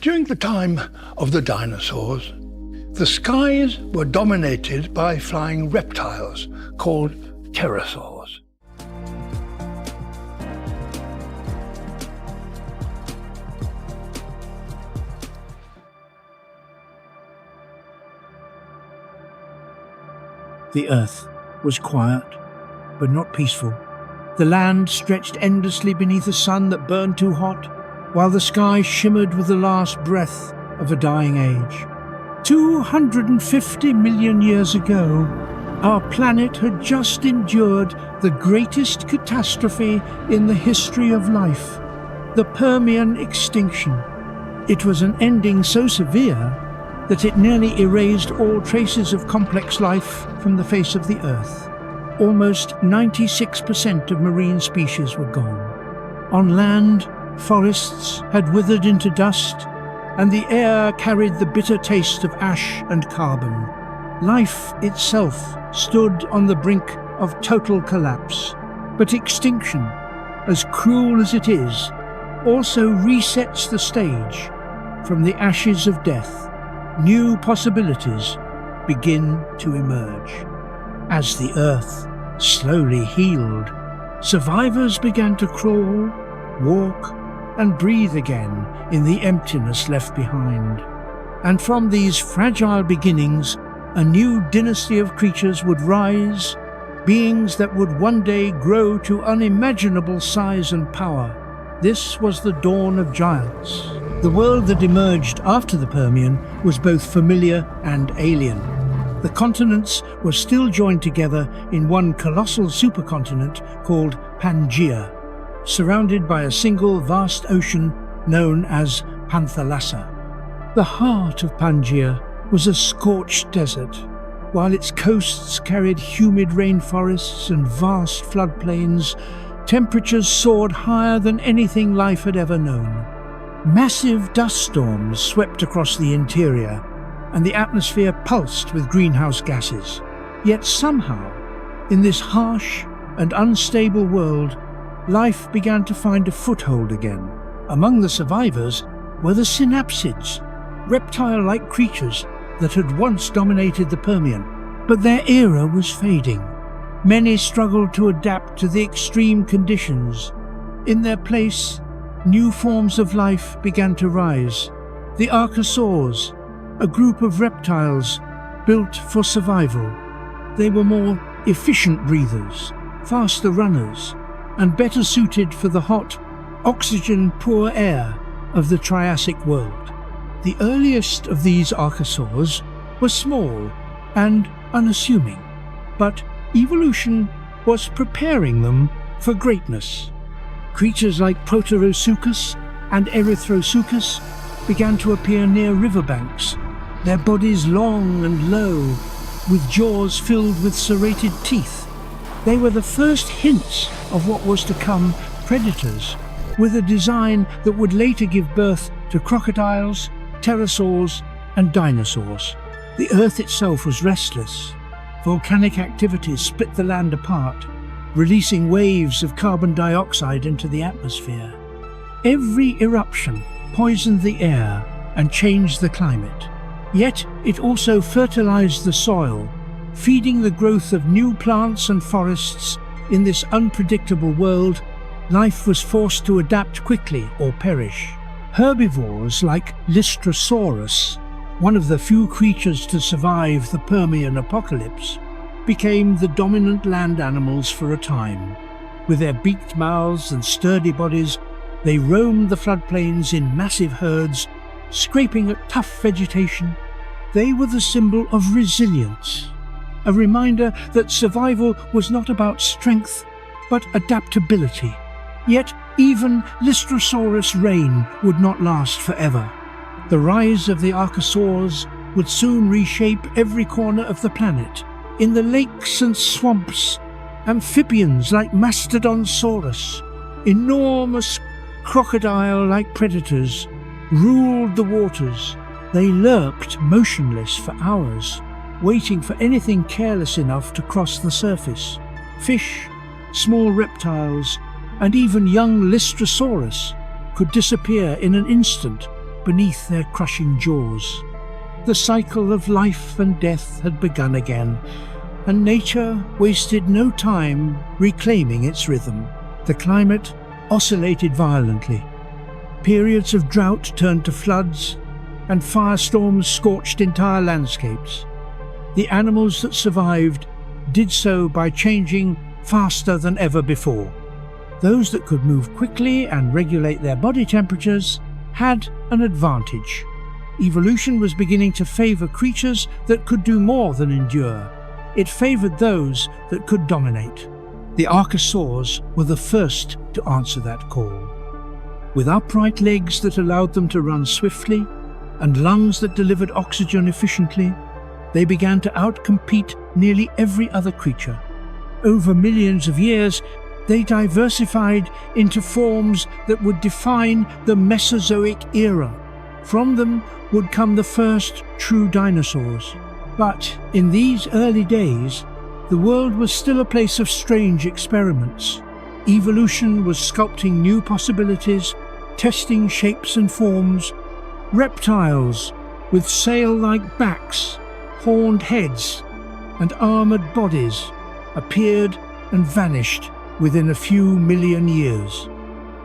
During the time of the dinosaurs, the skies were dominated by flying reptiles called pterosaurs. The earth was quiet, but not peaceful. The land stretched endlessly beneath a sun that burned too hot, while the sky shimmered with the last breath of a dying age. 250 million years ago, our planet had just endured the greatest catastrophe in the history of life, the Permian extinction. It was an ending so severe that it nearly erased all traces of complex life from the face of the Earth. Almost 96% of marine species were gone. On land, forests had withered into dust, and the air carried the bitter taste of ash and carbon. Life itself stood on the brink of total collapse. But extinction, as cruel as it is, also resets the stage. From the ashes of death, new possibilities begin to emerge. As the earth slowly healed, survivors began to crawl, walk, and breathe again in the emptiness left behind. And from these fragile beginnings, a new dynasty of creatures would rise, beings that would one day grow to unimaginable size and power. This was the dawn of giants. The world that emerged after the Permian was both familiar and alien. The continents were still joined together in one colossal supercontinent called Pangaea, surrounded by a single vast ocean known as Panthalassa. The heart of Pangaea was a scorched desert, while its coasts carried humid rainforests and vast floodplains. Temperatures soared higher than anything life had ever known. Massive dust storms swept across the interior, and the atmosphere pulsed with greenhouse gases. Yet somehow, in this harsh and unstable world, life began to find a foothold again. Among the survivors were the synapsids, reptile-like creatures that had once dominated the Permian. But their era was fading. Many struggled to adapt to the extreme conditions. In their place, new forms of life began to rise. The arosaurs, a group of reptiles built for survival. They were more efficient breathers, faster runners, and better suited for the hot, oxygen-poor air of the Triassic world. The earliest of these arosaurs were small and unassuming, but evolution was preparing them for greatness. Creatures like Proterosuchus and Erythrosuchus began to appear near riverbanks, their bodies long and low, with jaws filled with serrated teeth. They were the first hints of what was to come, predators, with a design that would later give birth to crocodiles, pterosaurs, and dinosaurs. The Earth itself was restless. Volcanic activities split the land apart, releasing waves of carbon dioxide into the atmosphere. Every eruption poisoned the air and changed the climate. Yet it also fertilized the soil, feeding the growth of new plants and forests. In this unpredictable world, life was forced to adapt quickly or perish. Herbivores like Lystrosaurus, one of the few creatures to survive the Permian apocalypse, became the dominant land animals for a time. With their beaked mouths and sturdy bodies, they roamed the floodplains in massive herds, scraping at tough vegetation. They were the symbol of resilience, a reminder that survival was not about strength, but adaptability. Yet even Lystrosaurus' reign would not last forever. The rise of the arosaurs would soon reshape every corner of the planet. In the lakes and swamps, amphibians like Mastodonsaurus, enormous crocodile-like predators, ruled the waters. They lurked motionless for hours, waiting for anything careless enough to cross the surface. Fish, small reptiles, and even young Lystrosaurus could disappear in an instant, beneath their crushing jaws. The cycle of life and death had begun again, and nature wasted no time reclaiming its rhythm. The climate oscillated violently. Periods of drought turned to floods, and firestorms scorched entire landscapes. The animals that survived did so by changing faster than ever before. Those that could move quickly and regulate their body temperatures had an advantage. Evolution was beginning to favor creatures that could do more than endure. It favored those that could dominate. The arosaurs were the first to answer that call. With upright legs that allowed them to run swiftly and lungs that delivered oxygen efficiently, they began to outcompete nearly every other creature. Over millions of years, they diversified into forms that would define the Mesozoic era. From them would come the first true dinosaurs. But in these early days, the world was still a place of strange experiments. Evolution was sculpting new possibilities, testing shapes and forms. Reptiles with sail-like backs, horned heads, and armored bodies appeared and vanished within a few million years.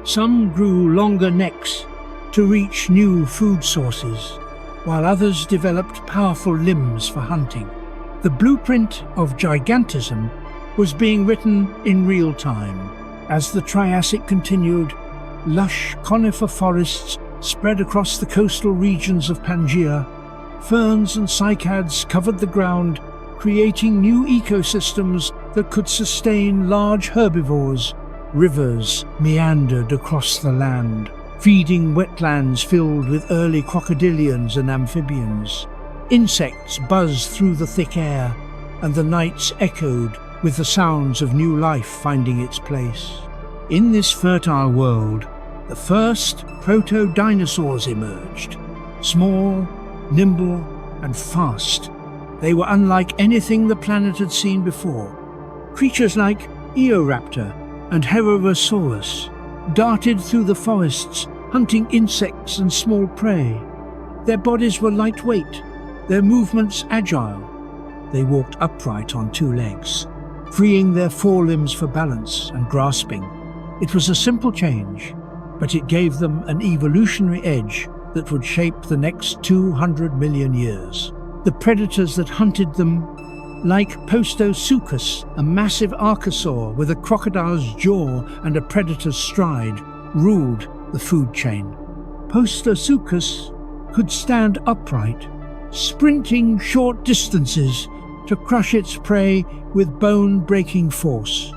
Some grew longer necks to reach new food sources, while others developed powerful limbs for hunting. The blueprint of gigantism was being written in real time. As the Triassic continued, lush conifer forests spread across the coastal regions of Pangaea. Ferns and cycads covered the ground, creating new ecosystems that could sustain large herbivores. Rivers meandered across the land, feeding wetlands filled with early crocodilians and amphibians. Insects buzzed through the thick air, and the nights echoed with the sounds of new life finding its place. In this fertile world, the first proto-dinosaurs emerged. Small, nimble, and fast, they were unlike anything the planet had seen before. Creatures like Eoraptor and Herosaurus darted through the forests, hunting insects and small prey. Their bodies were lightweight, their movements agile. They walked upright on two legs, freeing their forelimbs for balance and grasping. It was a simple change, but it gave them an evolutionary edge that would shape the next 200 million years. The predators that hunted them, like Postosuchus, a massive archosaur with a crocodile's jaw and a predator's stride, ruled the food chain. Postosuchus could stand upright, sprinting short distances to crush its prey with bone-breaking force.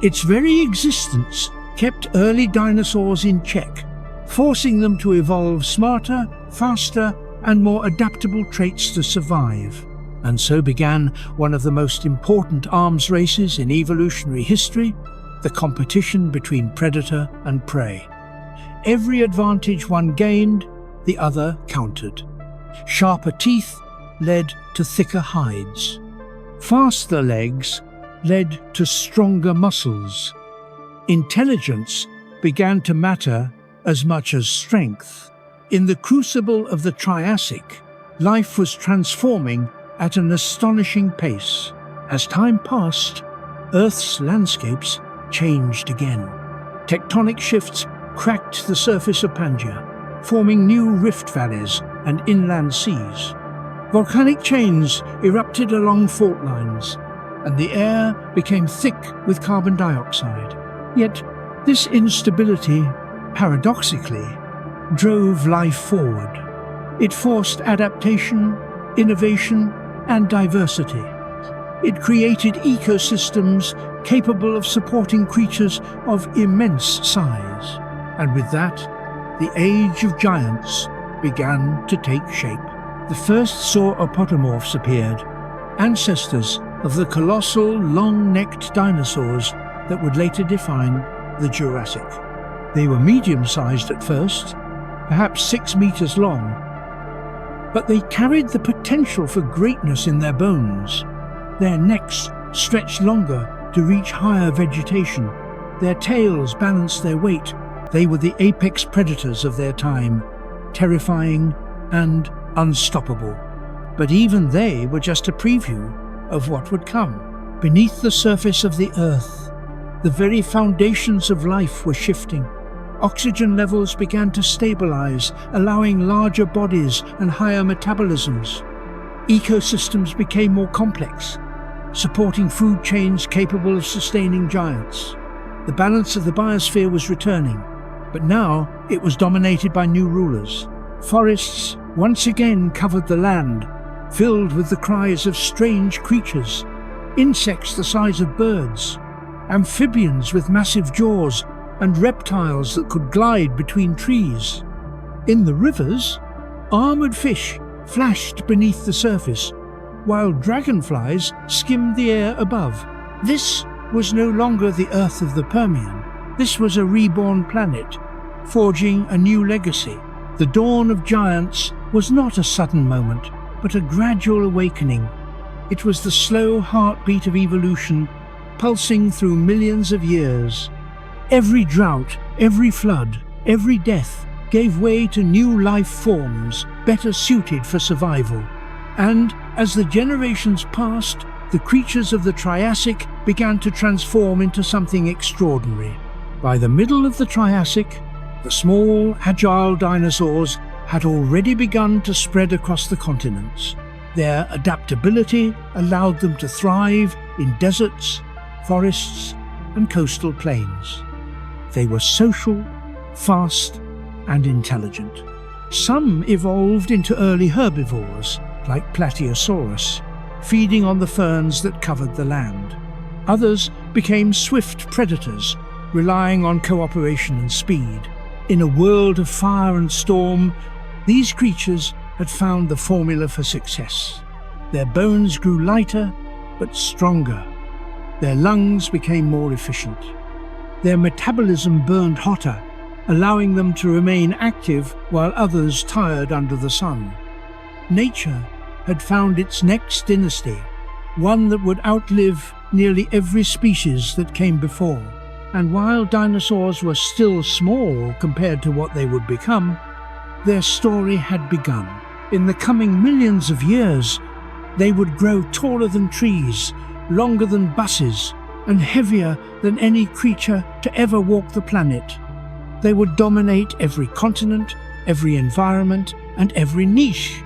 Its very existence kept early dinosaurs in check, forcing them to evolve smarter, faster, and more adaptable traits to survive. And so began one of the most important arms races in evolutionary history, the competition between predator and prey. Every advantage one gained, the other countered. Sharper teeth led to thicker hides. Faster legs led to stronger muscles. Intelligence began to matter as much as strength. In the crucible of the Triassic, life was transforming at an astonishing pace. As time passed, Earth's landscapes changed again. Tectonic shifts cracked the surface of Pangaea, forming new rift valleys and inland seas. Volcanic chains erupted along fault lines, and the air became thick with carbon dioxide. Yet this instability, paradoxically, drove life forward. It forced adaptation, innovation, and diversity. It created ecosystems capable of supporting creatures of immense size. And with that, the age of giants began to take shape. The first sauropodamorphs appeared, ancestors of the colossal, long-necked dinosaurs that would later define the Jurassic. They were medium-sized at first, perhaps 6 meters long, but they carried the potential for greatness in their bones. Their necks stretched longer to reach higher vegetation. Their tails balanced their weight. They were the apex predators of their time. terrifying, and unstoppable. But even they were just a preview of what would come. Beneath the surface of the Earth, the very foundations of life were shifting. Oxygen levels began to stabilize, allowing larger bodies and higher metabolisms. Ecosystems became more complex, supporting food chains capable of sustaining giants. The balance of the biosphere was returning, but now it was dominated by new rulers. Forests once again covered the land, filled with the cries of strange creatures, insects the size of birds, amphibians with massive jaws, and reptiles that could glide between trees. In the rivers, armored fish flashed beneath the surface, while dragonflies skimmed the air above. This was no longer the Earth of the Permian. This was a reborn planet, forging a new legacy. The dawn of giants was not a sudden moment, but a gradual awakening. It was the slow heartbeat of evolution, pulsing through millions of years. Every drought, every flood, every death gave way to new life forms better suited for survival. And as the generations passed, the creatures of the Triassic began to transform into something extraordinary. By the middle of the Triassic, the small, agile dinosaurs had already begun to spread across the continents. Their adaptability allowed them to thrive in deserts, forests, and coastal plains. They were social, fast, and intelligent. Some evolved into early herbivores, like Brachiosaurus, feeding on the ferns that covered the land. Others became swift predators, relying on cooperation and speed. In a world of fire and storm, these creatures had found the formula for success. Their bones grew lighter but stronger. Their lungs became more efficient. Their metabolism burned hotter, allowing them to remain active while others tired under the sun. Nature had found its next dynasty, one that would outlive nearly every species that came before. And while dinosaurs were still small compared to what they would become, their story had begun. In the coming millions of years, they would grow taller than trees, longer than buses, and heavier than any creature to ever walk the planet. They would dominate every continent, every environment, and every niche.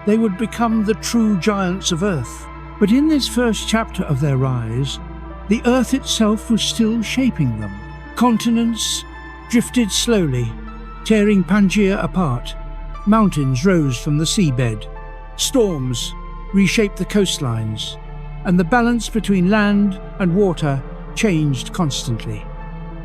They would become the true giants of Earth. But in this first chapter of their rise, the Earth itself was still shaping them. Continents drifted slowly, tearing Pangaea apart. Mountains rose from the seabed. Storms reshaped the coastlines, and the balance between land and water changed constantly.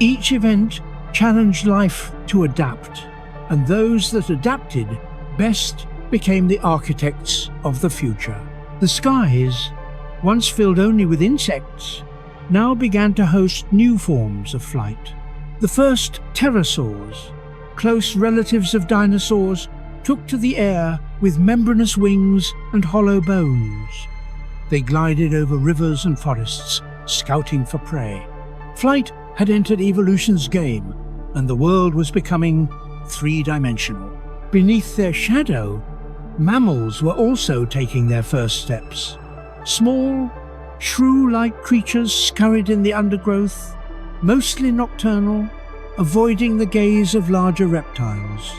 Each event challenged life to adapt, and those that adapted best became the architects of the future. The skies, once filled only with insects, now began to host new forms of flight. The first pterosaurs, close relatives of dinosaurs, took to the air with membranous wings and hollow bones. They glided over rivers and forests, scouting for prey. Flight had entered evolution's game, and the world was becoming three-dimensional. Beneath their shadow, mammals were also taking their first steps. Small, shrew-like creatures scurried in the undergrowth, mostly nocturnal, avoiding the gaze of larger reptiles.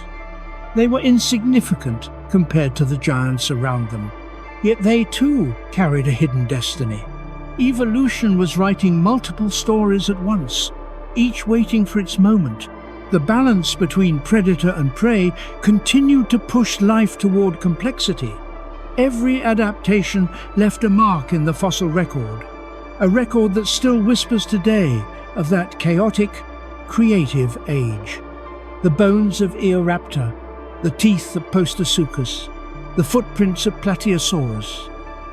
They were insignificant compared to the giants around them, yet they too carried a hidden destiny. Evolution was writing multiple stories at once, each waiting for its moment. The balance between predator and prey continued to push life toward complexity. Every adaptation left a mark in the fossil record, a record that still whispers today of that chaotic, creative age. The bones of Eoraptor, the teeth of Postosuchus, the footprints of Brachiosaurus,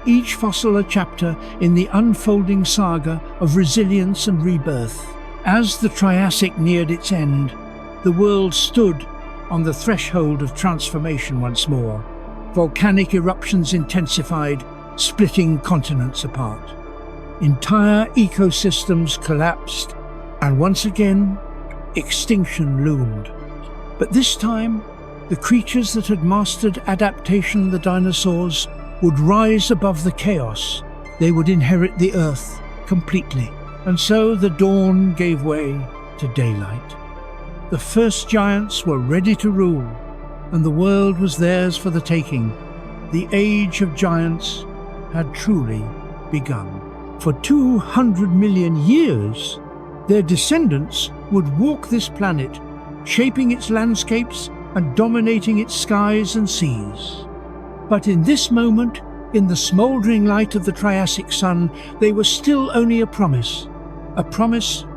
each fossil a chapter in the unfolding saga of resilience and rebirth. As the Triassic neared its end, the world stood on the threshold of transformation once more. Volcanic eruptions intensified, splitting continents apart. Entire ecosystems collapsed, and once again, extinction loomed. But this time, The creatures that had mastered adaptation, the dinosaurs, would rise above the chaos. They would inherit the earth completely. And so the dawn gave way to daylight. The first giants were ready to rule, and the world was theirs for the taking. The age of giants had truly begun. For 200 million years, their descendants would walk this planet, shaping its landscapes and dominating its skies and seas. But in this moment, in the smouldering light of the Triassic sun, they were still only a promise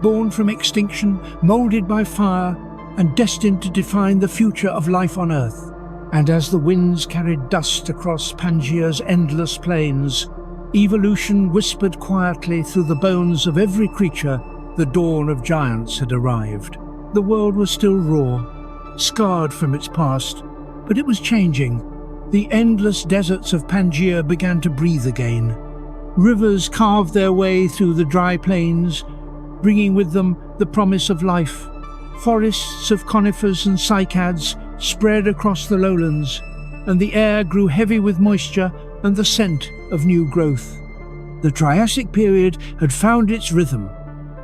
born from extinction, moulded by fire, and destined to define the future of life on Earth. And as the winds carried dust across Pangaea's endless plains, evolution whispered quietly through the bones of every creature the dawn of giants had arrived. The world was still raw, scarred from its past, but it was changing. The endless deserts of Pangaea began to breathe again. Rivers carved their way through the dry plains, bringing with them the promise of life. Forests of conifers and cycads spread across the lowlands, and the air grew heavy with moisture and the scent of new growth. The Triassic period had found its rhythm,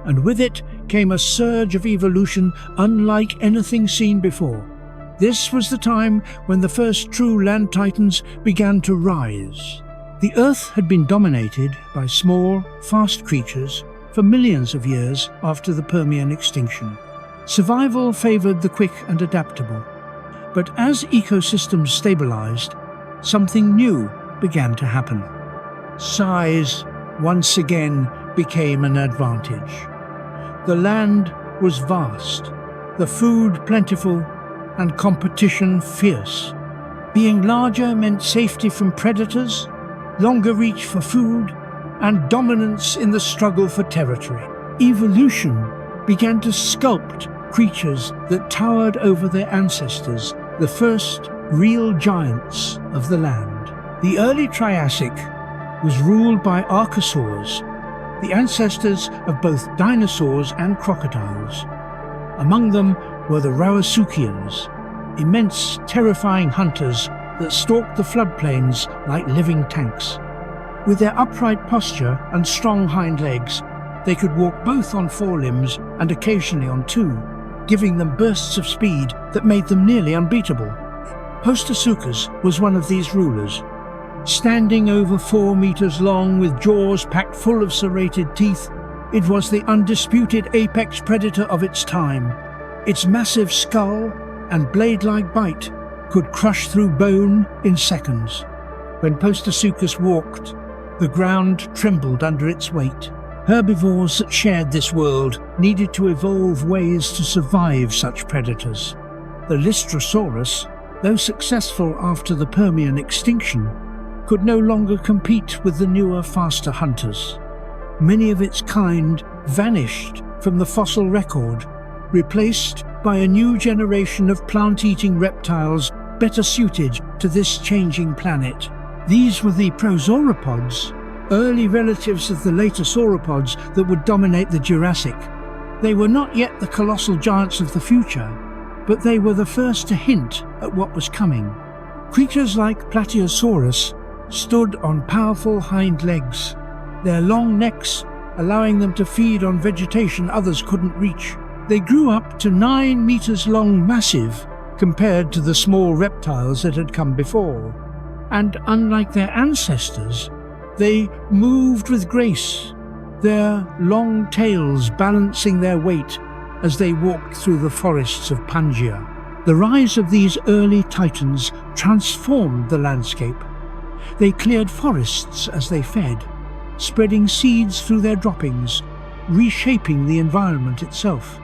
and with it came a surge of evolution unlike anything seen before. This was the time when the first true land titans began to rise. The Earth had been dominated by small, fast creatures for millions of years after the Permian extinction. Survival favored the quick and adaptable. But as ecosystems stabilized, something new began to happen. Size once again became an advantage. The land was vast, the food plentiful, and competition fierce. Being larger meant safety from predators, longer reach for food, and dominance in the struggle for territory. Evolution began to sculpt creatures that towered over their ancestors, the first real giants of the land. The early Triassic was ruled by arosaurs, the ancestors of both dinosaurs and crocodiles. Among them were the Rauisuchians, immense, terrifying hunters that stalked the floodplains like living tanks. With their upright posture and strong hind legs, they could walk both on four limbs and occasionally on two, giving them bursts of speed that made them nearly unbeatable. Postosuchus was one of these rulers. Standing over 4 meters long with jaws packed full of serrated teeth, it was the undisputed apex predator of its time. Its massive skull and blade-like bite could crush through bone in seconds. When Postosuchus walked, the ground trembled under its weight. Herbivores that shared this world needed to evolve ways to survive such predators. The Lystrosaurus, though successful after the Permian extinction, could no longer compete with the newer, faster hunters. Many of its kind vanished from the fossil record, replaced by a new generation of plant-eating reptiles better suited to this changing planet. These were the prosauropods, early relatives of the later sauropods that would dominate the Jurassic. They were not yet the colossal giants of the future, but they were the first to hint at what was coming. Creatures like Brachiosaurus stood on powerful hind legs, their long necks allowing them to feed on vegetation others couldn't reach. They grew up to 9 meters long, massive, compared to the small reptiles that had come before. And unlike their ancestors, they moved with grace, their long tails balancing their weight as they walked through the forests of Pangaea. The rise of these early titans transformed the landscape. They cleared forests as they fed, spreading seeds through their droppings, reshaping the environment itself.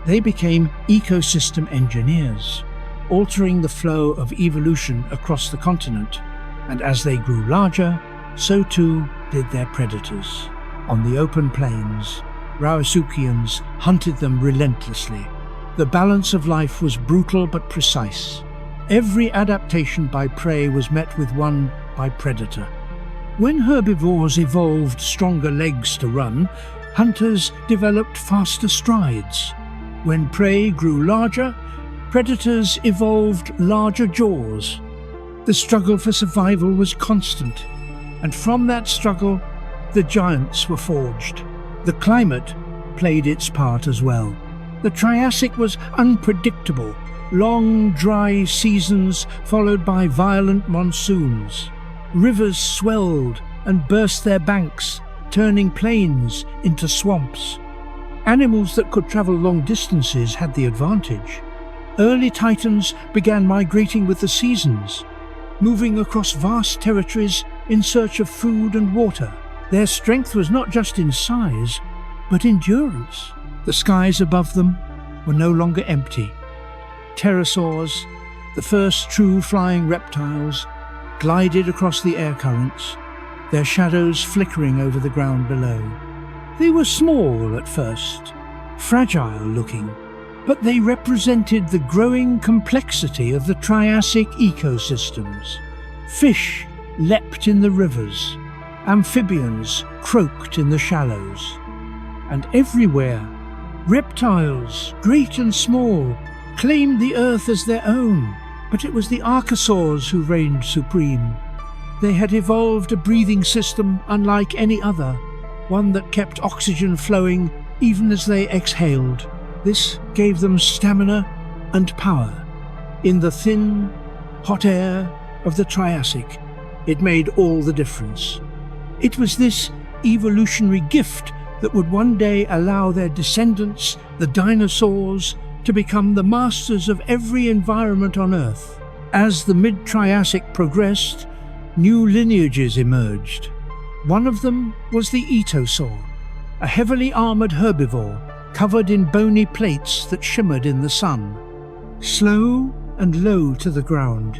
They became ecosystem engineers, altering the flow of evolution across the continent, and as they grew larger, so too did their predators. On the open plains, Rauisuchians hunted them relentlessly. The balance of life was brutal but precise. Every adaptation by prey was met with one by predator. When herbivores evolved stronger legs to run, hunters developed faster strides. When prey grew larger, predators evolved larger jaws. The struggle for survival was constant, and from that struggle, the giants were forged. The climate played its part as well. The Triassic was unpredictable, long, dry seasons followed by violent monsoons. Rivers swelled and burst their banks, turning plains into swamps. Animals that could travel long distances had the advantage. Early titans began migrating with the seasons, moving across vast territories in search of food and water. Their strength was not just in size, but endurance. The skies above them were no longer empty. Pterosaurs, the first true flying reptiles, glided across the air currents, their shadows flickering over the ground below. They were small at first, fragile looking, but they represented the growing complexity of the Triassic ecosystems. Fish leapt in the rivers, amphibians croaked in the shallows, and everywhere, reptiles, great and small, claimed the earth as their own. But it was the arosaurs who reigned supreme. They had evolved a breathing system unlike any other, one that kept oxygen flowing even as they exhaled. This gave them stamina and power. In the thin, hot air of the Triassic, it made all the difference. It was this evolutionary gift that would one day allow their descendants, the dinosaurs, to become the masters of every environment on Earth. As the mid-Triassic progressed, new lineages emerged. One of them was the etosaur, a heavily armoured herbivore covered in bony plates that shimmered in the sun. Slow and low to the ground,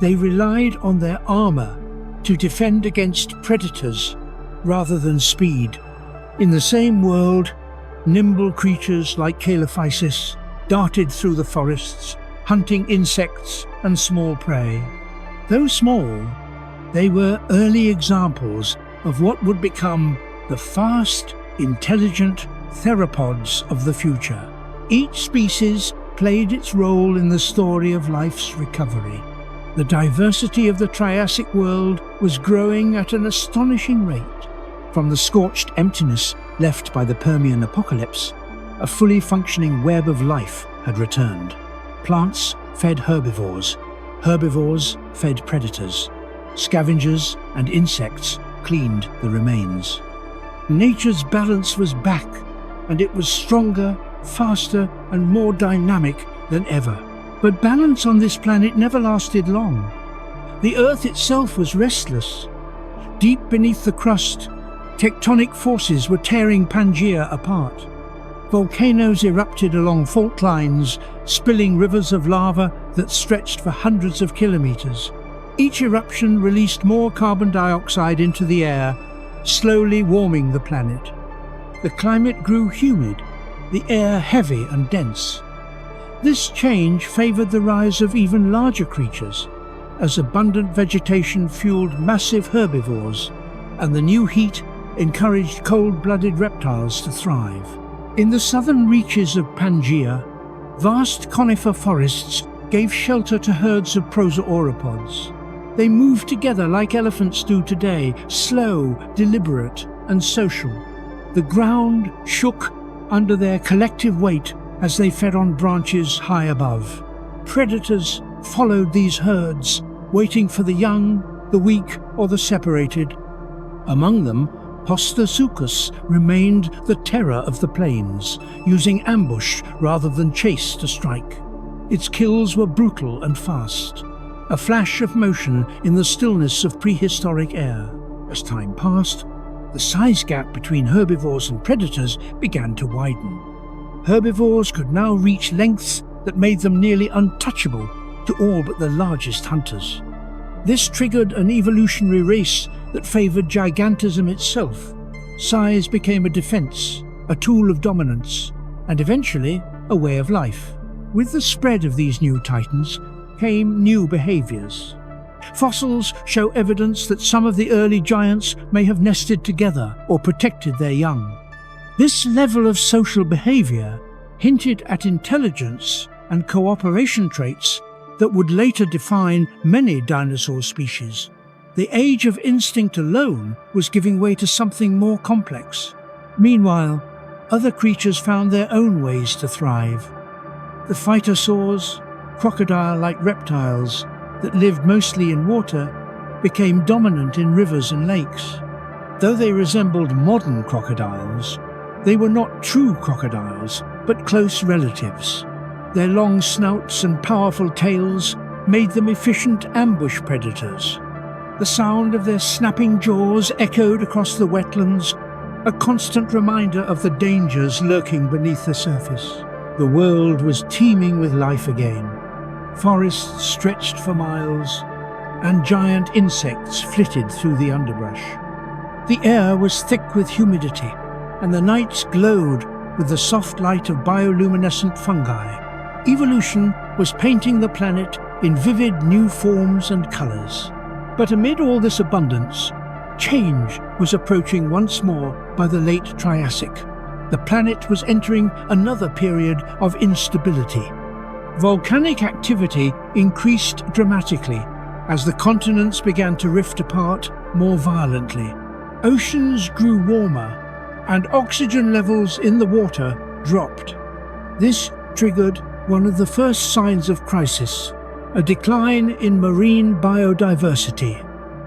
they relied on their armour to defend against predators rather than speed. In the same world, nimble creatures like Cretaceous darted through the forests, hunting insects and small prey. Though small, they were early examples of what would become the fast, intelligent theropods of the future. Each species played its role in the story of life's recovery. The diversity of the Triassic world was growing at an astonishing rate. From the scorched emptiness left by the Permian apocalypse, a fully functioning web of life had returned. Plants fed herbivores, herbivores fed predators, scavengers and insects cleaned the remains. Nature's balance was back, and it was stronger, faster and more dynamic than ever. But balance on this planet never lasted long. The Earth itself was restless. Deep beneath the crust, tectonic forces were tearing Pangaea apart. Volcanoes erupted along fault lines, spilling rivers of lava that stretched for hundreds of kilometers. Each eruption released more carbon dioxide into the air, slowly warming the planet. The climate grew humid, the air heavy and dense. This change favored the rise of even larger creatures, as abundant vegetation fueled massive herbivores, and the new heat encouraged cold-blooded reptiles to thrive. In the southern reaches of Pangaea, vast conifer forests gave shelter to herds of prosauropods. They moved together like elephants do today, slow, deliberate, and social. The ground shook under their collective weight as they fed on branches high above. Predators followed these herds, waiting for the young, the weak, or the separated. Among them, Postosuchus remained the terror of the plains, using ambush rather than chase to strike. Its kills were brutal and fast, a flash of motion in the stillness of prehistoric air. As time passed, the size gap between herbivores and predators began to widen. Herbivores could now reach lengths that made them nearly untouchable to all but the largest hunters. This triggered an evolutionary race that favored gigantism itself. Size became a defense, a tool of dominance, and eventually a way of life. With the spread of these new titans came new behaviors. Fossils show evidence that some of the early giants may have nested together or protected their young. This level of social behavior hinted at intelligence and cooperation traits that would later define many dinosaur species. The age of instinct alone was giving way to something more complex. Meanwhile, other creatures found their own ways to thrive. The phytosaurs, crocodile-like reptiles that lived mostly in water, became dominant in rivers and lakes. Though they resembled modern crocodiles, they were not true crocodiles, but close relatives. Their long snouts and powerful tails made them efficient ambush predators. The sound of their snapping jaws echoed across the wetlands, a constant reminder of the dangers lurking beneath the surface. The world was teeming with life again. Forests stretched for miles, and giant insects flitted through the underbrush. The air was thick with humidity, and the nights glowed with the soft light of bioluminescent fungi. Evolution was painting the planet in vivid new forms and colors. But amid all this abundance, change was approaching once more by the late Triassic. The planet was entering another period of instability. Volcanic activity increased dramatically as the continents began to rift apart more violently. Oceans grew warmer, and oxygen levels in the water dropped. This triggered one of the first signs of crisis, a decline in marine biodiversity.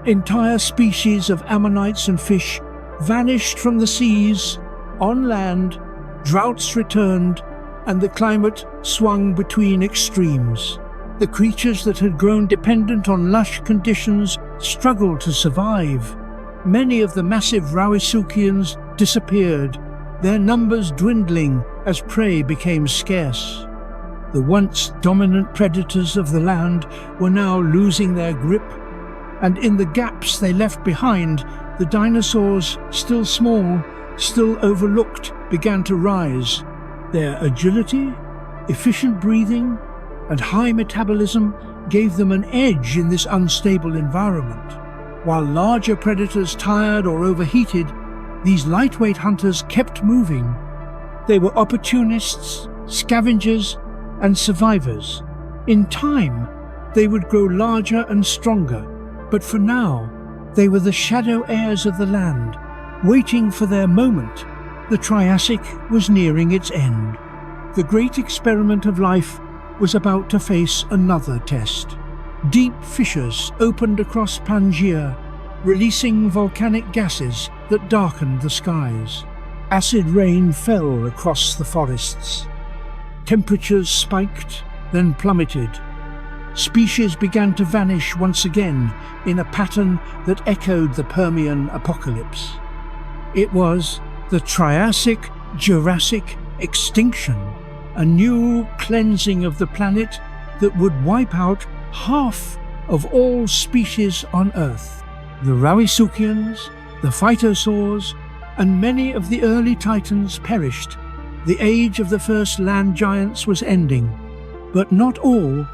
Entire species of ammonites and fish vanished from the seas. On land, droughts returned, and the climate swung between extremes. The creatures that had grown dependent on lush conditions struggled to survive. Many of the massive Rauisuchians disappeared, their numbers dwindling as prey became scarce. The once dominant predators of the land were now losing their grip, and in the gaps they left behind, the dinosaurs, still small, still overlooked, began to rise. Their agility, efficient breathing, and high metabolism gave them an edge in this unstable environment. While larger predators tired or overheated, these lightweight hunters kept moving. They were opportunists, scavengers, and survivors. In time, they would grow larger and stronger, but for now, they were the shadow heirs of the land, waiting for their moment. The Triassic was nearing its end. The great experiment of life was about to face another test. Deep fissures opened across Pangaea, releasing volcanic gases that darkened the skies. Acid rain fell across the forests. Temperatures spiked, then plummeted. Species began to vanish once again in a pattern that echoed the Permian apocalypse. It was the Triassic-Jurassic extinction, a new cleansing of the planet that would wipe out half of all species on Earth. The Rauisuchians, the phytosaurs, and many of the early titans perished. The age of the first land giants was ending, but not all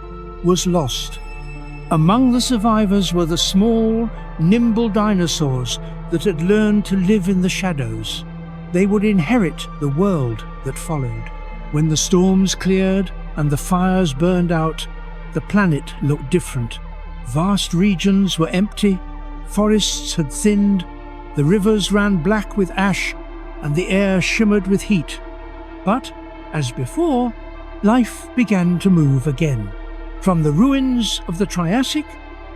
was lost. Among the survivors were the small, nimble dinosaurs that had learned to live in the shadows. They would inherit the world that followed. When the storms cleared and the fires burned out, the planet looked different. Vast regions were empty, forests had thinned, the rivers ran black with ash, and the air shimmered with heat. But, as before, life began to move again. From the ruins of the Triassic,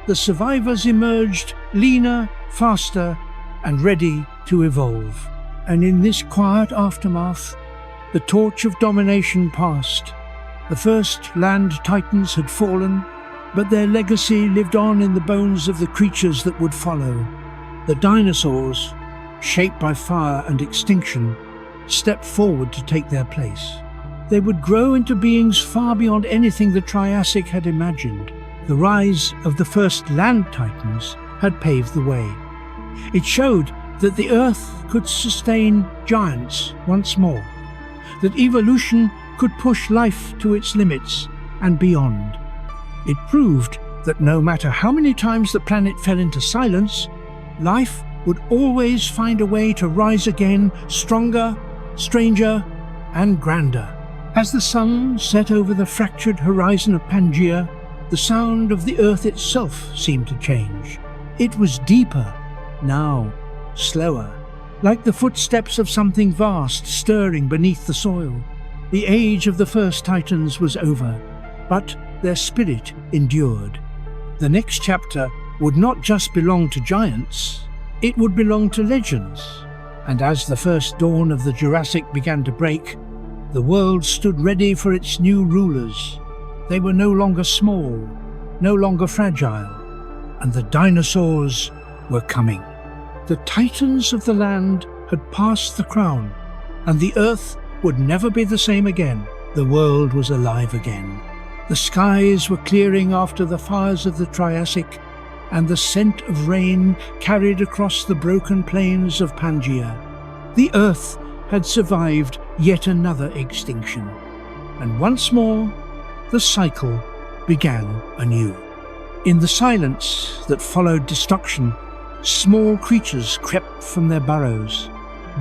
the survivors emerged leaner, faster, and ready to evolve. And in this quiet aftermath, the torch of domination passed. The first land titans had fallen, but their legacy lived on in the bones of the creatures that would follow. The dinosaurs, shaped by fire and extinction, stepped forward to take their place. They would grow into beings far beyond anything the Triassic had imagined. The rise of the first land titans had paved the way. It showed that the Earth could sustain giants once more, that evolution could push life to its limits and beyond. It proved that no matter how many times the planet fell into silence, life would always find a way to rise again, stronger, stranger, and grander. As the sun set over the fractured horizon of Pangaea, the sound of the earth itself seemed to change. It was deeper, now slower, like the footsteps of something vast stirring beneath the soil. The age of the first titans was over, but their spirit endured. The next chapter would not just belong to giants, it would belong to legends. And as the first dawn of the Jurassic began to break, the world stood ready for its new rulers. They were no longer small, no longer fragile, and the dinosaurs were coming. The titans of the land had passed the crown, and the earth would never be the same again. The world was alive again. The skies were clearing after the fires of the Triassic, and the scent of rain carried across the broken plains of Pangaea. The earth had survived yet another extinction, and once more the cycle began anew. In the silence that followed destruction, small creatures crept from their burrows,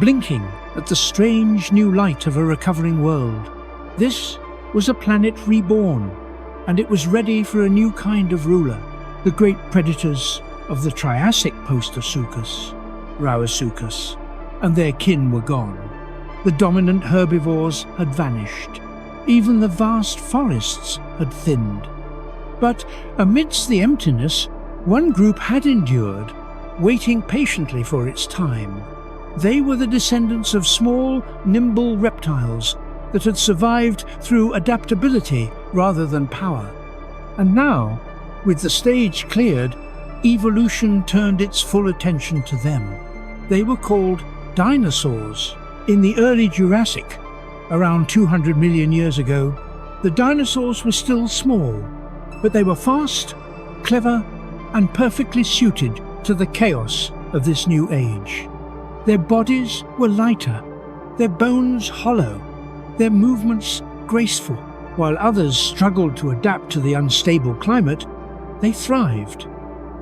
blinking at the strange new light of a recovering world. This was a planet reborn, and it was ready for a new kind of ruler. The great predators of the Triassic post-Asuchus, Rauasuchus, and their kin were gone. The dominant herbivores had vanished. Even the vast forests had thinned. But amidst the emptiness, one group had endured, waiting patiently for its time. They were the descendants of small, nimble reptiles that had survived through adaptability rather than power. And now, with the stage cleared, evolution turned its full attention to them. They were called dinosaurs. In the early Jurassic, around 200 million years ago, the dinosaurs were still small, but they were fast, clever, and perfectly suited to the chaos of this new age. Their bodies were lighter, their bones hollow, their movements graceful. While others struggled to adapt to the unstable climate, they thrived.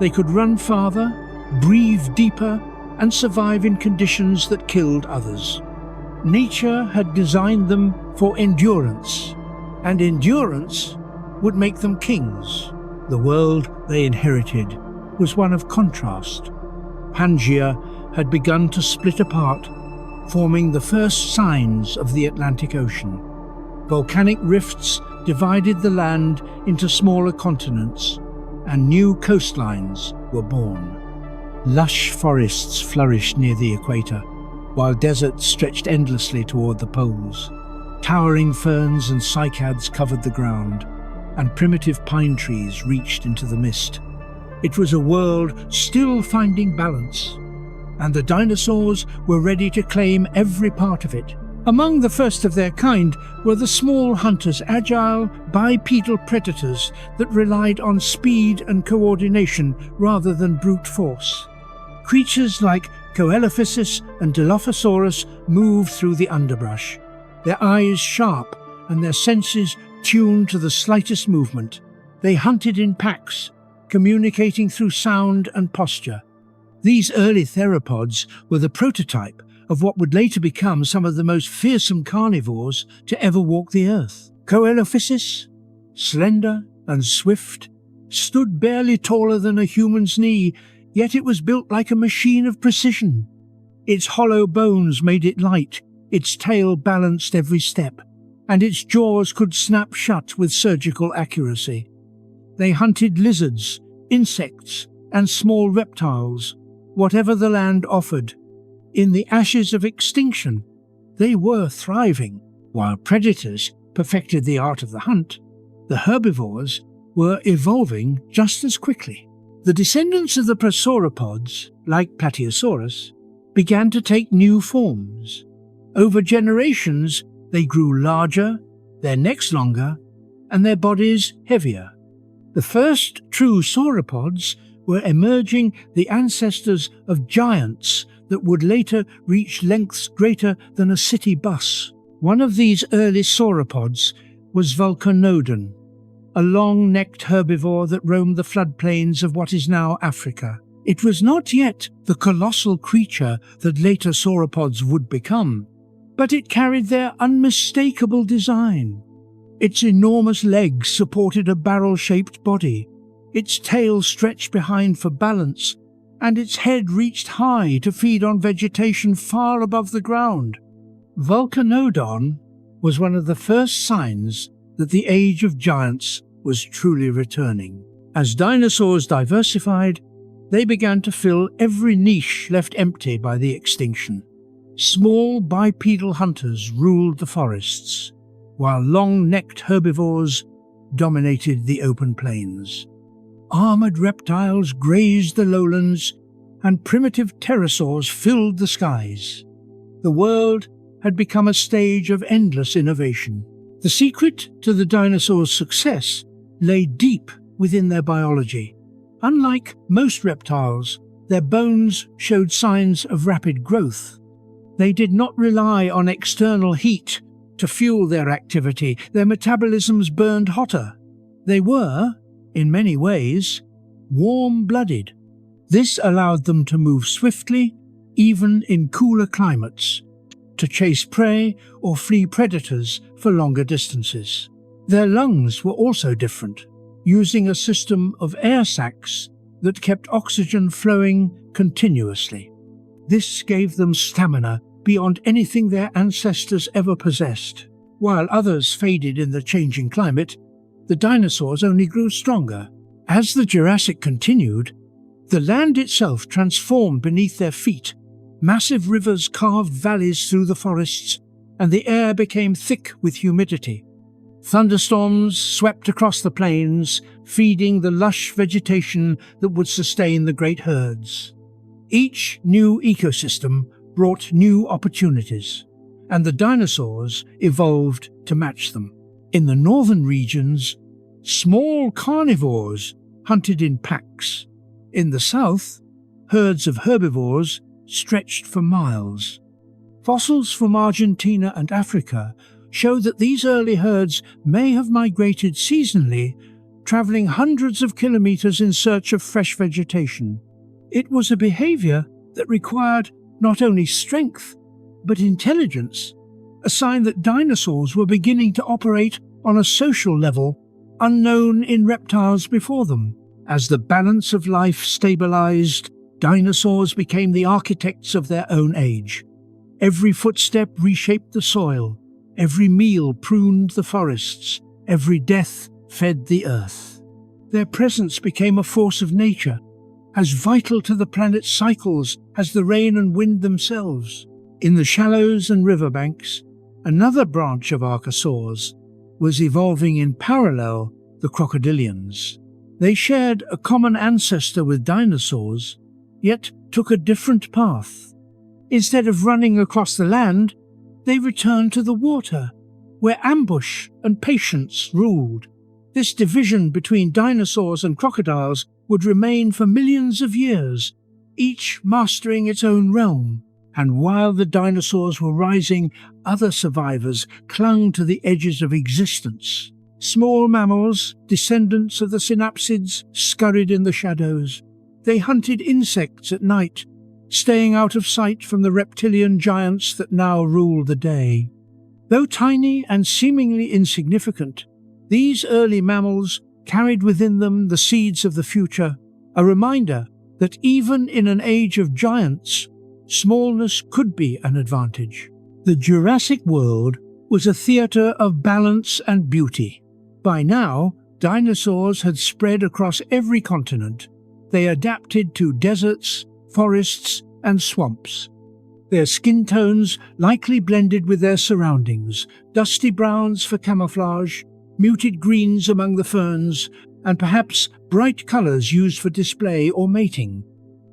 They could run farther, breathe deeper, and survive in conditions that killed others. Nature had designed them for endurance, and endurance would make them kings. The world they inherited was one of contrast. Pangaea had begun to split apart, forming the first signs of the Atlantic Ocean. Volcanic rifts divided the land into smaller continents, and new coastlines were born. Lush forests flourished near the equator, while deserts stretched endlessly toward the poles. Towering ferns and cycads covered the ground, and primitive pine trees reached into the mist. It was a world still finding balance, and the dinosaurs were ready to claim every part of it. Among the first of their kind were the small hunters, agile, bipedal predators that relied on speed and coordination rather than brute force. Creatures like Coelophysis and Dilophosaurus moved through the underbrush, their eyes sharp and their senses tuned to the slightest movement. They hunted in packs, communicating through sound and posture. These early theropods were the prototype of what would later become some of the most fearsome carnivores to ever walk the earth. Coelophysis, slender and swift, stood barely taller than a human's knee, yet it was built like a machine of precision. Its hollow bones made it light, its tail balanced every step, and its jaws could snap shut with surgical accuracy. They hunted lizards, insects, and small reptiles, whatever the land offered. In the ashes of extinction, they were thriving. While predators perfected the art of the hunt, the herbivores were evolving just as quickly. The descendants of the prosauropods, like Brachiosaurus, began to take new forms. Over generations, they grew larger, their necks longer, and their bodies heavier. The first true sauropods were emerging, the ancestors of giants that would later reach lengths greater than a city bus. One of these early sauropods was Vulcanodon, a long-necked herbivore that roamed the floodplains of what is now Africa. It was not yet the colossal creature that later sauropods would become, but it carried their unmistakable design. Its enormous legs supported a barrel-shaped body, its tail stretched behind for balance, and its head reached high to feed on vegetation far above the ground. Volcanodon was one of the first signs that the age of giants was truly returning. As dinosaurs diversified, they began to fill every niche left empty by the extinction. Small bipedal hunters ruled the forests, while long-necked herbivores dominated the open plains. Armored reptiles grazed the lowlands, and primitive pterosaurs filled the skies. The world had become a stage of endless innovation. The secret to the dinosaurs' success lay deep within their biology. Unlike most reptiles, their bones showed signs of rapid growth. They did not rely on external heat to fuel their activity. Their metabolisms burned hotter. They were, in many ways, warm-blooded. This allowed them to move swiftly, even in cooler climates, to chase prey or flee predators for longer distances. Their lungs were also different, using a system of air sacs that kept oxygen flowing continuously. This gave them stamina beyond anything their ancestors ever possessed. While others faded in the changing climate, the dinosaurs only grew stronger. As the Jurassic continued, the land itself transformed beneath their feet. Massive rivers carved valleys through the forests, and the air became thick with humidity. Thunderstorms swept across the plains, feeding the lush vegetation that would sustain the great herds. Each new ecosystem brought new opportunities, and the dinosaurs evolved to match them. In the northern regions, small carnivores hunted in packs. In the south, herds of herbivores stretched for miles. Fossils from Argentina and Africa show that these early herds may have migrated seasonally, traveling hundreds of kilometers in search of fresh vegetation. It was a behavior that required not only strength, but intelligence, a sign that dinosaurs were beginning to operate on a social level unknown in reptiles before them. As the balance of life stabilized, dinosaurs became the architects of their own age. Every footstep reshaped the soil, every meal pruned the forests, every death fed the earth. Their presence became a force of nature, as vital to the planet's cycles as the rain and wind themselves. In the shallows and riverbanks, another branch of archosaurs was evolving in parallel, the crocodilians. They shared a common ancestor with dinosaurs, yet took a different path. Instead of running across the land, they returned to the water, where ambush and patience ruled. This division between dinosaurs and crocodiles would remain for millions of years, each mastering its own realm. And while the dinosaurs were rising, other survivors clung to the edges of existence. Small mammals, descendants of the synapsids, scurried in the shadows. They hunted insects at night, staying out of sight from the reptilian giants that now ruled the day. Though tiny and seemingly insignificant, these early mammals carried within them the seeds of the future, a reminder that even in an age of giants, smallness could be an advantage. The Jurassic world was a theatre of balance and beauty. By now, dinosaurs had spread across every continent. They adapted to deserts, forests, and swamps. Their skin tones likely blended with their surroundings, dusty browns for camouflage, muted greens among the ferns, and perhaps bright colours used for display or mating.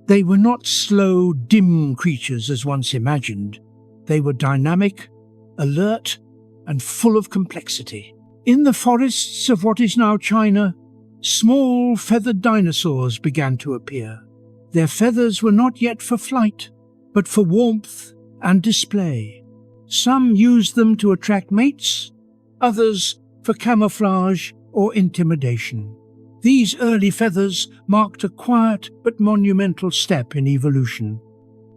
They were not slow, dim creatures as once imagined. They were dynamic, alert, and full of complexity. In the forests of what is now China, small feathered dinosaurs began to appear. Their feathers were not yet for flight, but for warmth and display. Some used them to attract mates, others for camouflage or intimidation. These early feathers marked a quiet but monumental step in evolution.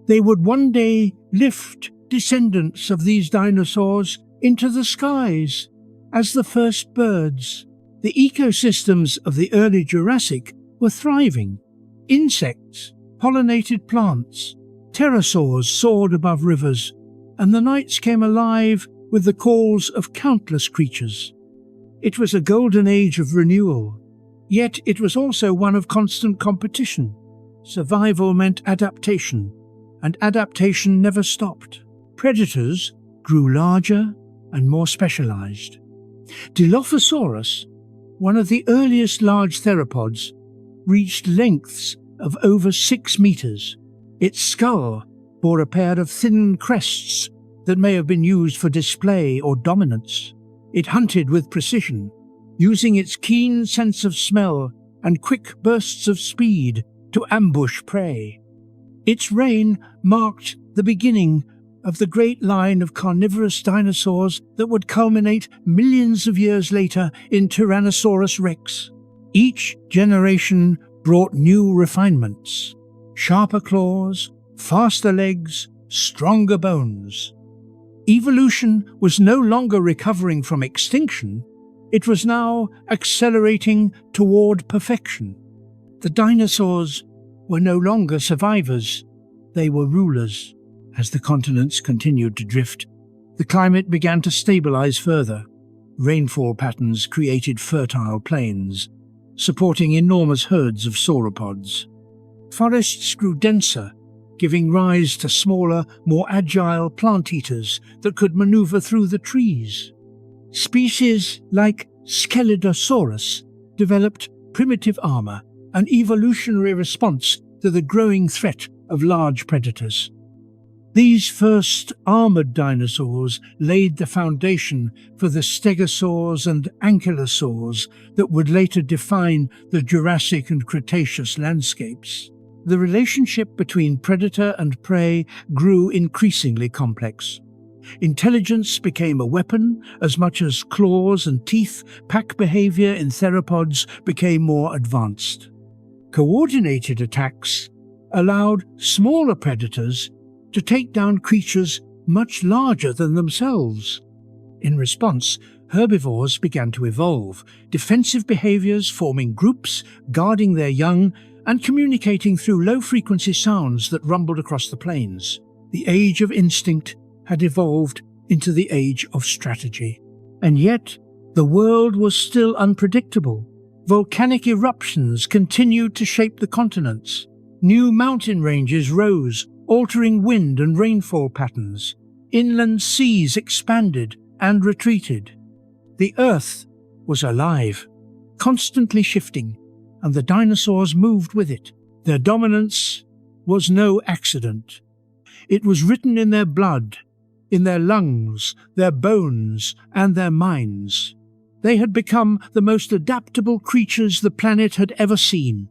They would one day lift descendants of these dinosaurs into the skies as the first birds. The ecosystems of the early Jurassic were thriving. Insects pollinated plants, pterosaurs soared above rivers, and the nights came alive with the calls of countless creatures. It was a golden age of renewal, yet it was also one of constant competition. Survival meant adaptation, and adaptation never stopped. Predators grew larger and more specialized. Dilophosaurus, one of the earliest large theropods, reached lengths of over 6 meters. Its skull bore a pair of thin crests that may have been used for display or dominance. It hunted with precision, using its keen sense of smell and quick bursts of speed to ambush prey. Its reign marked the beginning of the great line of carnivorous dinosaurs that would culminate millions of years later in Tyrannosaurus rex. Each generation brought new refinements: sharper claws, faster legs, stronger bones. Evolution was no longer recovering from extinction, it was now accelerating toward perfection. The dinosaurs were no longer survivors, they were rulers. As the continents continued to drift, the climate began to stabilize further. Rainfall patterns created fertile plains, supporting enormous herds of sauropods. Forests grew denser, giving rise to smaller, more agile plant-eaters that could maneuver through the trees. Species like Scelidosaurus developed primitive armor, an evolutionary response to the growing threat of large predators. These first armored dinosaurs laid the foundation for the stegosaurs and ankylosaurs that would later define the Jurassic and Cretaceous landscapes. The relationship between predator and prey grew increasingly complex. Intelligence became a weapon as much as claws and teeth. Pack behavior in theropods became more advanced. Coordinated attacks allowed smaller predators to take down creatures much larger than themselves. In response, herbivores began to evolve, defensive behaviors forming groups, guarding their young, and communicating through low-frequency sounds that rumbled across the plains. The age of instinct had evolved into the age of strategy. And yet, the world was still unpredictable. Volcanic eruptions continued to shape the continents. New mountain ranges rose, altering wind and rainfall patterns. Inland seas expanded and retreated. The Earth was alive, constantly shifting, and the dinosaurs moved with it. Their dominance was no accident. It was written in their blood, in their lungs, their bones, and their minds. They had become the most adaptable creatures the planet had ever seen.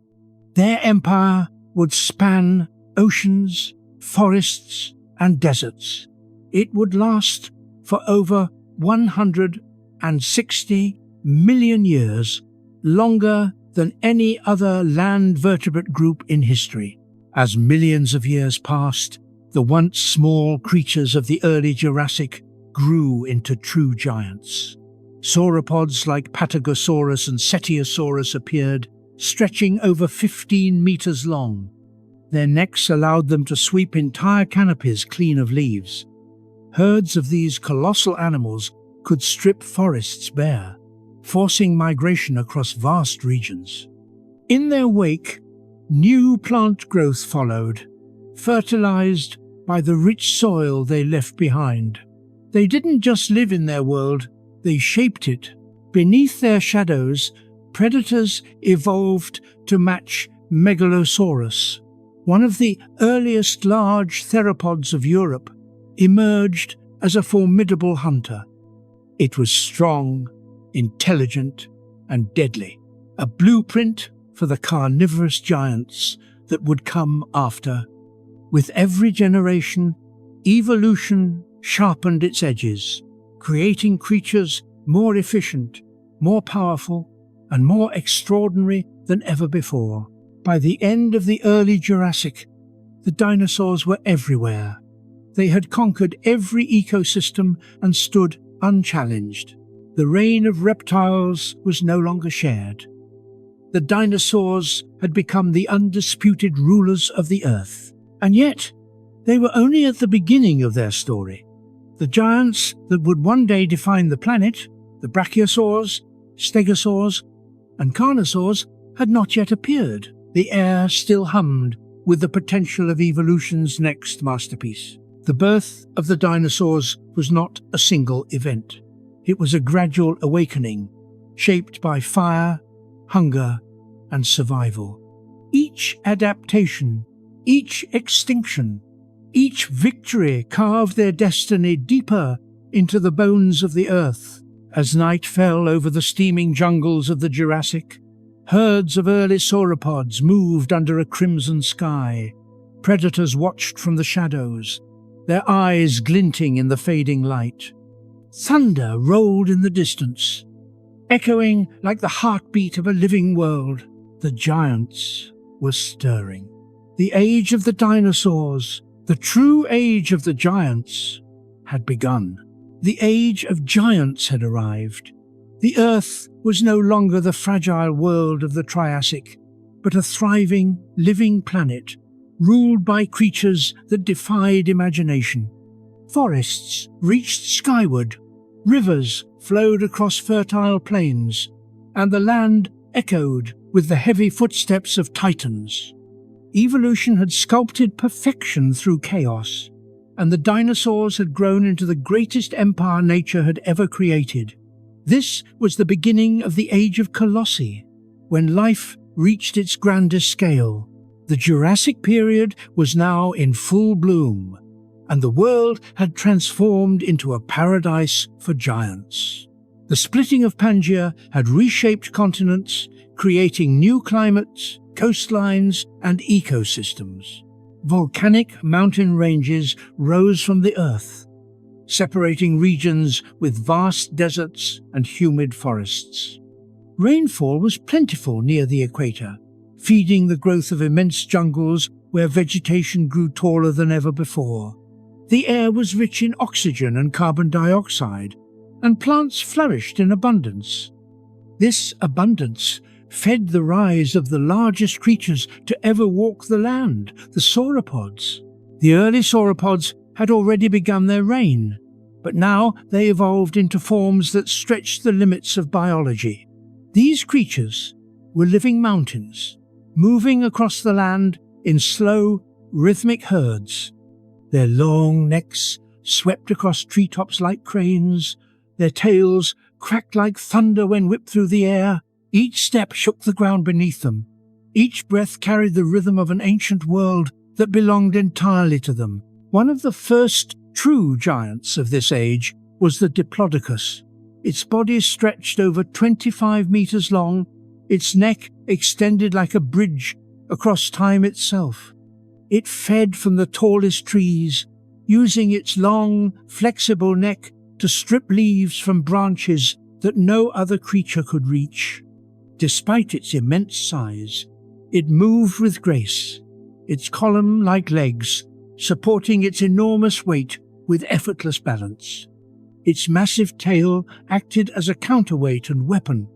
Their empire would span oceans, forests, and deserts. It would last for over 160 million years, longer than any other land vertebrate group in history. As millions of years passed, the once small creatures of the early Jurassic grew into true giants. Sauropods like Patagosaurus and Cetiosaurus appeared, stretching over 15 meters long. Their necks allowed them to sweep entire canopies clean of leaves. Herds of these colossal animals could strip forests bare, forcing migration across vast regions. In their wake, new plant growth followed, fertilized by the rich soil they left behind. They didn't just live in their world, they shaped it. Beneath their shadows, predators evolved to match Megalosaurus, one of the earliest large theropods of Europe, emerged as a formidable hunter. It was strong, intelligent, and deadly, a blueprint for the carnivorous giants that would come after. With every generation, evolution sharpened its edges, creating creatures more efficient, more powerful, and more extraordinary than ever before. By the end of the early Jurassic, the dinosaurs were everywhere. They had conquered every ecosystem and stood unchallenged. The reign of reptiles was no longer shared. The dinosaurs had become the undisputed rulers of the earth. And yet, they were only at the beginning of their story. The giants that would one day define the planet, the brachiosaurs, stegosaurs, and carnosaurs, had not yet appeared. The air still hummed with the potential of evolution's next masterpiece. The birth of the dinosaurs was not a single event. It was a gradual awakening, shaped by fire, hunger, and survival. Each adaptation, each extinction, each victory carved their destiny deeper into the bones of the earth. As night fell over the steaming jungles of the Jurassic, herds of early sauropods moved under a crimson sky. Predators watched from the shadows, their eyes glinting in the fading light. Thunder rolled in the distance, echoing like the heartbeat of a living world. The giants were stirring. The age of the dinosaurs, the true age of the giants, had begun. The age of giants had arrived. The Earth was no longer the fragile world of the Triassic, but a thriving, living planet, ruled by creatures that defied imagination. Forests reached skyward, rivers flowed across fertile plains, and the land echoed with the heavy footsteps of titans. Evolution had sculpted perfection through chaos, and the dinosaurs had grown into the greatest empire nature had ever created. This was the beginning of the age of colossi, when life reached its grandest scale. The Jurassic period was now in full bloom, and the world had transformed into a paradise for giants. The splitting of Pangaea had reshaped continents, creating new climates, coastlines, and ecosystems. Volcanic mountain ranges rose from the earth, separating regions with vast deserts and humid forests. Rainfall was plentiful near the equator, feeding the growth of immense jungles where vegetation grew taller than ever before. The air was rich in oxygen and carbon dioxide, and plants flourished in abundance. This abundance fed the rise of the largest creatures to ever walk the land, the sauropods. The early sauropods had already begun their reign, but now they evolved into forms that stretched the limits of biology. These creatures were living mountains, moving across the land in slow, rhythmic herds. Their long necks swept across treetops like cranes, their tails cracked like thunder when whipped through the air. Each step shook the ground beneath them. Each breath carried the rhythm of an ancient world that belonged entirely to them. One of the first true giants of this age was the Diplodocus. Its body stretched over 25 meters long, its neck extended like a bridge across time itself. It fed from the tallest trees, using its long, flexible neck to strip leaves from branches that no other creature could reach. Despite its immense size, it moved with grace, its column-like legs supporting its enormous weight with effortless balance. Its massive tail acted as a counterweight and weapon,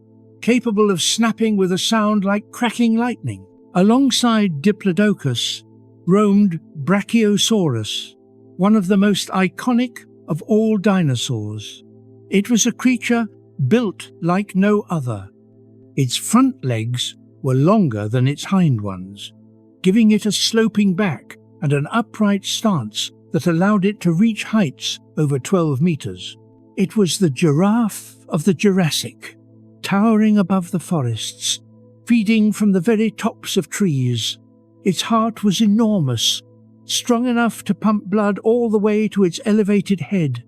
capable of snapping with a sound like cracking lightning. Alongside Diplodocus roamed Brachiosaurus, one of the most iconic of all dinosaurs. It was a creature built like no other. Its front legs were longer than its hind ones, giving it a sloping back and an upright stance that allowed it to reach heights over 12 meters. It was the giraffe of the Jurassic, towering above the forests, feeding from the very tops of trees. Its heart was enormous, strong enough to pump blood all the way to its elevated head.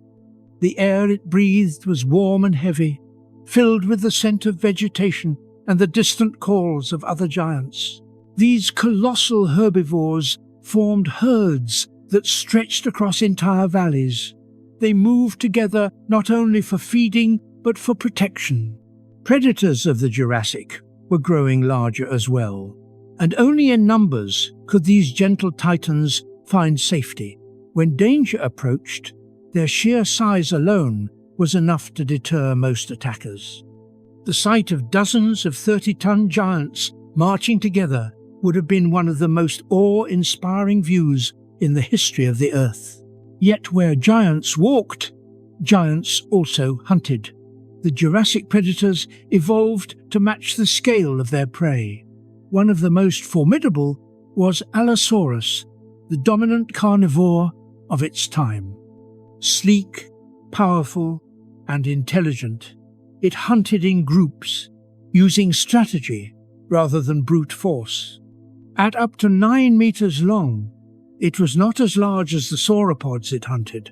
The air it breathed was warm and heavy, filled with the scent of vegetation and the distant calls of other giants. These colossal herbivores formed herds that stretched across entire valleys. They moved together not only for feeding but for protection. Predators of the Jurassic were growing larger as well, and only in numbers could these gentle titans find safety. When danger approached, their sheer size alone was enough to deter most attackers. The sight of dozens of 30-ton giants marching together would have been one of the most awe-inspiring views in the history of the Earth. Yet where giants walked, giants also hunted. The Jurassic predators evolved to match the scale of their prey. One of the most formidable was Allosaurus, the dominant carnivore of its time. Sleek, powerful, and intelligent, it hunted in groups, using strategy rather than brute force. At up to 9 meters long, it was not as large as the sauropods it hunted,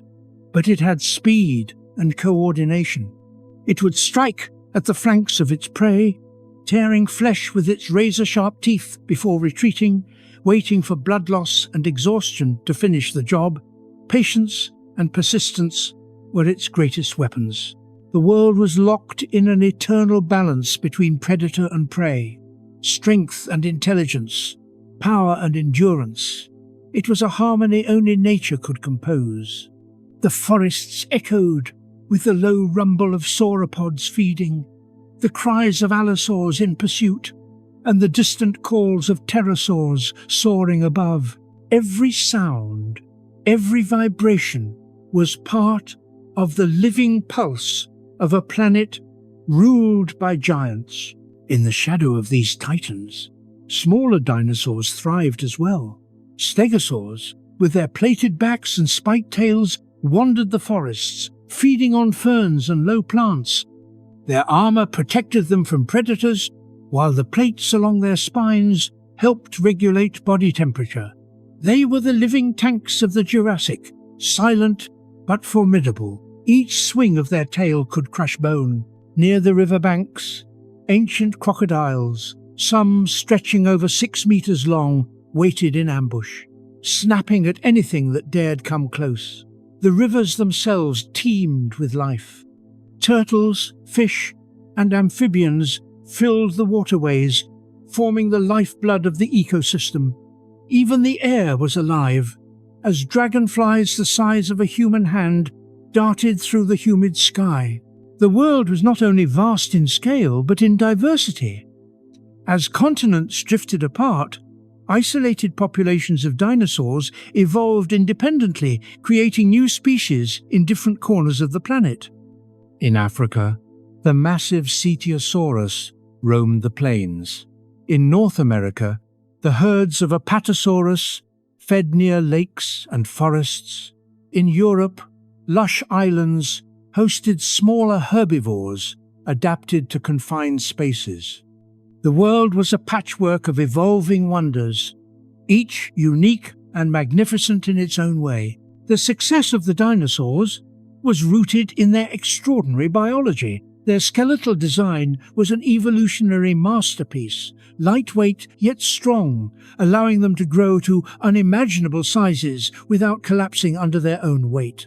but it had speed and coordination. It would strike at the flanks of its prey, tearing flesh with its razor-sharp teeth before retreating, waiting for blood loss and exhaustion to finish the job. Patience and persistence were its greatest weapons. The world was locked in an eternal balance between predator and prey, strength and intelligence, power and endurance. It was a harmony only nature could compose. The forests echoed with the low rumble of sauropods feeding, the cries of allosaurs in pursuit, and the distant calls of pterosaurs soaring above. Every sound, every vibration was part of the living pulse of a planet ruled by giants. In the shadow of these titans, smaller dinosaurs thrived as well. Stegosaurs, with their plated backs and spiked tails, wandered the forests, feeding on ferns and low plants. Their armor protected them from predators, while the plates along their spines helped regulate body temperature. They were the living tanks of the Jurassic, silent but formidable. Each swing of their tail could crush bone. Near the riverbanks, ancient crocodiles, some stretching over 6 meters long, waited in ambush, snapping at anything that dared come close. The rivers themselves teemed with life. Turtles, fish, and amphibians filled the waterways, forming the lifeblood of the ecosystem. Even the air was alive, as dragonflies the size of a human hand darted through the humid sky. The world was not only vast in scale, but in diversity. As continents drifted apart, isolated populations of dinosaurs evolved independently, creating new species in different corners of the planet. In Africa, the massive Cetiosaurus roamed the plains. In North America, the herds of Apatosaurus fed near lakes and forests. In Europe, lush islands hosted smaller herbivores adapted to confined spaces. The world was a patchwork of evolving wonders, each unique and magnificent in its own way. The success of the dinosaurs was rooted in their extraordinary biology. Their skeletal design was an evolutionary masterpiece, lightweight yet strong, allowing them to grow to unimaginable sizes without collapsing under their own weight.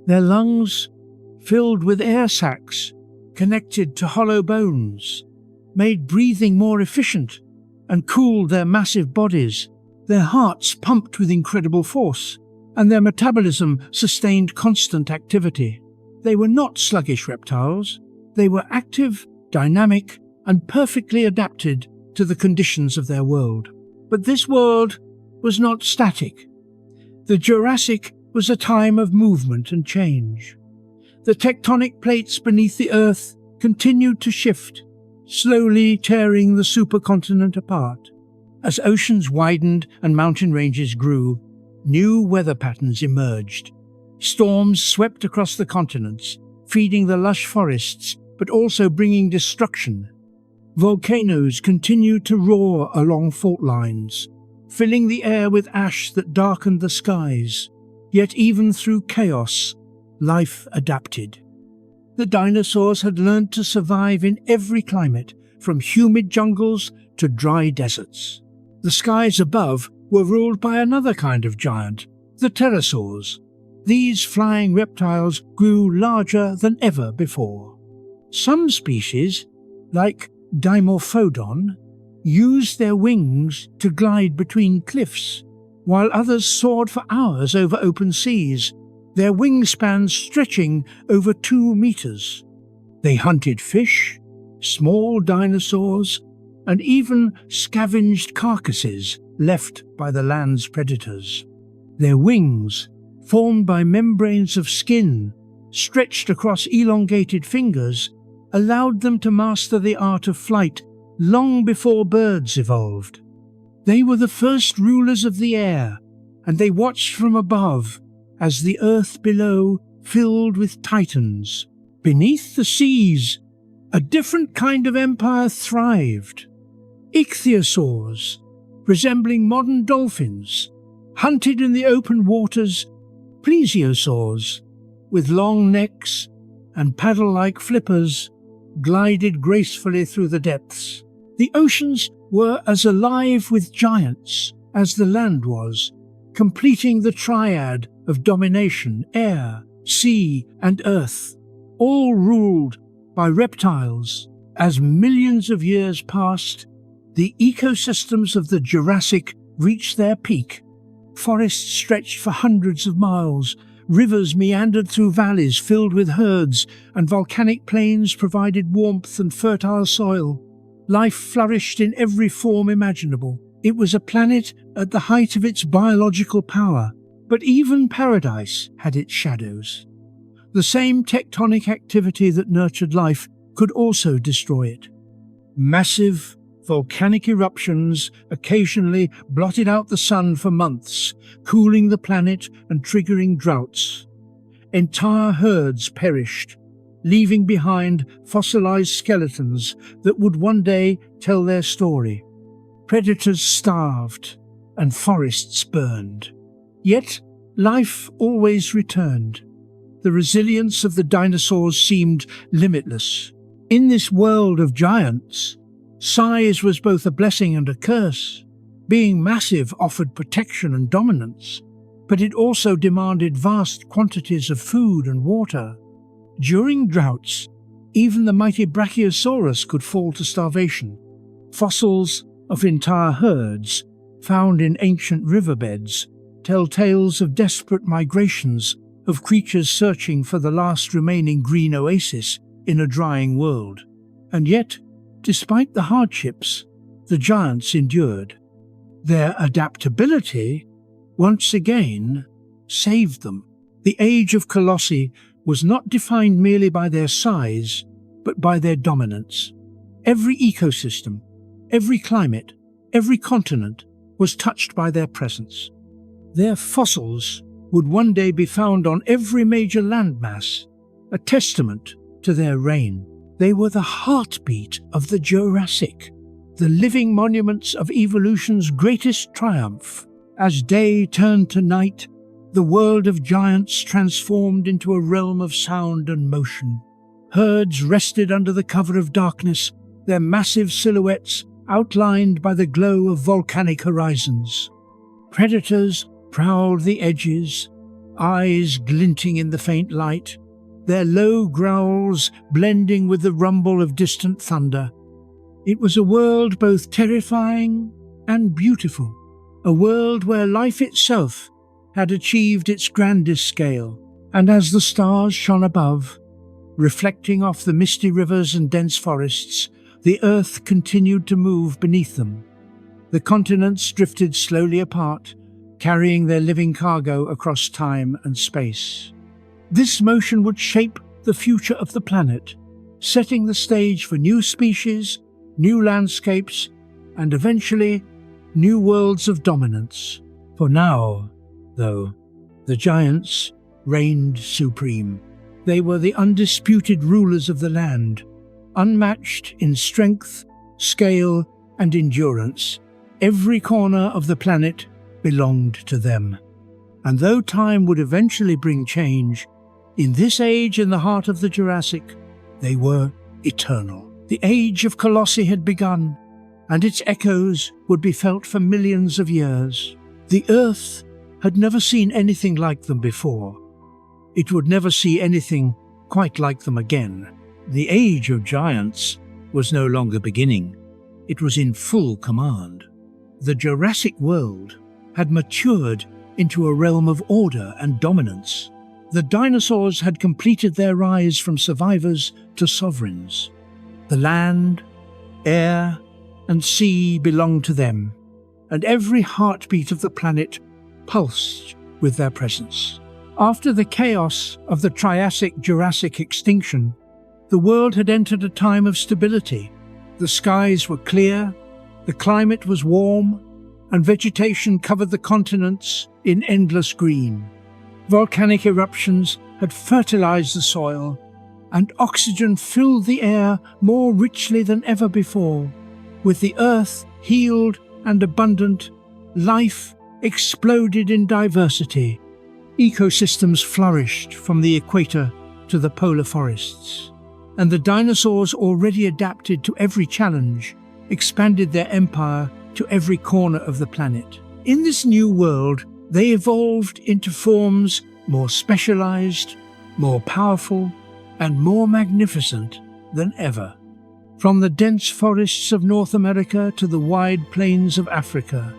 Their lungs, filled with air sacs connected to hollow bones, made breathing more efficient and cooled their massive bodies. Their hearts pumped with incredible force, and their metabolism sustained constant activity. They were not sluggish reptiles. They were active, dynamic, and perfectly adapted to the conditions of their world. But this world was not static. The Jurassic was a time of movement and change. The tectonic plates beneath the Earth continued to shift, slowly tearing the supercontinent apart. As oceans widened and mountain ranges grew, new weather patterns emerged. Storms swept across the continents, feeding the lush forests, but also bringing destruction. Volcanoes continued to roar along fault lines, filling the air with ash that darkened the skies. Yet even through chaos, life adapted. The dinosaurs had learned to survive in every climate, from humid jungles to dry deserts. The skies above were ruled by another kind of giant, the pterosaurs. These flying reptiles grew larger than ever before. Some species, like Dimorphodon, used their wings to glide between cliffs, while others soared for hours over open seas, their wingspans stretching over 2 meters. They hunted fish, small dinosaurs, and even scavenged carcasses left by the land's predators. Their wings, formed by membranes of skin stretched across elongated fingers, allowed them to master the art of flight long before birds evolved. They were the first rulers of the air, and they watched from above as the earth below filled with titans. Beneath the seas, a different kind of empire thrived. Ichthyosaurs, resembling modern dolphins, hunted in the open waters. Plesiosaurs, with long necks and paddle-like flippers, glided gracefully through the depths. The oceans were as alive with giants as the land was, completing the triad of domination: air, sea, and earth, all ruled by reptiles. As millions of years passed, the ecosystems of the Jurassic reached their peak. Forests stretched for hundreds of miles, rivers meandered through valleys filled with herds, and volcanic plains provided warmth and fertile soil. Life flourished in every form imaginable. It was a planet at the height of its biological power, but even paradise had its shadows. The same tectonic activity that nurtured life could also destroy it. Massive volcanic eruptions occasionally blotted out the sun for months, cooling the planet and triggering droughts. Entire herds perished, leaving behind fossilized skeletons that would one day tell their story. Predators starved, and forests burned. Yet life always returned. The resilience of the dinosaurs seemed limitless. In this world of giants, size was both a blessing and a curse. Being massive offered protection and dominance, but it also demanded vast quantities of food and water. During droughts, even the mighty Brachiosaurus could fall to starvation. Fossils of entire herds, found in ancient riverbeds, tell tales of desperate migrations of creatures searching for the last remaining green oasis in a drying world. And yet, despite the hardships, the giants endured. Their adaptability, once again, saved them. The age of colossi was not defined merely by their size, but by their dominance. Every ecosystem, every climate, every continent was touched by their presence. Their fossils would one day be found on every major landmass, a testament to their reign. They were the heartbeat of the Jurassic, the living monuments of evolution's greatest triumph. As day turned to night, the world of giants transformed into a realm of sound and motion. Herds rested under the cover of darkness, their massive silhouettes outlined by the glow of volcanic horizons. Predators prowled the edges, eyes glinting in the faint light, their low growls blending with the rumble of distant thunder. It was a world both terrifying and beautiful, a world where life itself had achieved its grandest scale. And as the stars shone above, reflecting off the misty rivers and dense forests, the earth continued to move beneath them. The continents drifted slowly apart, carrying their living cargo across time and space. This motion would shape the future of the planet, setting the stage for new species, new landscapes, and eventually new worlds of dominance. For now, though, the giants reigned supreme. They were the undisputed rulers of the land, unmatched in strength, scale, and endurance. Every corner of the planet belonged to them. And though time would eventually bring change, in this age in the heart of the Jurassic, they were eternal. The age of colossi had begun, and its echoes would be felt for millions of years. The Earth had never seen anything like them before. It would never see anything quite like them again. The age of giants was no longer beginning. It was in full command. The Jurassic world had matured into a realm of order and dominance. The dinosaurs had completed their rise from survivors to sovereigns. The land, air, and sea belonged to them, and every heartbeat of the planet pulsed with their presence. After the chaos of the Triassic-Jurassic extinction, the world had entered a time of stability. The skies were clear, the climate was warm, and vegetation covered the continents in endless green. Volcanic eruptions had fertilized the soil, and oxygen filled the air more richly than ever before. With the earth healed and abundant, life exploded in diversity. Ecosystems flourished from the equator to the polar forests, and the dinosaurs, already adapted to every challenge, expanded their empire to every corner of the planet. In this new world, they evolved into forms more specialized, more powerful, and more magnificent than ever. From the dense forests of North America to the wide plains of Africa,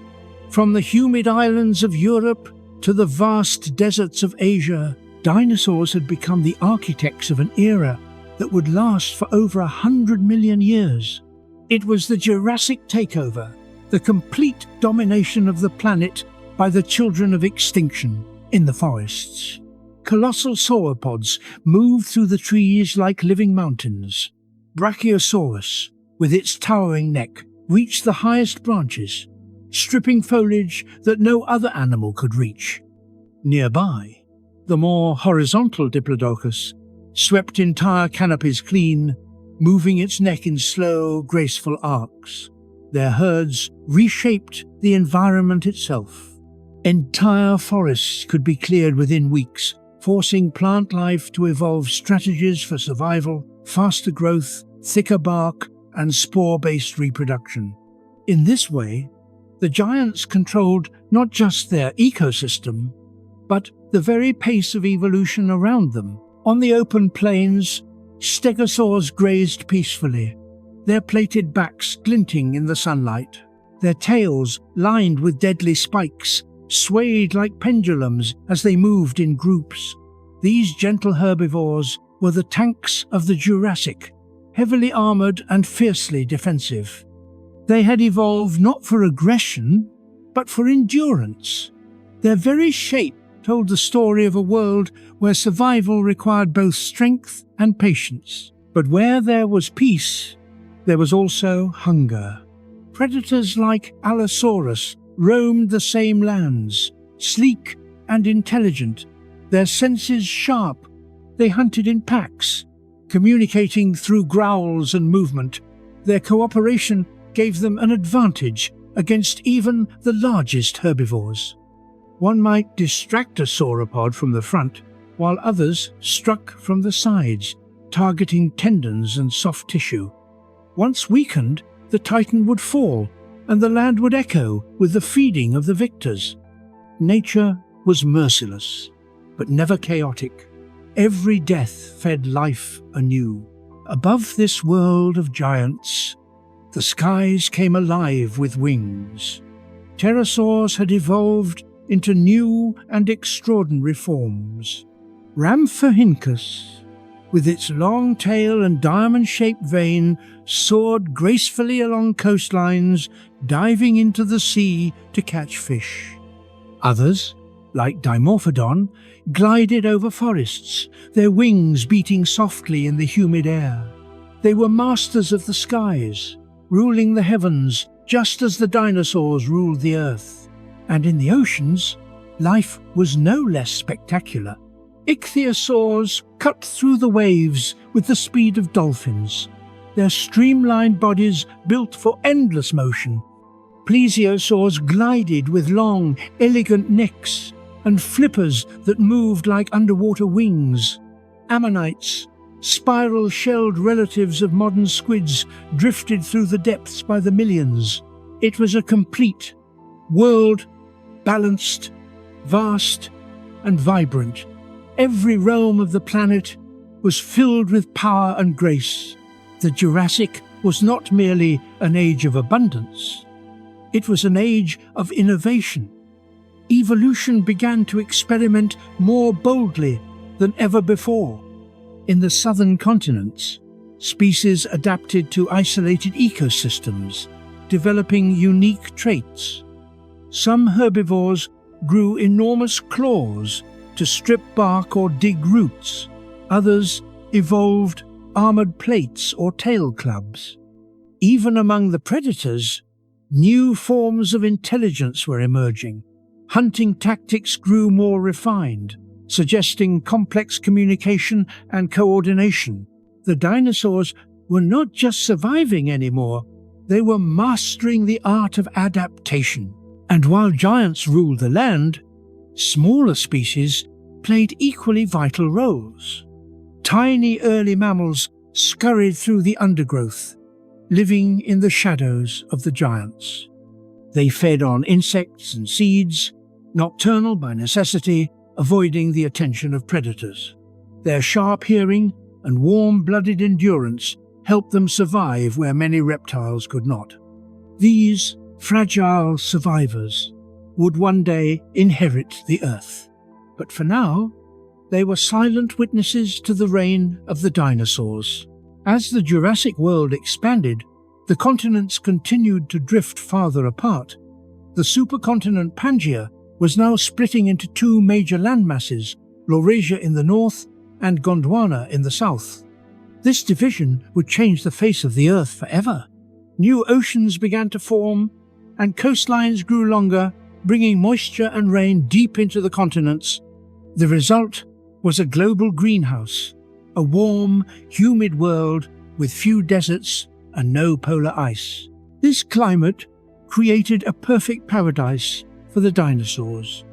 from the humid islands of Europe to the vast deserts of Asia, dinosaurs had become the architects of an era that would last for over 100 million years. It was the Jurassic takeover, the complete domination of the planet by the children of extinction in the forests. Colossal sauropods moved through the trees like living mountains. Brachiosaurus, with its towering neck, reached the highest branches, stripping foliage that no other animal could reach. Nearby, the more horizontal Diplodocus swept entire canopies clean, moving its neck in slow, graceful arcs. Their herds reshaped the environment itself. Entire forests could be cleared within weeks, forcing plant life to evolve strategies for survival, faster growth, thicker bark, and spore-based reproduction. In this way, the giants controlled not just their ecosystem, but the very pace of evolution around them. On the open plains, stegosaurs grazed peacefully, their plated backs glinting in the sunlight. Their tails, lined with deadly spikes, swayed like pendulums as they moved in groups. These gentle herbivores were the tanks of the Jurassic, heavily armored and fiercely defensive. They had evolved not for aggression, but for endurance. Their very shape told the story of a world where survival required both strength and patience. But where there was peace, there was also hunger. Predators like Allosaurus roamed the same lands, sleek and intelligent, their senses sharp. They hunted in packs, communicating through growls and movement. Their cooperation gave them an advantage against even the largest herbivores. One might distract a sauropod from the front, while others struck from the sides, targeting tendons and soft tissue. Once weakened, the titan would fall, and the land would echo with the feeding of the victors. Nature was merciless, but never chaotic. Every death fed life anew. Above this world of giants, the skies came alive with wings. Pterosaurs had evolved into new and extraordinary forms. Rhamphorhynchus, with its long tail and diamond-shaped vein, soared gracefully along coastlines, diving into the sea to catch fish. Others, like Dimorphodon, glided over forests, their wings beating softly in the humid air. They were masters of the skies, ruling the heavens just as the dinosaurs ruled the earth. And in the oceans, life was no less spectacular. Ichthyosaurs cut through the waves with the speed of dolphins, their streamlined bodies built for endless motion. Plesiosaurs glided with long, elegant necks and flippers that moved like underwater wings. Ammonites, spiral-shelled relatives of modern squids, drifted through the depths by the millions. It was a complete world, balanced, vast, and vibrant. Every realm of the planet was filled with power and grace. The Jurassic was not merely an age of abundance. It was an age of innovation, evolution began to experiment more boldly than ever before. In the southern continents, species adapted to isolated ecosystems, developing unique traits. Some herbivores grew enormous claws to strip bark or dig roots. Others evolved armored plates or tail clubs. Even among the predators, new forms of intelligence were emerging. Hunting tactics grew more refined, suggesting complex communication and coordination. The dinosaurs were not just surviving anymore, they were mastering the art of adaptation. And while giants ruled the land, smaller species played equally vital roles. Tiny early mammals scurried through the undergrowth, living in the shadows of the giants. They fed on insects and seeds, nocturnal by necessity, avoiding the attention of predators. Their sharp hearing and warm-blooded endurance helped them survive where many reptiles could not. These fragile survivors would one day inherit the earth. But for now, they were silent witnesses to the reign of the dinosaurs. As the Jurassic world expanded, the continents continued to drift farther apart. The supercontinent Pangaea was now splitting into two major landmasses, Laurasia in the north and Gondwana in the south. This division would change the face of the Earth forever. New oceans began to form, and coastlines grew longer, bringing moisture and rain deep into the continents. The result was a global greenhouse, a warm, humid world with few deserts and no polar ice. This climate created a perfect paradise for the dinosaurs.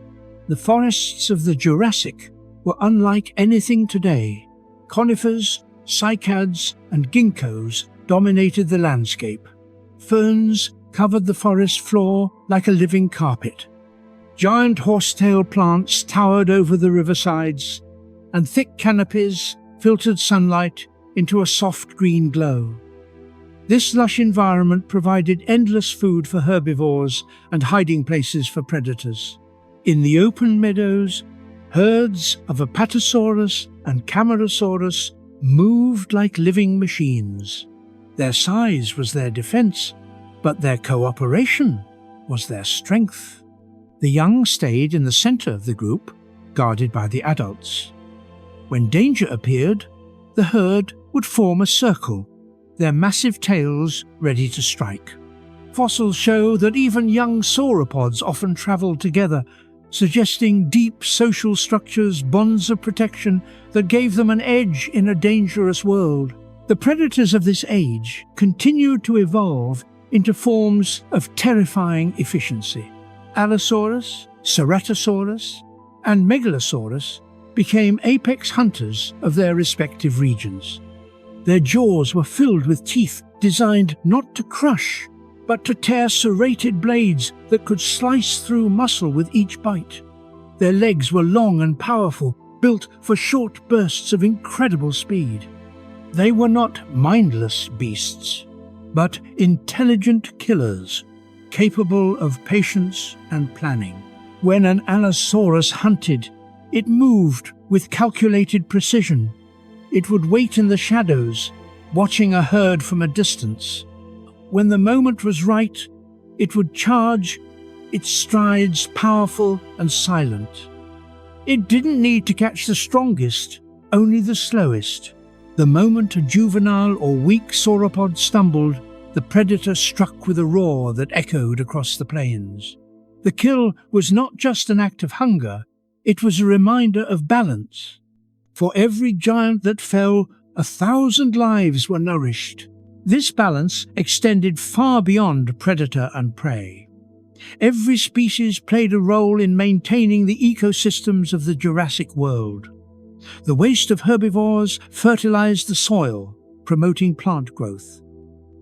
The forests of the Jurassic were unlike anything today. Conifers, cycads, and ginkgos dominated the landscape. Ferns covered the forest floor like a living carpet. Giant horsetail plants towered over the riversides, and thick canopies filtered sunlight into a soft green glow. This lush environment provided endless food for herbivores and hiding places for predators. In the open meadows, herds of Apatosaurus and Camarasaurus moved like living machines. Their size was their defense, but their cooperation was their strength. The young stayed in the center of the group, guarded by the adults. When danger appeared, the herd would form a circle, their massive tails ready to strike. Fossils show that even young sauropods often traveled together, suggesting deep social structures, bonds of protection that gave them an edge in a dangerous world. The predators of this age continued to evolve into forms of terrifying efficiency. Allosaurus, Ceratosaurus, and Megalosaurus became apex hunters of their respective regions. Their jaws were filled with teeth designed not to crush, but to tear serrated blades that could slice through muscle with each bite. Their legs were long and powerful, built for short bursts of incredible speed. They were not mindless beasts, but intelligent killers, capable of patience and planning. When an Allosaurus hunted, it moved with calculated precision. It would wait in the shadows, watching a herd from a distance. When the moment was right, it would charge, its strides powerful and silent. It didn't need to catch the strongest, only the slowest. The moment a juvenile or weak sauropod stumbled, the predator struck with a roar that echoed across the plains. The kill was not just an act of hunger, it was a reminder of balance. For every giant that fell, 1,000 lives were nourished. This balance extended far beyond predator and prey. Every species played a role in maintaining the ecosystems of the Jurassic world. The waste of herbivores fertilized the soil, promoting plant growth.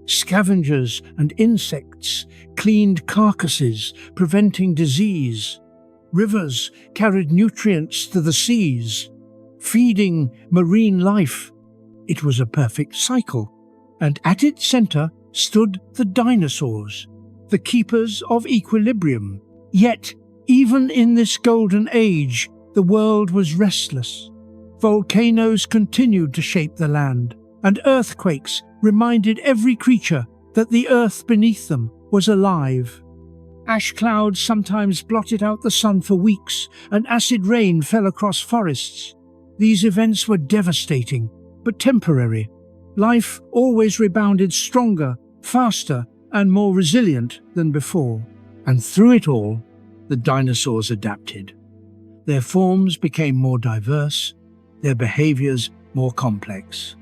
Scavengers and insects cleaned carcasses, preventing disease. Rivers carried nutrients to the seas, feeding marine life. It was a perfect cycle, and at its center stood the dinosaurs, the keepers of equilibrium. Yet, Even in this golden age, the world was restless. Volcanoes continued to shape the land, and earthquakes reminded every creature that the earth beneath them was alive. Ash clouds sometimes blotted out the sun for weeks, and acid rain fell across forests. These events were devastating, but temporary. Life always rebounded stronger, faster, and more resilient than before. And through it all, the dinosaurs adapted. Their forms became more diverse, their behaviors more complex.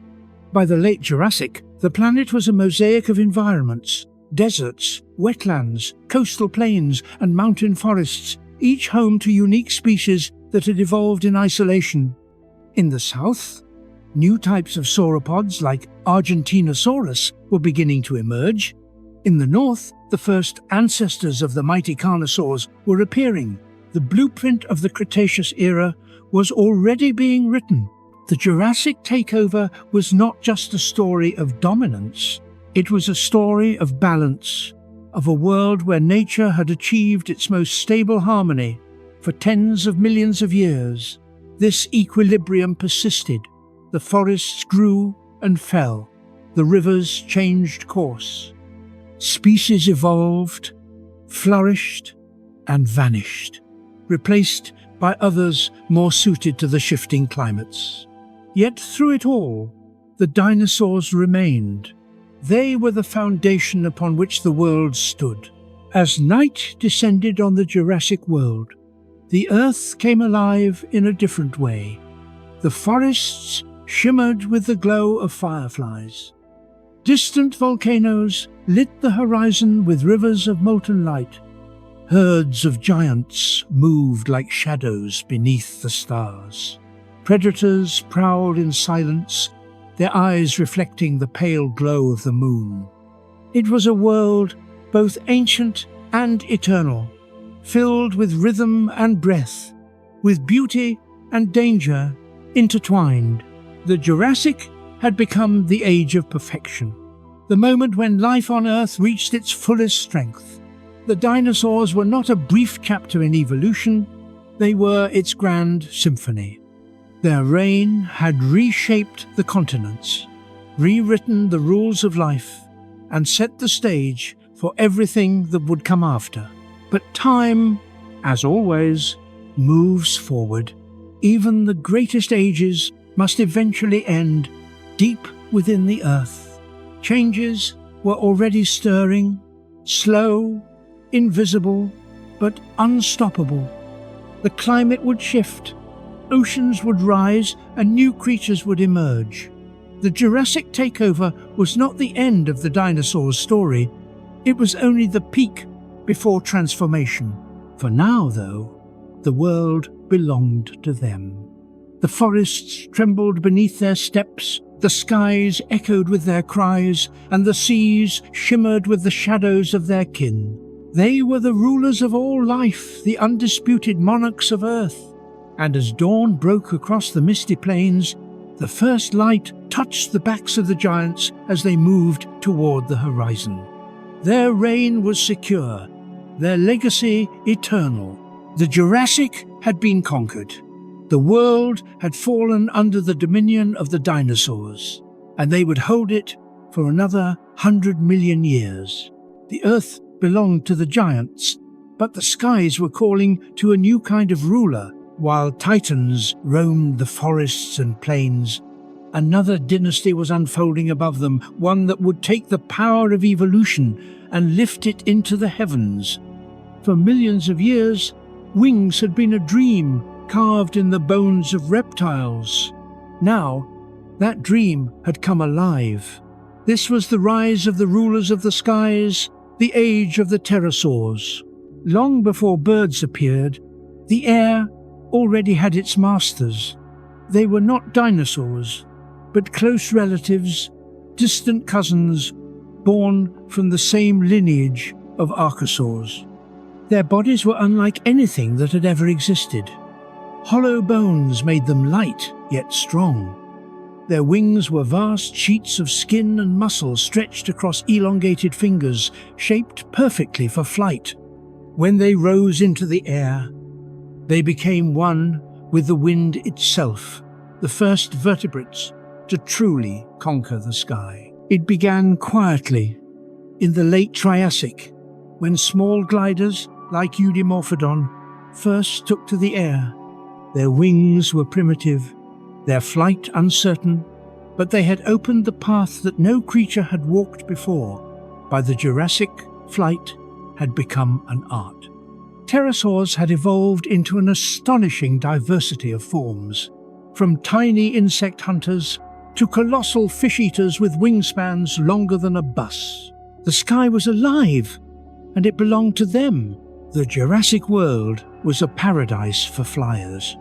By the late Jurassic, the planet was a mosaic of environments: deserts, wetlands, coastal plains, and mountain forests, each home to unique species that had evolved in isolation. In the south, new types of sauropods like Argentinosaurus were beginning to emerge. In the north, the first ancestors of the mighty carnosaurs were appearing. The blueprint of the Cretaceous era was already being written. The Jurassic takeover was not just a story of dominance. It was a story of balance, of a world where nature had achieved its most stable harmony for tens of millions of years. This equilibrium persisted. The forests grew and fell. The rivers changed course. Species evolved, flourished, and vanished, replaced by others more suited to the shifting climates. Yet through it all, the dinosaurs remained. They were the foundation upon which the world stood. As night descended on the Jurassic world, the Earth came alive in a different way. The forests shimmered with the glow of fireflies. Distant volcanoes lit the horizon with rivers of molten light. Herds of giants moved like shadows beneath the stars. Predators prowled in silence, their eyes reflecting the pale glow of the moon. It was a world both ancient and eternal, filled with rhythm and breath, with beauty and danger intertwined. The Jurassic had become the age of perfection, the moment when life on Earth reached its fullest strength. The dinosaurs were not a brief chapter in evolution, they were its grand symphony. Their reign had reshaped the continents, rewritten the rules of life, and set the stage for everything that would come after. But time, as always, moves forward. Even the greatest ages must eventually end deep within the earth. Changes were already stirring, slow, invisible, but unstoppable. The climate would shift, oceans would rise, and new creatures would emerge. The Jurassic takeover was not the end of the dinosaurs' story. It was only the peak before transformation. For now, though, the world belonged to them. The forests trembled beneath their steps, the skies echoed with their cries, and the seas shimmered with the shadows of their kin. They were the rulers of all life, the undisputed monarchs of Earth. And as dawn broke across the misty plains, the first light touched the backs of the giants as they moved toward the horizon. Their reign was secure, their legacy eternal. The Jurassic had been conquered. The world had fallen under the dominion of the dinosaurs, and they would hold it for another 100 million years. The Earth belonged to the giants, but the skies were calling to a new kind of ruler. While titans roamed the forests and plains, another dynasty was unfolding above them, one that would take the power of evolution and lift it into the heavens. For millions of years, wings had been a dream carved in the bones of reptiles. Now, that dream had come alive. This was the rise of the rulers of the skies, the age of the pterosaurs. Long before birds appeared, the air already had its masters. They were not dinosaurs, but close relatives, distant cousins, born from the same lineage of archosaurs. Their bodies were unlike anything that had ever existed. Hollow bones made them light, yet strong. Their wings were vast sheets of skin and muscle stretched across elongated fingers, shaped perfectly for flight. When they rose into the air, they became one with the wind itself, the first vertebrates to truly conquer the sky. It began quietly in the late Triassic, when small gliders like Eudimorphodon first took to the air. Their wings were primitive, their flight uncertain, but they had opened the path that no creature had walked before. By the Jurassic, flight had become an art. Pterosaurs had evolved into an astonishing diversity of forms, from tiny insect hunters to colossal fish-eaters with wingspans longer than a bus. The sky was alive, and it belonged to them. The Jurassic world was a paradise for flyers.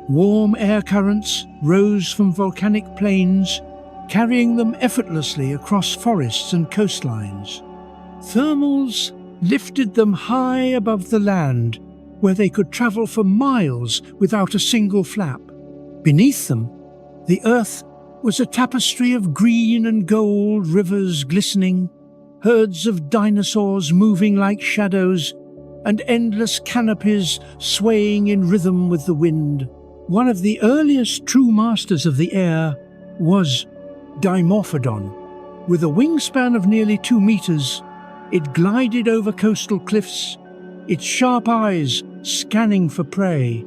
Warm air currents rose from volcanic plains, carrying them effortlessly across forests and coastlines. Thermals lifted them high above the land, where they could travel for miles without a single flap. Beneath them, the earth was a tapestry of green and gold, rivers glistening, herds of dinosaurs moving like shadows, and endless canopies swaying in rhythm with the wind. One of the earliest true masters of the air was Dimorphodon. With a wingspan of nearly 2 meters, it glided over coastal cliffs, its sharp eyes scanning for prey.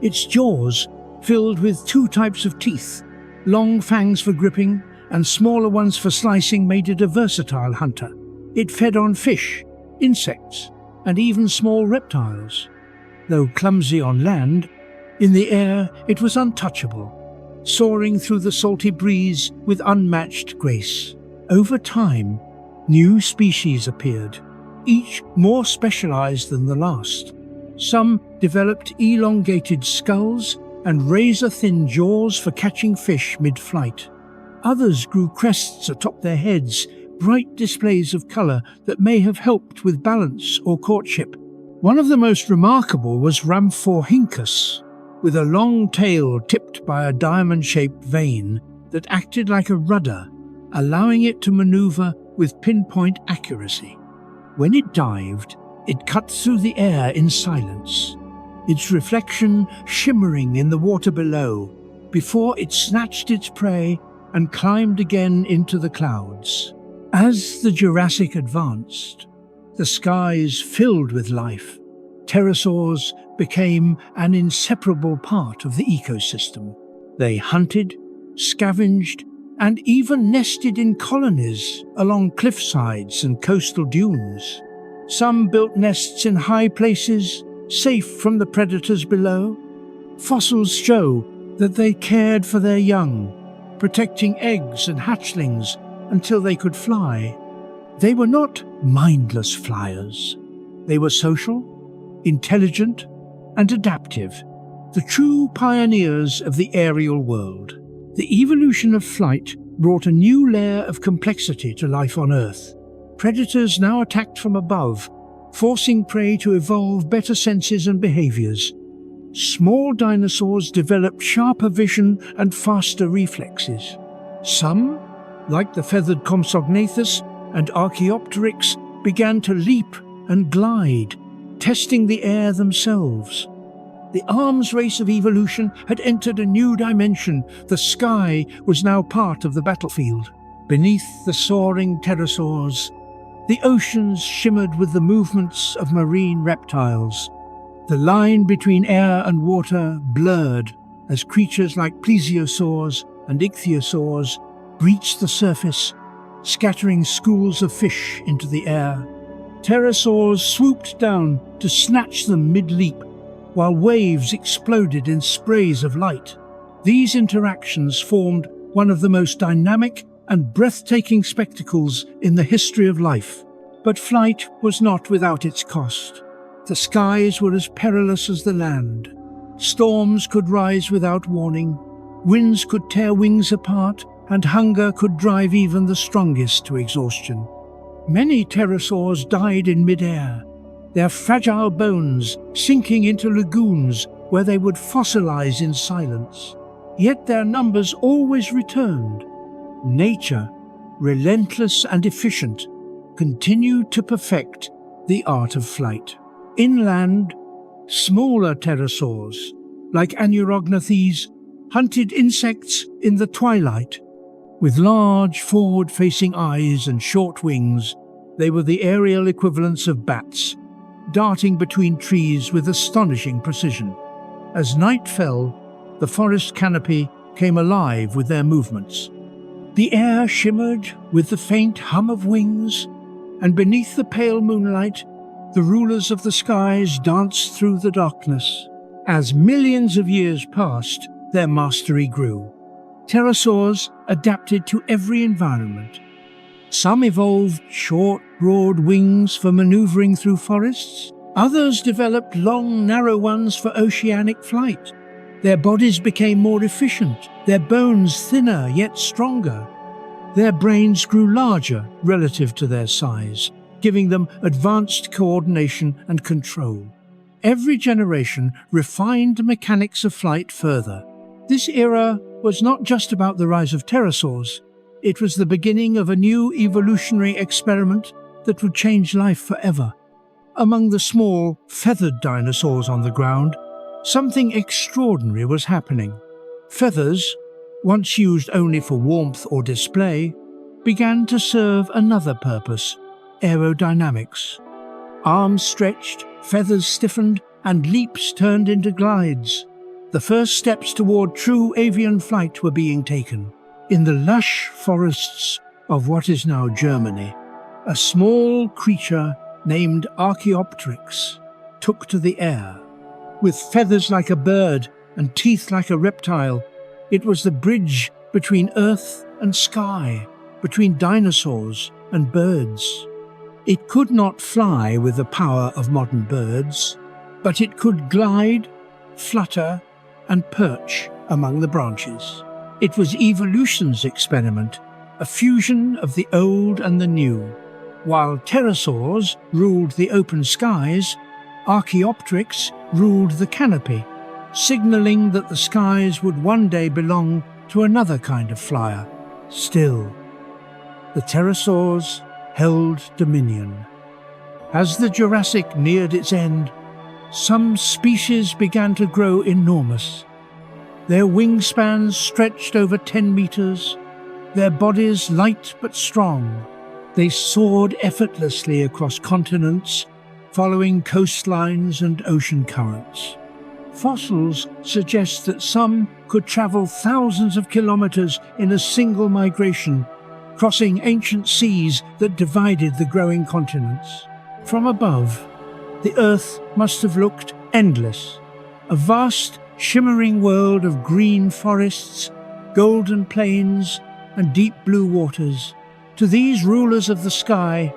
Its jaws filled with 2 types of teeth, long fangs for gripping and smaller ones for slicing, made it a versatile hunter. It fed on fish, insects, and even small reptiles. Though clumsy on land, in the air it was untouchable, soaring through the salty breeze with unmatched grace. Over time, new species appeared, each more specialized than the last. Some developed elongated skulls and razor-thin jaws for catching fish mid-flight. Others grew crests atop their heads, bright displays of color that may have helped with balance or courtship. One of the most remarkable was Rhamphorhynchus, with a long tail tipped by a diamond-shaped vein that acted like a rudder, allowing it to maneuver with pinpoint accuracy. When it dived, it cut through the air in silence, its reflection shimmering in the water below, before it snatched its prey and climbed again into the clouds. As the Jurassic advanced, the skies filled with life. Pterosaurs became an inseparable part of the ecosystem. They hunted, scavenged, and even nested in colonies along cliff sides and coastal dunes. Some built nests in high places, safe from the predators below. Fossils show that they cared for their young, protecting eggs and hatchlings until they could fly. They were not mindless flyers. They were social, intelligent, and adaptive, the true pioneers of the aerial world. The evolution of flight brought a new layer of complexity to life on Earth. Predators now attacked from above, forcing prey to evolve better senses and behaviors. Small dinosaurs developed sharper vision and faster reflexes. Some, like the feathered Compsognathus and Archaeopteryx, began to leap and glide, testing the air themselves. The arms race of evolution had entered a new dimension. The sky was now part of the battlefield. Beneath the soaring pterosaurs, the oceans shimmered with the movements of marine reptiles. The line between air and water blurred as creatures like plesiosaurs and ichthyosaurs breached the surface, scattering schools of fish into the air. Pterosaurs swooped down to snatch them mid-leap, while waves exploded in sprays of light. These interactions formed one of the most dynamic and breathtaking spectacles in the history of life. But flight was not without its cost. The skies were as perilous as the land. Storms could rise without warning, winds could tear wings apart, and hunger could drive even the strongest to exhaustion. Many pterosaurs died in mid-air, their fragile bones sinking into lagoons where they would fossilize in silence. Yet their numbers always returned. Nature, relentless and efficient, continued to perfect the art of flight. Inland, smaller pterosaurs, like Anurognathes, hunted insects in the twilight. With large, forward-facing eyes and short wings, they were the aerial equivalents of bats, darting between trees with astonishing precision. As night fell, the forest canopy came alive with their movements. The air shimmered with the faint hum of wings, and beneath the pale moonlight, the rulers of the skies danced through the darkness. As millions of years passed, their mastery grew. Pterosaurs adapted to every environment. Some evolved short, broad wings for maneuvering through forests. Others developed long, narrow ones for oceanic flight. Their bodies became more efficient, their bones thinner yet stronger. Their brains grew larger relative to their size, giving them advanced coordination and control. Every generation refined the mechanics of flight further. This era was not just about the rise of pterosaurs. It was the beginning of a new evolutionary experiment that would change life forever. Among the small, feathered dinosaurs on the ground, something extraordinary was happening. Feathers, once used only for warmth or display, began to serve another purpose: aerodynamics. Arms stretched, feathers stiffened, and leaps turned into glides. The first steps toward true avian flight were being taken. In the lush forests of what is now Germany, a small creature named Archaeopteryx took to the air. With feathers like a bird and teeth like a reptile, it was the bridge between earth and sky, between dinosaurs and birds. It could not fly with the power of modern birds, but it could glide, flutter, and perch among the branches. It was evolution's experiment, a fusion of the old and the new. While pterosaurs ruled the open skies, Archaeopteryx ruled the canopy, signaling that the skies would one day belong to another kind of flyer. Still, the pterosaurs held dominion. As the Jurassic neared its end, some species began to grow enormous. Their wingspans stretched over 10 meters, their bodies light but strong. They soared effortlessly across continents, following coastlines and ocean currents. Fossils suggest that some could travel thousands of kilometers in a single migration, crossing ancient seas that divided the growing continents. From above, the Earth must have looked endless, a vast, shimmering world of green forests, golden plains, and deep blue waters. To these rulers of the sky,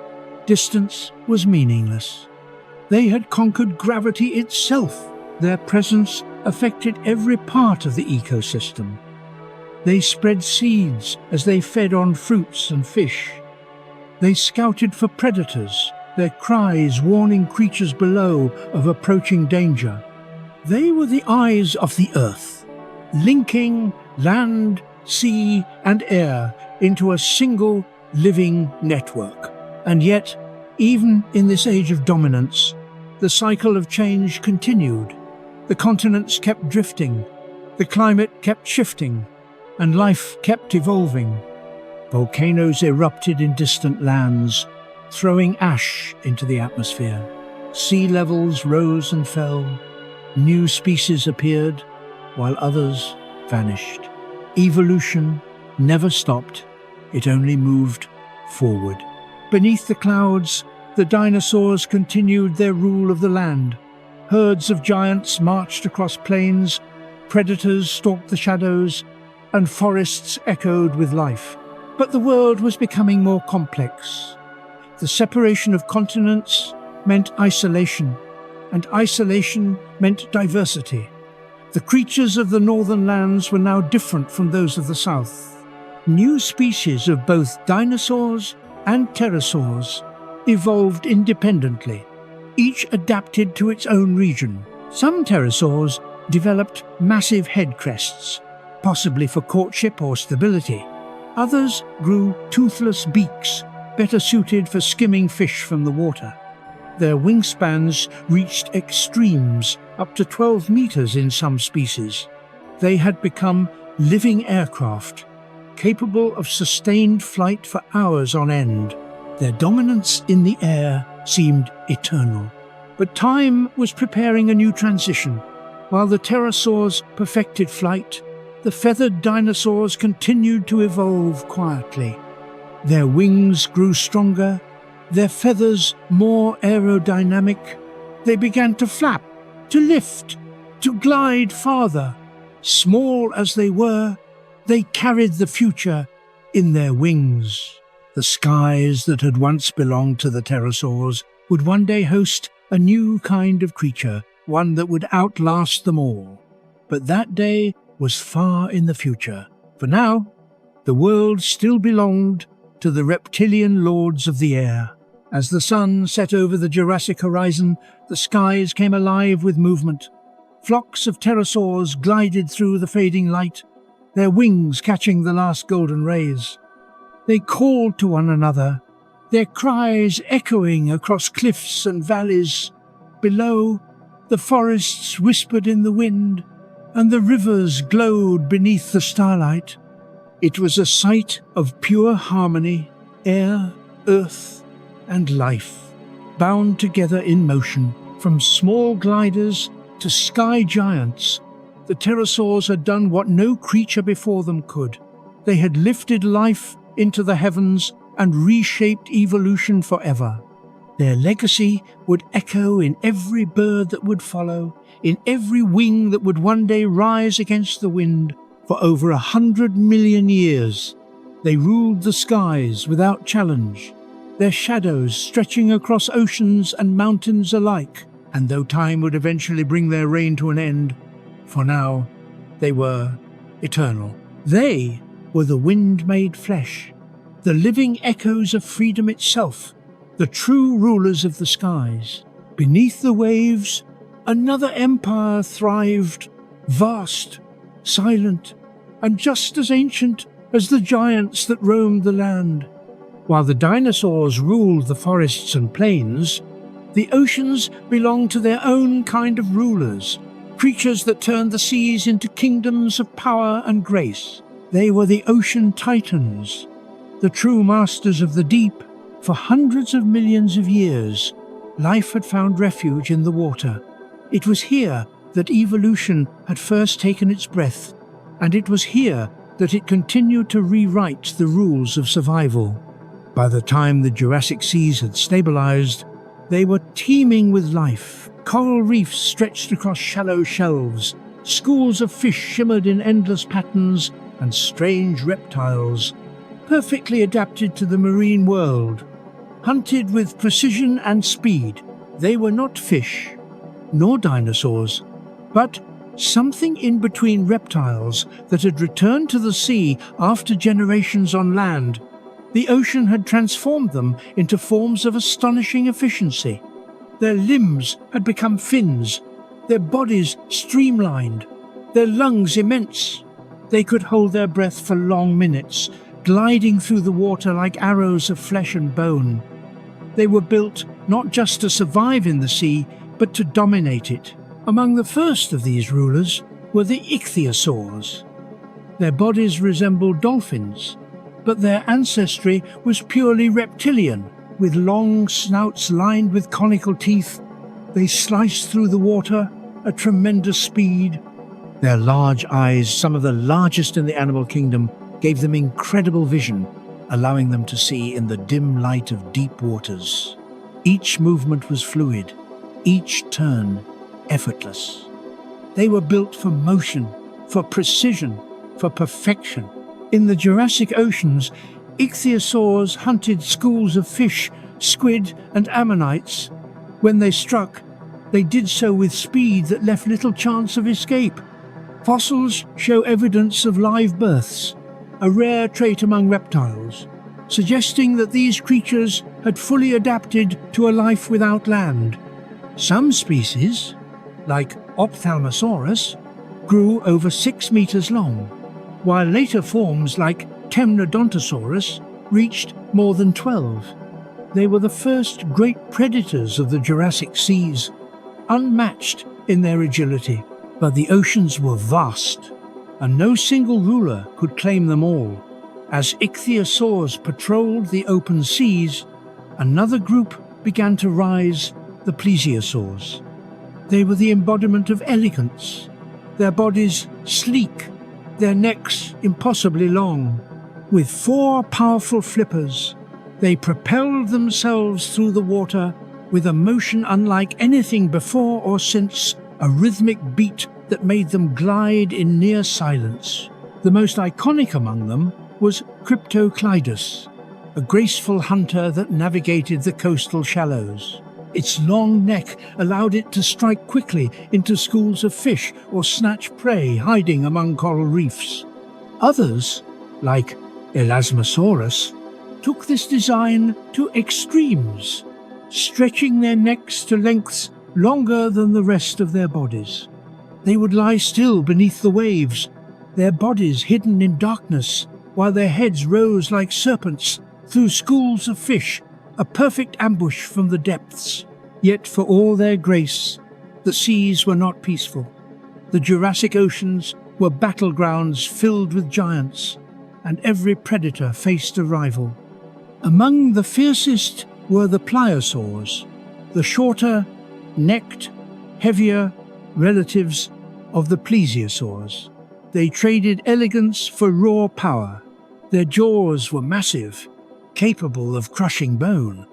distance was meaningless. They had conquered gravity itself. Their presence affected every part of the ecosystem. They spread seeds as they fed on fruits and fish. They scouted for predators, their cries warning creatures below of approaching danger. They were the eyes of the earth, linking land, sea, and air into a single living network. And yet, even in this age of dominance, the cycle of change continued. The continents kept drifting, the climate kept shifting, and life kept evolving. Volcanoes erupted in distant lands, throwing ash into the atmosphere. Sea levels rose and fell. New species appeared, while others vanished. Evolution never stopped, it only moved forward. Beneath the clouds, the dinosaurs continued their rule of the land. Herds of giants marched across plains, predators stalked the shadows, and forests echoed with life. But the world was becoming more complex. The separation of continents meant isolation, and isolation meant diversity. The creatures of the northern lands were now different from those of the south. New species of both dinosaurs and pterosaurs evolved independently, each adapted to its own region. Some pterosaurs developed massive head crests, possibly for courtship or stability. Others grew toothless beaks, better suited for skimming fish from the water. Their wingspans reached extremes, up to 12 meters in some species. They had become living aircraft, capable of sustained flight for hours on end. Their dominance in the air seemed eternal. But time was preparing a new transition. While the pterosaurs perfected flight, the feathered dinosaurs continued to evolve quietly. Their wings grew stronger, their feathers more aerodynamic. They began to flap, to lift, to glide farther. Small as they were, they carried the future in their wings. The skies that had once belonged to the pterosaurs would one day host a new kind of creature, one that would outlast them all. But that day was far in the future. For now, the world still belonged to the reptilian lords of the air. As the sun set over the Jurassic horizon, the skies came alive with movement. Flocks of pterosaurs glided through the fading light, their wings catching the last golden rays. They called to one another, their cries echoing across cliffs and valleys. Below, the forests whispered in the wind, and the rivers glowed beneath the starlight. It was a sight of pure harmony, air, earth, and life, bound together in motion. From small gliders to sky giants, the pterosaurs had done what no creature before them could. They had lifted life into the heavens and reshaped evolution forever. Their legacy would echo in every bird that would follow, in every wing that would one day rise against the wind. For over 100 million years, they ruled the skies without challenge, their shadows stretching across oceans and mountains alike. And though time would eventually bring their reign to an end, for now, they were eternal. They were the wind-made flesh, the living echoes of freedom itself, the true rulers of the skies. Beneath the waves, another empire thrived, vast, silent, and just as ancient as the giants that roamed the land. While the dinosaurs ruled the forests and plains, the oceans belonged to their own kind of rulers, creatures that turned the seas into kingdoms of power and grace. They were the ocean titans, the true masters of the deep. For hundreds of millions of years, life had found refuge in the water. It was here that evolution had first taken its breath, and it was here that it continued to rewrite the rules of survival. By the time the Jurassic seas had stabilized, they were teeming with life. Coral reefs stretched across shallow shelves, schools of fish shimmered in endless patterns, and strange reptiles, perfectly adapted to the marine world, hunted with precision and speed. They were not fish, nor dinosaurs, but something in between reptiles that had returned to the sea after generations on land. The ocean had transformed them into forms of astonishing efficiency. Their limbs had become fins, their bodies streamlined, their lungs immense. They could hold their breath for long minutes, gliding through the water like arrows of flesh and bone. They were built not just to survive in the sea, but to dominate it. Among the first of these rulers were the ichthyosaurs. Their bodies resembled dolphins, but their ancestry was purely reptilian. With long snouts lined with conical teeth, they sliced through the water at tremendous speed. Their large eyes, some of the largest in the animal kingdom, gave them incredible vision, allowing them to see in the dim light of deep waters. Each movement was fluid, each turn effortless. They were built for motion, for precision, for perfection. In the Jurassic oceans, ichthyosaurs hunted schools of fish, squid, and ammonites. When they struck, they did so with speed that left little chance of escape. Fossils show evidence of live births, a rare trait among reptiles, suggesting that these creatures had fully adapted to a life without land. Some species, like Ophthalmosaurus, grew over 6 meters long, while later forms like Temnodontosaurus reached more than 12. They were the first great predators of the Jurassic seas, unmatched in their agility. But the oceans were vast, and no single ruler could claim them all. As ichthyosaurs patrolled the open seas, another group began to rise, the plesiosaurs. They were the embodiment of elegance, their bodies sleek, their necks impossibly long. With 4 powerful flippers, they propelled themselves through the water with a motion unlike anything before or since, a rhythmic beat that made them glide in near silence. The most iconic among them was Cryptoclydus, a graceful hunter that navigated the coastal shallows. Its long neck allowed it to strike quickly into schools of fish or snatch prey hiding among coral reefs. Others, like Elasmosaurus, took this design to extremes, stretching their necks to lengths longer than the rest of their bodies. They would lie still beneath the waves, their bodies hidden in darkness, while their heads rose like serpents through schools of fish, a perfect ambush from the depths. Yet for all their grace, the seas were not peaceful. The Jurassic oceans were battlegrounds filled with giants, and every predator faced a rival. Among the fiercest were the pliosaurs, the shorter, necked, heavier relatives of the plesiosaurs. They traded elegance for raw power. Their jaws were massive, capable of crushing bone,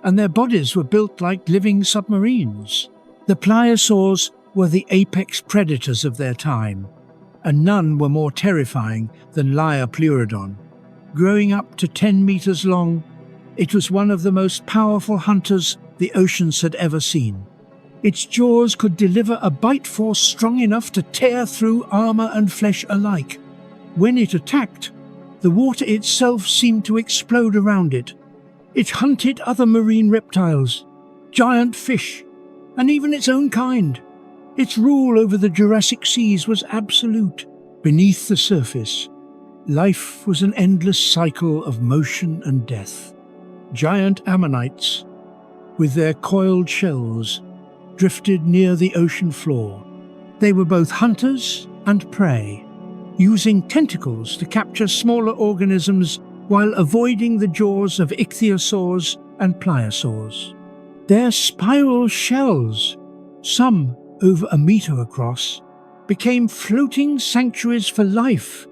and their bodies were built like living submarines. The pliosaurs were the apex predators of their time, and none were more terrifying than Pleurodon. Growing up to 10 meters long, it was one of the most powerful hunters the oceans had ever seen. Its jaws could deliver a bite force strong enough to tear through armor and flesh alike. When it attacked, the water itself seemed to explode around it. It hunted other marine reptiles, giant fish, and even its own kind. Its rule over the Jurassic seas was absolute. Beneath the surface, life was an endless cycle of motion and death. Giant ammonites, with their coiled shells, drifted near the ocean floor. They were both hunters and prey, using tentacles to capture smaller organisms while avoiding the jaws of ichthyosaurs and pliosaurs. Their spiral shells, some over a meter across, became floating sanctuaries for life,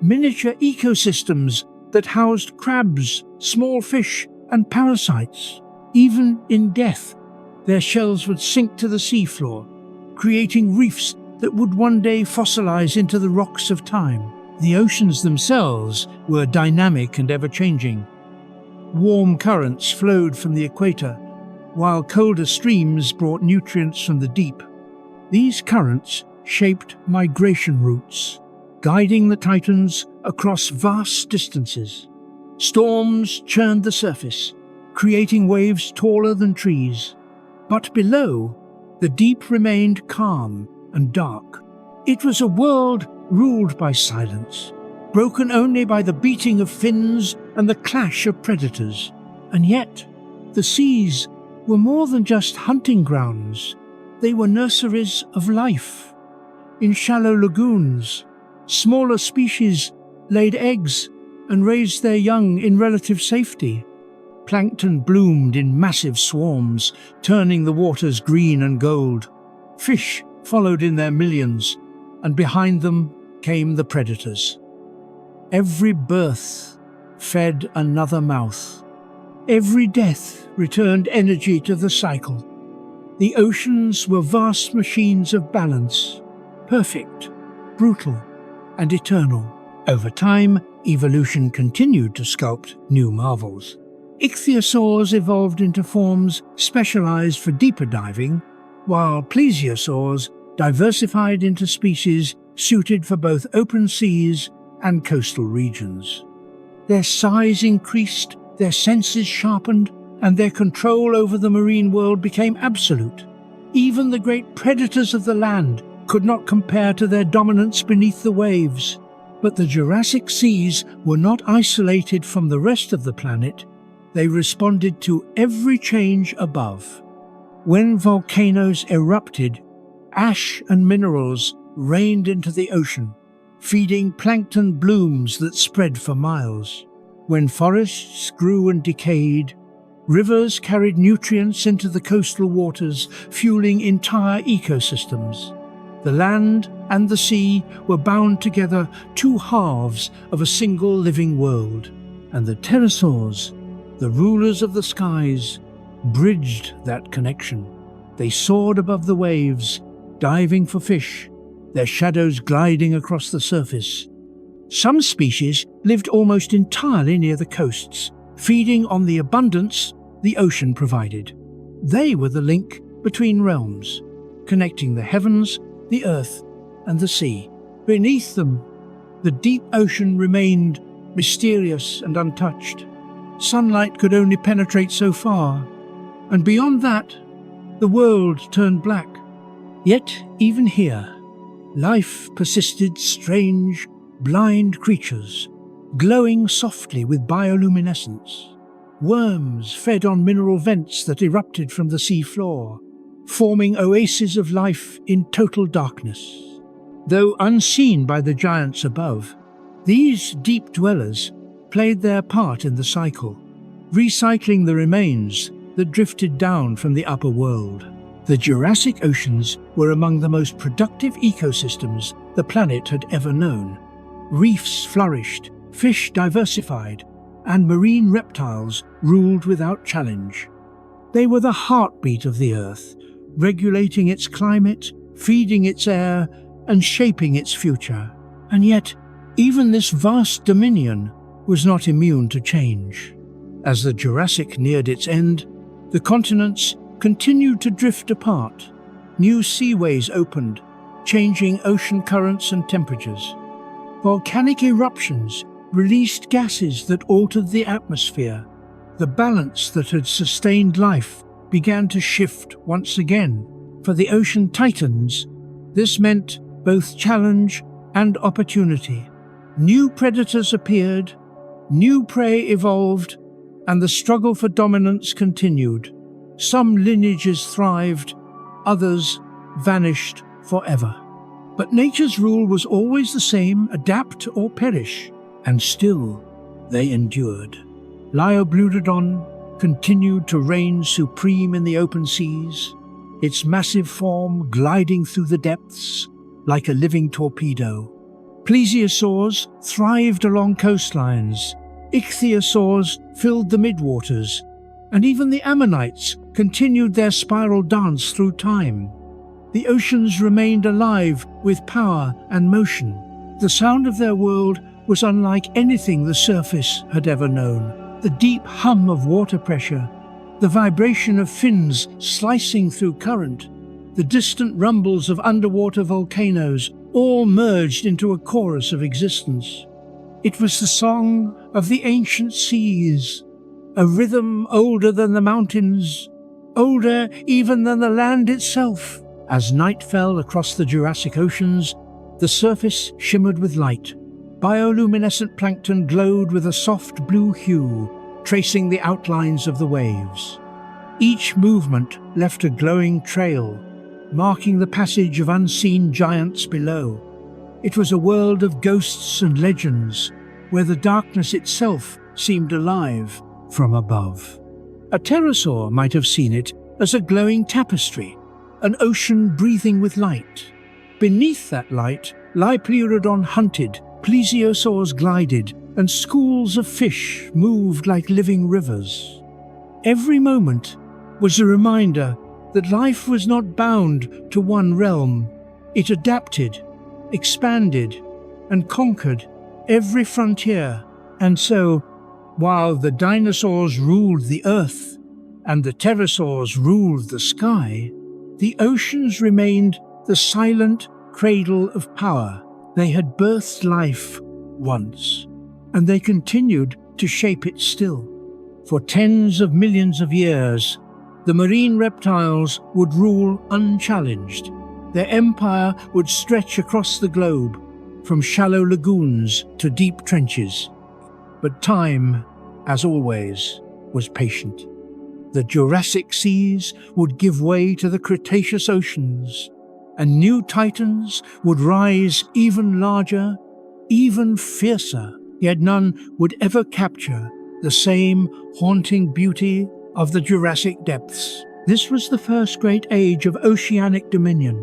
miniature ecosystems that housed crabs, small fish, and parasites. Even in death, their shells would sink to the seafloor, creating reefs that would one day fossilize into the rocks of time. The oceans themselves were dynamic and ever-changing. Warm currents flowed from the equator, while colder streams brought nutrients from the deep. These currents shaped migration routes, guiding the titans across vast distances. Storms churned the surface, creating waves taller than trees. But below, the deep remained calm and dark. It was a world ruled by silence, broken only by the beating of fins and the clash of predators. And yet, the seas were more than just hunting grounds. They were nurseries of life. In shallow lagoons, smaller species laid eggs and raised their young in relative safety. Plankton bloomed in massive swarms, turning the waters green and gold. Fish followed in their millions, and behind them came the predators. Every birth fed another mouth. Every death returned energy to the cycle. The oceans were vast machines of balance, perfect, brutal, and eternal. Over time, evolution continued to sculpt new marvels. Ichthyosaurs evolved into forms specialized for deeper diving, while plesiosaurs diversified into species suited for both open seas and coastal regions. Their size increased, their senses sharpened, and their control over the marine world became absolute. Even the great predators of the land could not compare to their dominance beneath the waves. But the Jurassic seas were not isolated from the rest of the planet. They responded to every change above. When volcanoes erupted, ash and minerals rained into the ocean, feeding plankton blooms that spread for miles. When forests grew and decayed, rivers carried nutrients into the coastal waters, fueling entire ecosystems. The land and the sea were bound together, two halves of a single living world. And the pterosaurs, the rulers of the skies, bridged that connection. They soared above the waves, diving for fish, their shadows gliding across the surface. Some species lived almost entirely near the coasts, feeding on the abundance the ocean provided. They were the link between realms, connecting the heavens, the earth, and the sea. Beneath them, the deep ocean remained mysterious and untouched. Sunlight could only penetrate so far, and beyond that, the world turned black. Yet, even here, life persisted, strange, blind creatures, glowing softly with bioluminescence. Worms fed on mineral vents that erupted from the sea floor, forming oases of life in total darkness. Though unseen by the giants above, these deep dwellers played their part in the cycle, recycling the remains that drifted down from the upper world. The Jurassic oceans were among the most productive ecosystems the planet had ever known. Reefs flourished, fish diversified, and marine reptiles ruled without challenge. They were the heartbeat of the Earth, regulating its climate, feeding its air, and shaping its future. And yet, even this vast dominion was not immune to change. As the Jurassic neared its end, the continents continued to drift apart. New seaways opened, changing ocean currents and temperatures. Volcanic eruptions released gases that altered the atmosphere. The balance that had sustained life began to shift once again. For the ocean titans, this meant both challenge and opportunity. New predators appeared, new prey evolved, and the struggle for dominance continued. Some lineages thrived, others vanished forever. But nature's rule was always the same: adapt or perish. And still, they endured. Liobludodon continued to reign supreme in the open seas, its massive form gliding through the depths like a living torpedo. Plesiosaurs thrived along coastlines, ichthyosaurs filled the midwaters, and even the ammonites continued their spiral dance through time. The oceans remained alive with power and motion. The sound of their world was unlike anything the surface had ever known. The deep hum of water pressure, the vibration of fins slicing through current, the distant rumbles of underwater volcanoes all merged into a chorus of existence. It was the song of the ancient seas, a rhythm older than the mountains, older even than the land itself. As night fell across the Jurassic oceans, the surface shimmered with light. Bioluminescent plankton glowed with a soft blue hue, tracing the outlines of the waves. Each movement left a glowing trail, marking the passage of unseen giants below. It was a world of ghosts and legends, where the darkness itself seemed alive from above. A pterosaur might have seen it as a glowing tapestry, an ocean breathing with light. Beneath that light, Liopleurodon hunted, plesiosaurs glided, and schools of fish moved like living rivers. Every moment was a reminder that life was not bound to one realm. It adapted, expanded, and conquered every frontier. And so, while the dinosaurs ruled the earth and the pterosaurs ruled the sky, the oceans remained the silent cradle of power. They had birthed life once, and they continued to shape it still. For tens of millions of years, the marine reptiles would rule unchallenged. Their empire would stretch across the globe, from shallow lagoons to deep trenches. But time, as always, was patient. The Jurassic seas would give way to the Cretaceous oceans, and new titans would rise even larger, even fiercer, yet none would ever capture the same haunting beauty of the Jurassic depths. This was the first great age of oceanic dominion,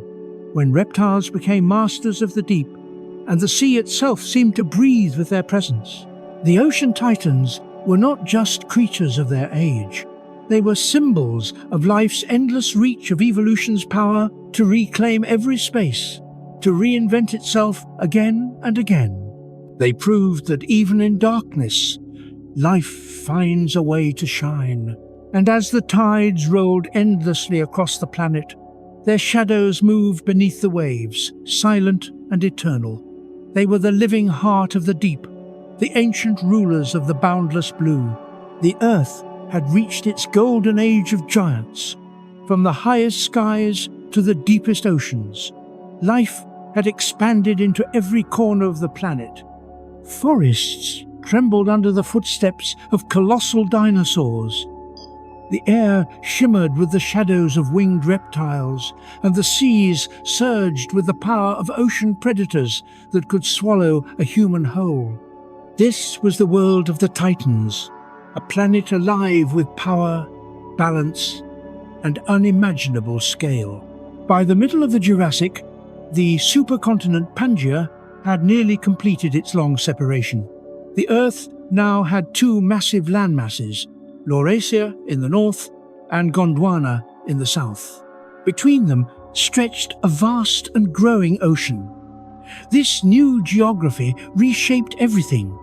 when reptiles became masters of the deep, and the sea itself seemed to breathe with their presence. The ocean titans were not just creatures of their age. They were symbols of life's endless reach of evolution's power to reclaim every space, to reinvent itself again and again. They proved that even in darkness, life finds a way to shine. And as the tides rolled endlessly across the planet, their shadows moved beneath the waves, silent and eternal. They were the living heart of the deep, the ancient rulers of the boundless blue. The earth had reached its golden age of giants. From the highest skies to the deepest oceans, life had expanded into every corner of the planet. Forests trembled under the footsteps of colossal dinosaurs. The air shimmered with the shadows of winged reptiles, and the seas surged with the power of ocean predators that could swallow a human whole. This was the world of the Titans, a planet alive with power, balance, and unimaginable scale. By the middle of the Jurassic, the supercontinent Pangaea had nearly completed its long separation. The Earth now had two massive landmasses, Laurasia in the north and Gondwana in the south. Between them stretched a vast and growing ocean. This new geography reshaped everything.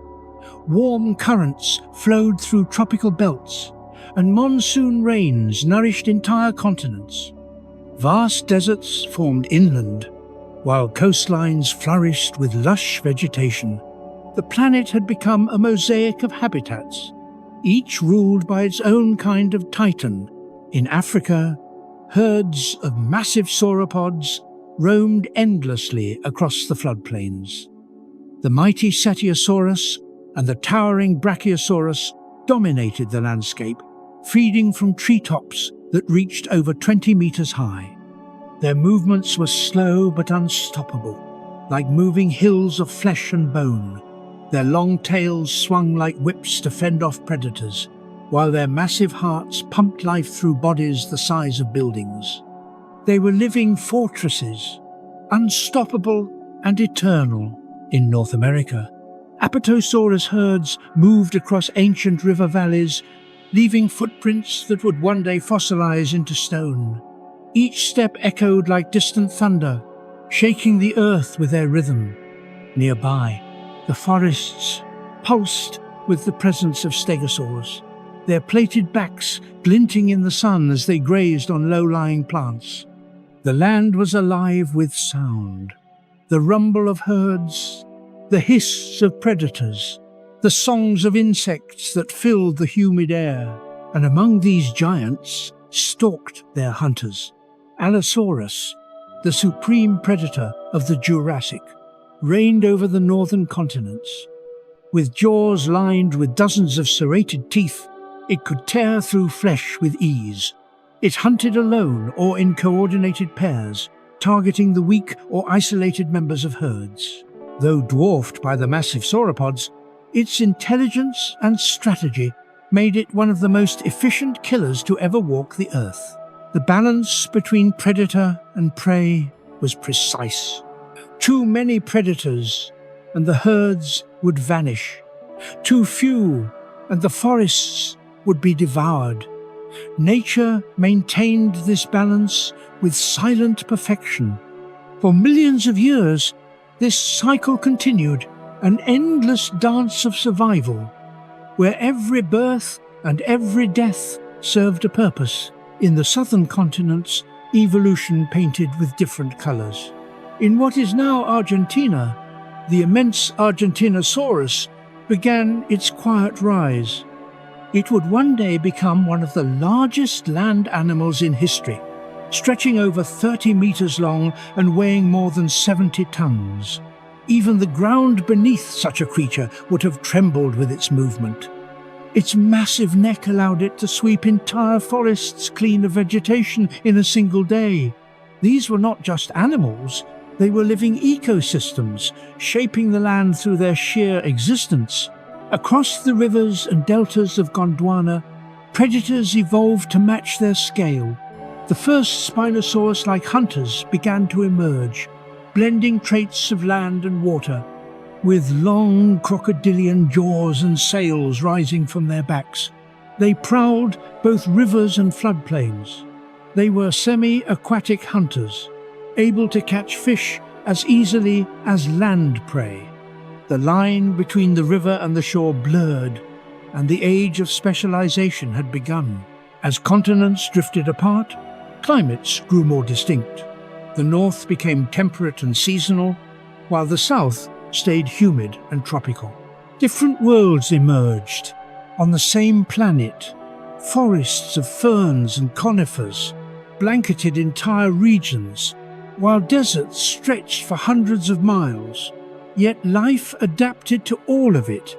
Warm currents flowed through tropical belts, and monsoon rains nourished entire continents. Vast deserts formed inland, while coastlines flourished with lush vegetation. The planet had become a mosaic of habitats, each ruled by its own kind of titan. In Africa, herds of massive sauropods roamed endlessly across the floodplains. The mighty Cetiosaurus and the towering Brachiosaurus dominated the landscape, feeding from treetops that reached over 20 meters high. Their movements were slow but unstoppable, like moving hills of flesh and bone. Their long tails swung like whips to fend off predators, while their massive hearts pumped life through bodies the size of buildings. They were living fortresses, unstoppable and eternal. In North America, Apatosaurus herds moved across ancient river valleys, leaving footprints that would one day fossilize into stone. Each step echoed like distant thunder, shaking the earth with their rhythm. Nearby, the forests pulsed with the presence of stegosaurs, their plated backs glinting in the sun as they grazed on low-lying plants. The land was alive with sound, the rumble of herds, the hiss of predators, the songs of insects that filled the humid air. And among these giants stalked their hunters. Allosaurus, the supreme predator of the Jurassic, reigned over the northern continents. With jaws lined with dozens of serrated teeth, it could tear through flesh with ease. It hunted alone or in coordinated pairs, targeting the weak or isolated members of herds. Though dwarfed by the massive sauropods, its intelligence and strategy made it one of the most efficient killers to ever walk the earth. The balance between predator and prey was precise. Too many predators, and the herds would vanish. Too few, and the forests would be devoured. Nature maintained this balance with silent perfection. For millions of years, this cycle continued, an endless dance of survival, where every birth and every death served a purpose. In the southern continents, evolution painted with different colors. In what is now Argentina, the immense Argentinosaurus began its quiet rise. It would one day become one of the largest land animals in history, stretching over 30 meters long and weighing more than 70 tons. Even the ground beneath such a creature would have trembled with its movement. Its massive neck allowed it to sweep entire forests clean of vegetation in a single day. These were not just animals, they were living ecosystems, shaping the land through their sheer existence. Across the rivers and deltas of Gondwana, predators evolved to match their scale. The first Spinosaurus-like hunters began to emerge, blending traits of land and water, with long crocodilian jaws and sails rising from their backs. They prowled both rivers and floodplains. They were semi-aquatic hunters, able to catch fish as easily as land prey. The line between the river and the shore blurred, and the age of specialization had begun. As continents drifted apart, climates grew more distinct. The north became temperate and seasonal, while the south stayed humid and tropical. Different worlds emerged on the same planet. Forests of ferns and conifers blanketed entire regions, while deserts stretched for hundreds of miles. Yet life adapted to all of it.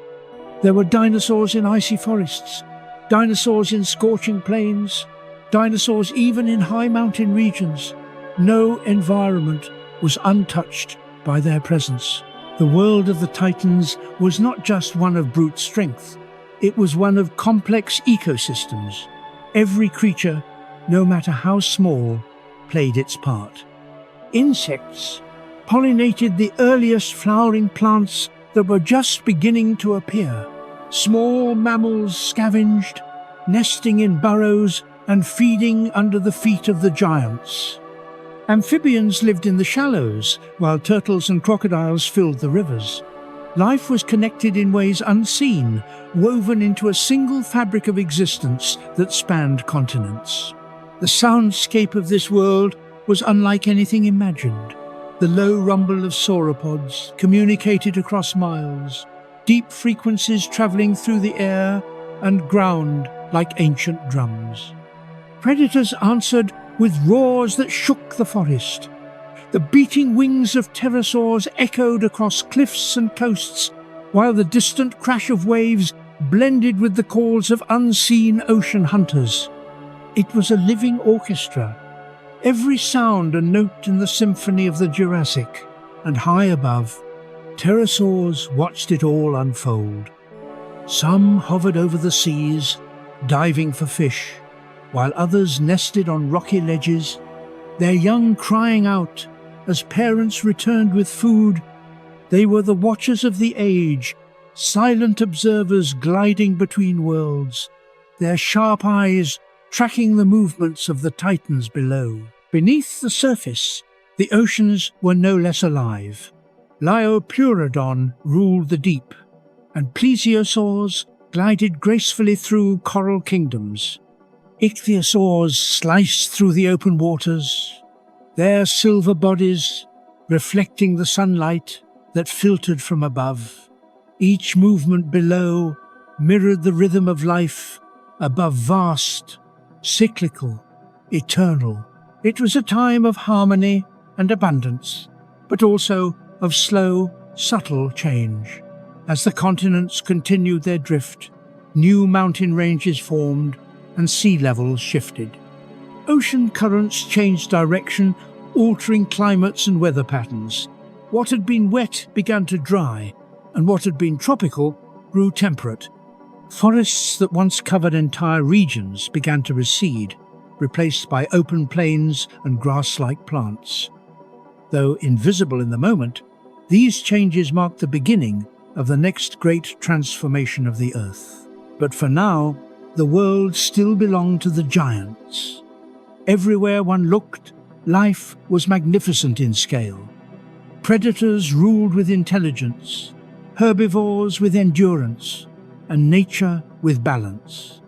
There were dinosaurs in icy forests, dinosaurs in scorching plains, dinosaurs even in high mountain regions. No environment was untouched by their presence. The world of the Titans was not just one of brute strength, it was one of complex ecosystems. Every creature, no matter how small, played its part. Insects pollinated the earliest flowering plants that were just beginning to appear. Small mammals scavenged, nesting in burrows and feeding under the feet of the giants. Amphibians lived in the shallows, while turtles and crocodiles filled the rivers. Life was connected in ways unseen, woven into a single fabric of existence that spanned continents. The soundscape of this world was unlike anything imagined. The low rumble of sauropods communicated across miles, deep frequencies traveling through the air and ground like ancient drums. Predators answered with roars that shook the forest. The beating wings of pterosaurs echoed across cliffs and coasts, while the distant crash of waves blended with the calls of unseen ocean hunters. It was a living orchestra, every sound a note in the symphony of the Jurassic, and high above, pterosaurs watched it all unfold. Some hovered over the seas, diving for fish, while others nested on rocky ledges, their young crying out as parents returned with food. They were the watchers of the age, silent observers gliding between worlds, their sharp eyes tracking the movements of the titans below. Beneath the surface, the oceans were no less alive. Liopleurodon ruled the deep, and plesiosaurs glided gracefully through coral kingdoms. Ichthyosaurs sliced through the open waters, their silver bodies reflecting the sunlight that filtered from above. Each movement below mirrored the rhythm of life above, vast, cyclical, eternal. It was a time of harmony and abundance, but also of slow, subtle change. As the continents continued their drift, new mountain ranges formed and sea levels shifted. Ocean currents changed direction, altering climates and weather patterns. What had been wet began to dry, and what had been tropical grew temperate. Forests that once covered entire regions began to recede, replaced by open plains and grass-like plants. Though invisible in the moment, these changes marked the beginning of the next great transformation of the Earth. But for now, the world still belonged to the giants. Everywhere one looked, life was magnificent in scale. Predators ruled with intelligence, herbivores with endurance, and nature with balance.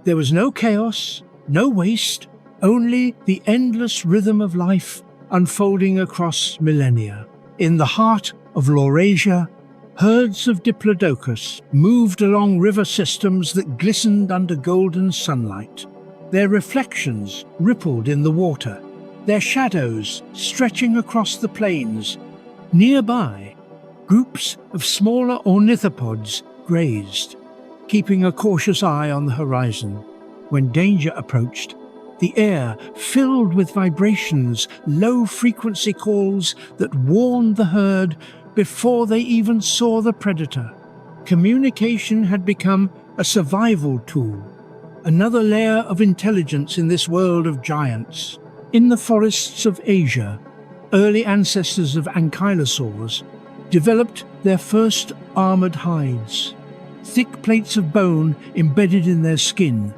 There was no chaos, no waste, only the endless rhythm of life unfolding across millennia. In the heart of Laurasia, herds of Diplodocus moved along river systems that glistened under golden sunlight. Their reflections rippled in the water, their shadows stretching across the plains. Nearby, groups of smaller ornithopods grazed, keeping a cautious eye on the horizon. When danger approached, the air filled with vibrations, low-frequency calls that warned the herd before they even saw the predator. Communication had become a survival tool, another layer of intelligence in this world of giants. In the forests of Asia, early ancestors of ankylosaurs developed their first armored hides, thick plates of bone embedded in their skin.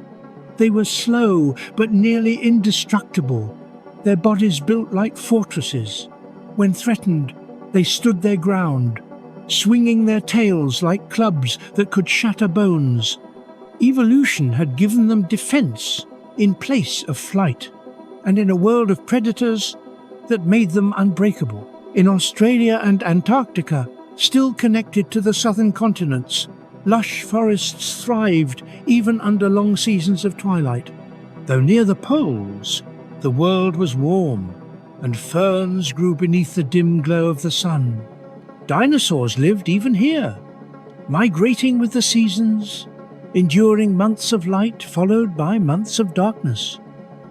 They were slow but nearly indestructible, their bodies built like fortresses. When threatened, they stood their ground, swinging their tails like clubs that could shatter bones. Evolution had given them defense in place of flight, and in a world of predators that made them unbreakable. In Australia and Antarctica, still connected to the southern continents, lush forests thrived even under long seasons of twilight. Though near the poles, the world was warm, and ferns grew beneath the dim glow of the sun. Dinosaurs lived even here, migrating with the seasons, enduring months of light followed by months of darkness.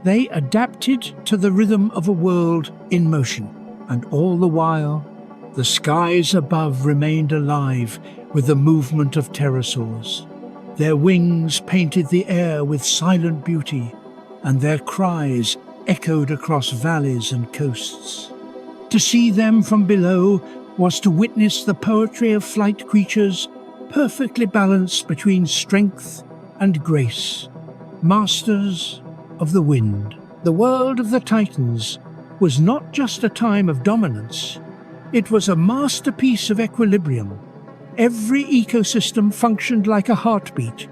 They adapted to the rhythm of a world in motion, and all the while, the skies above remained alive with the movement of pterosaurs. Their wings painted the air with silent beauty, and their cries echoed across valleys and coasts. To see them from below was to witness the poetry of flight creatures perfectly balanced between strength and grace, masters of the wind. The world of the Titans was not just a time of dominance, it was a masterpiece of equilibrium. Every ecosystem functioned like a heartbeat.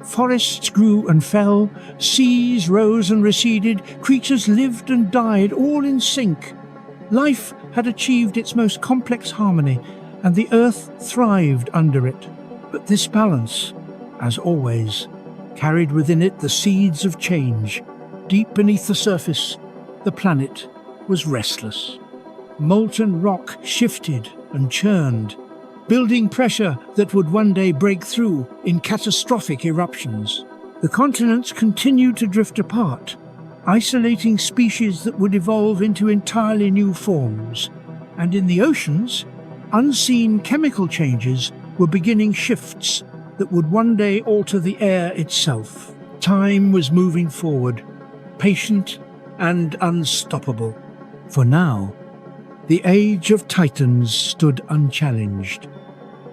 Forests grew and fell, seas rose and receded, creatures lived and died, all in sync. Life had achieved its most complex harmony, and the earth thrived under it. But this balance, as always, carried within it the seeds of change. Deep beneath the surface, the planet was restless. Molten rock shifted and churned, building pressure that would one day break through in catastrophic eruptions. The continents continued to drift apart, isolating species that would evolve into entirely new forms. And in the oceans, unseen chemical changes were beginning shifts that would one day alter the air itself. Time was moving forward, patient and unstoppable. For now, the age of Titans stood unchallenged.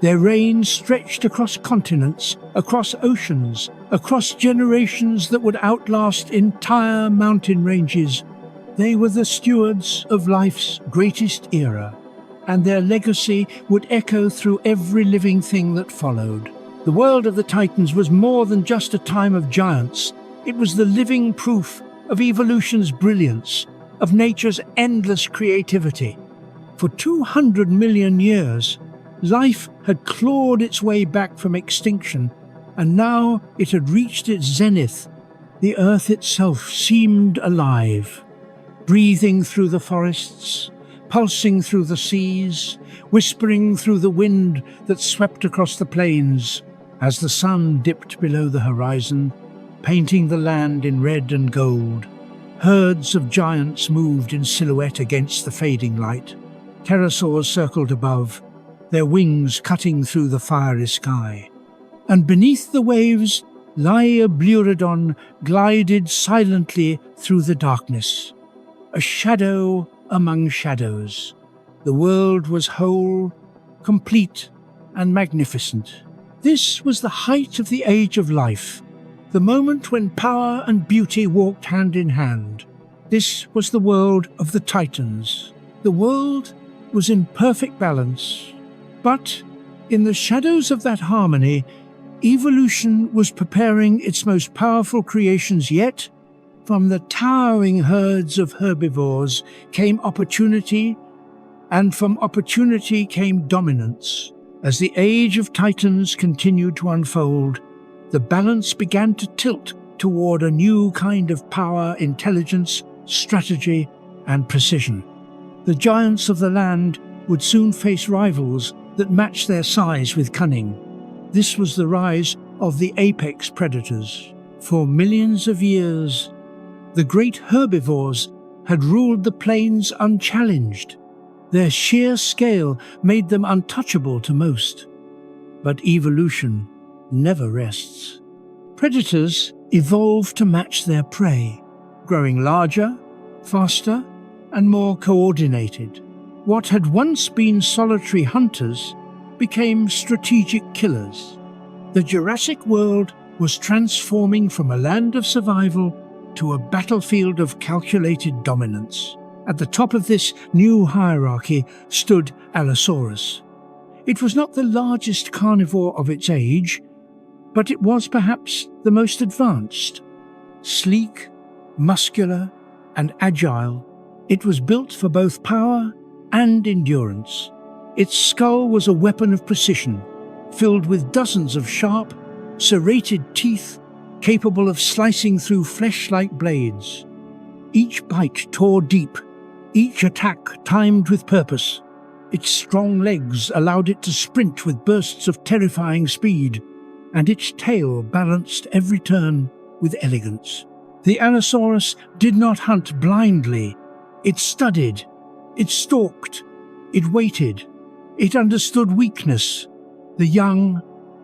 Their reign stretched across continents, across oceans, across generations that would outlast entire mountain ranges. They were the stewards of life's greatest era, and their legacy would echo through every living thing that followed. The world of the Titans was more than just a time of giants. It was the living proof of evolution's brilliance, of nature's endless creativity. For 200 million years, life had clawed its way back from extinction, and now it had reached its zenith. The earth itself seemed alive, breathing through the forests, pulsing through the seas, whispering through the wind that swept across the plains. As the sun dipped below the horizon, painting the land in red and gold, herds of giants moved in silhouette against the fading light. Pterosaurs circled above, their wings cutting through the fiery sky. And beneath the waves, Liableurodon glided silently through the darkness, a shadow among shadows. The world was whole, complete, and magnificent. This was the height of the age of life, the moment when power and beauty walked hand in hand. This was the world of the Titans. The world was in perfect balance, but in the shadows of that harmony, evolution was preparing its most powerful creations yet. From the towering herds of herbivores came opportunity, and from opportunity came dominance. As the age of Titans continued to unfold, the balance began to tilt toward a new kind of power, intelligence, strategy, and precision. The giants of the land would soon face rivals that matched their size with cunning. This was the rise of the apex predators. For millions of years, the great herbivores had ruled the plains unchallenged. Their sheer scale made them untouchable to most. But evolution never rests. Predators evolve to match their prey, growing larger, faster, and more coordinated. What had once been solitary hunters became strategic killers. The Jurassic world was transforming from a land of survival to a battlefield of calculated dominance. At the top of this new hierarchy stood Allosaurus. It was not the largest carnivore of its age, but it was perhaps the most advanced. Sleek, muscular, and agile, it was built for both power and endurance. Its skull was a weapon of precision, filled with dozens of sharp, serrated teeth capable of slicing through flesh like blades. Each bite tore deep, each attack timed with purpose. Its strong legs allowed it to sprint with bursts of terrifying speed, and its tail balanced every turn with elegance. The Allosaurus did not hunt blindly. It studied, it stalked, it waited. It understood weakness, the young,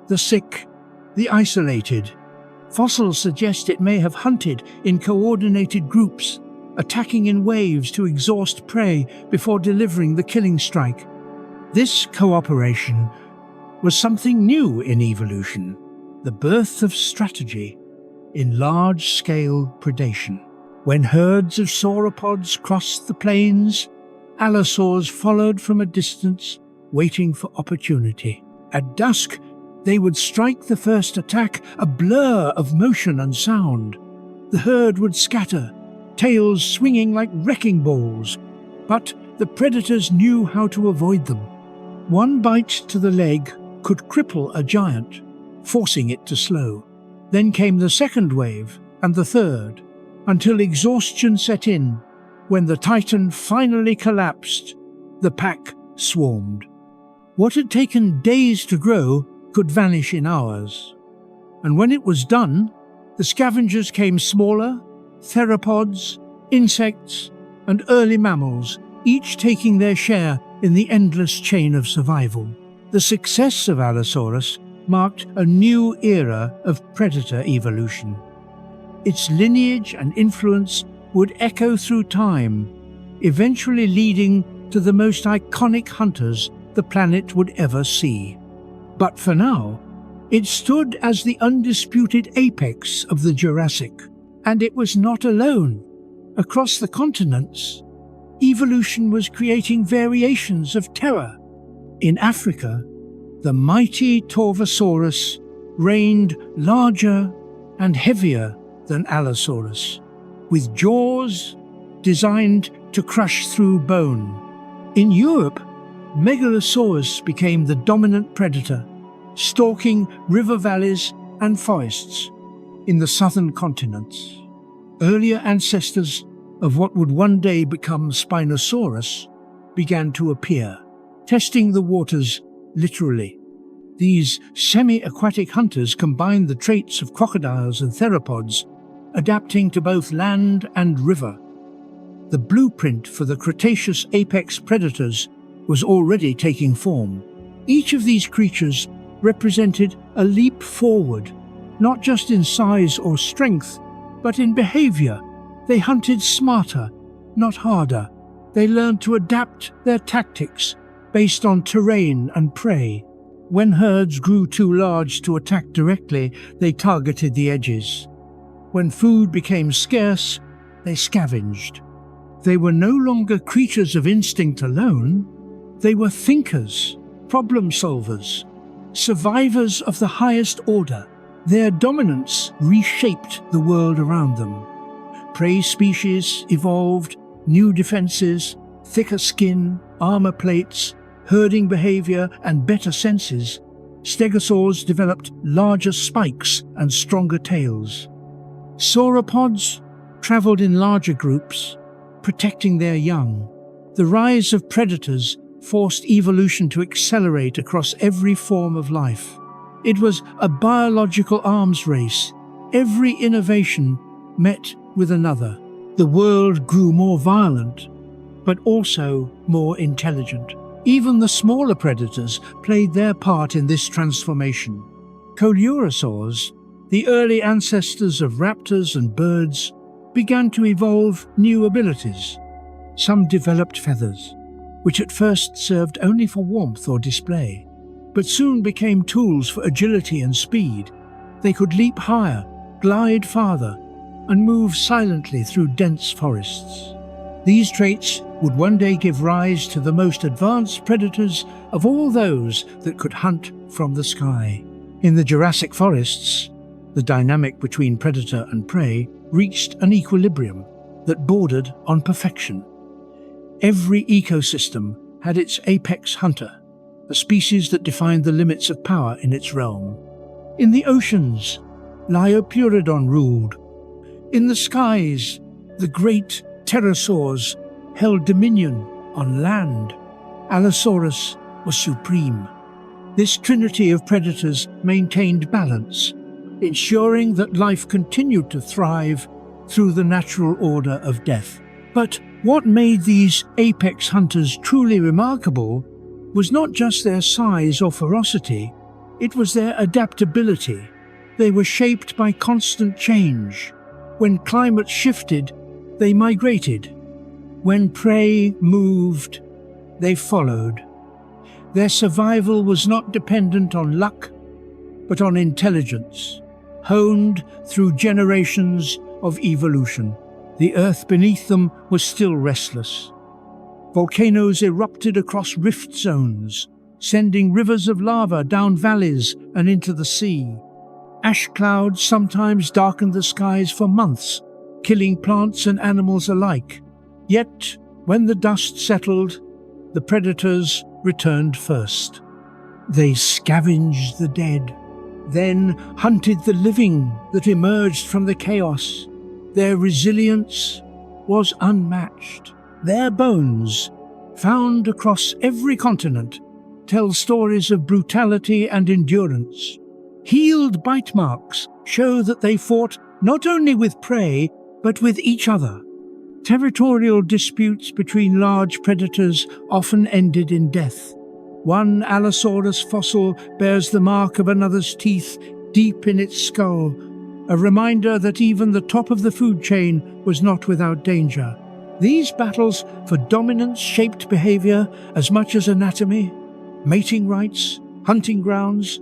the sick, the isolated. Fossils suggest it may have hunted in coordinated groups, attacking in waves to exhaust prey before delivering the killing strike. This cooperation was something new in evolution, the birth of strategy in large-scale predation. When herds of sauropods crossed the plains, allosaurs followed from a distance, waiting for opportunity. At dusk, they would strike the first attack, a blur of motion and sound. The herd would scatter, tails swinging like wrecking balls, but the predators knew how to avoid them. One bite to the leg could cripple a giant, forcing it to slow. Then came the second wave, and the third, until exhaustion set in. When the titan finally collapsed, the pack swarmed. What had taken days to grow could vanish in hours. And when it was done, the scavengers came smaller, theropods, insects, and early mammals, each taking their share in the endless chain of survival. The success of Allosaurus marked a new era of predator evolution. Its lineage and influence would echo through time, eventually leading to the most iconic hunters the planet would ever see. But for now, it stood as the undisputed apex of the Jurassic. And it was not alone. Across the continents, evolution was creating variations of terror. In Africa, the mighty Torvosaurus reigned larger and heavier than Allosaurus, with jaws designed to crush through bone. In Europe, Megalosaurus became the dominant predator, stalking river valleys and forests. In the southern continents, earlier ancestors of what would one day become Spinosaurus began to appear, testing the waters literally. These semi-aquatic hunters combined the traits of crocodiles and theropods, adapting to both land and river. The blueprint for the Cretaceous apex predators was already taking form. Each of these creatures represented a leap forward, not just in size or strength, but in behavior. They hunted smarter, not harder. They learned to adapt their tactics based on terrain and prey. When herds grew too large to attack directly, they targeted the edges. When food became scarce, they scavenged. They were no longer creatures of instinct alone. They were thinkers, problem solvers, survivors of the highest order. Their dominance reshaped the world around them. Prey species evolved, new defenses, thicker skin, armor plates, herding behavior, and better senses. Stegosaurs developed larger spikes and stronger tails. Sauropods traveled in larger groups, protecting their young. The rise of predators forced evolution to accelerate across every form of life. It was a biological arms race. Every innovation met with another. The world grew more violent, but also more intelligent. Even the smaller predators played their part in this transformation. Coelurosaurs, the early ancestors of raptors and birds, began to evolve new abilities. Some developed feathers, which at first served only for warmth or display, but soon became tools for agility and speed. They could leap higher, glide farther, and move silently through dense forests. These traits would one day give rise to the most advanced predators of all those that could hunt from the sky. In the Jurassic forests, the dynamic between predator and prey reached an equilibrium that bordered on perfection. Every ecosystem had its apex hunter, a species that defined the limits of power in its realm. In the oceans, Liopleurodon ruled. In the skies, the great pterosaurs held dominion on land. Allosaurus was supreme. This trinity of predators maintained balance, ensuring that life continued to thrive through the natural order of death. But what made these apex hunters truly remarkable was not just their size or ferocity, it was their adaptability. They were shaped by constant change. When climate shifted, they migrated. When prey moved, they followed. Their survival was not dependent on luck, but on intelligence, honed through generations of evolution. The earth beneath them was still restless. Volcanoes erupted across rift zones, sending rivers of lava down valleys and into the sea. Ash clouds sometimes darkened the skies for months, killing plants and animals alike. Yet, when the dust settled, the predators returned first. They scavenged the dead, then hunted the living that emerged from the chaos. Their resilience was unmatched. Their bones, found across every continent, tell stories of brutality and endurance. Healed bite marks show that they fought not only with prey, but with each other. Territorial disputes between large predators often ended in death. One Allosaurus fossil bears the mark of another's teeth deep in its skull, a reminder that even the top of the food chain was not without danger. These battles for dominance shaped behavior as much as anatomy. Mating rights, hunting grounds,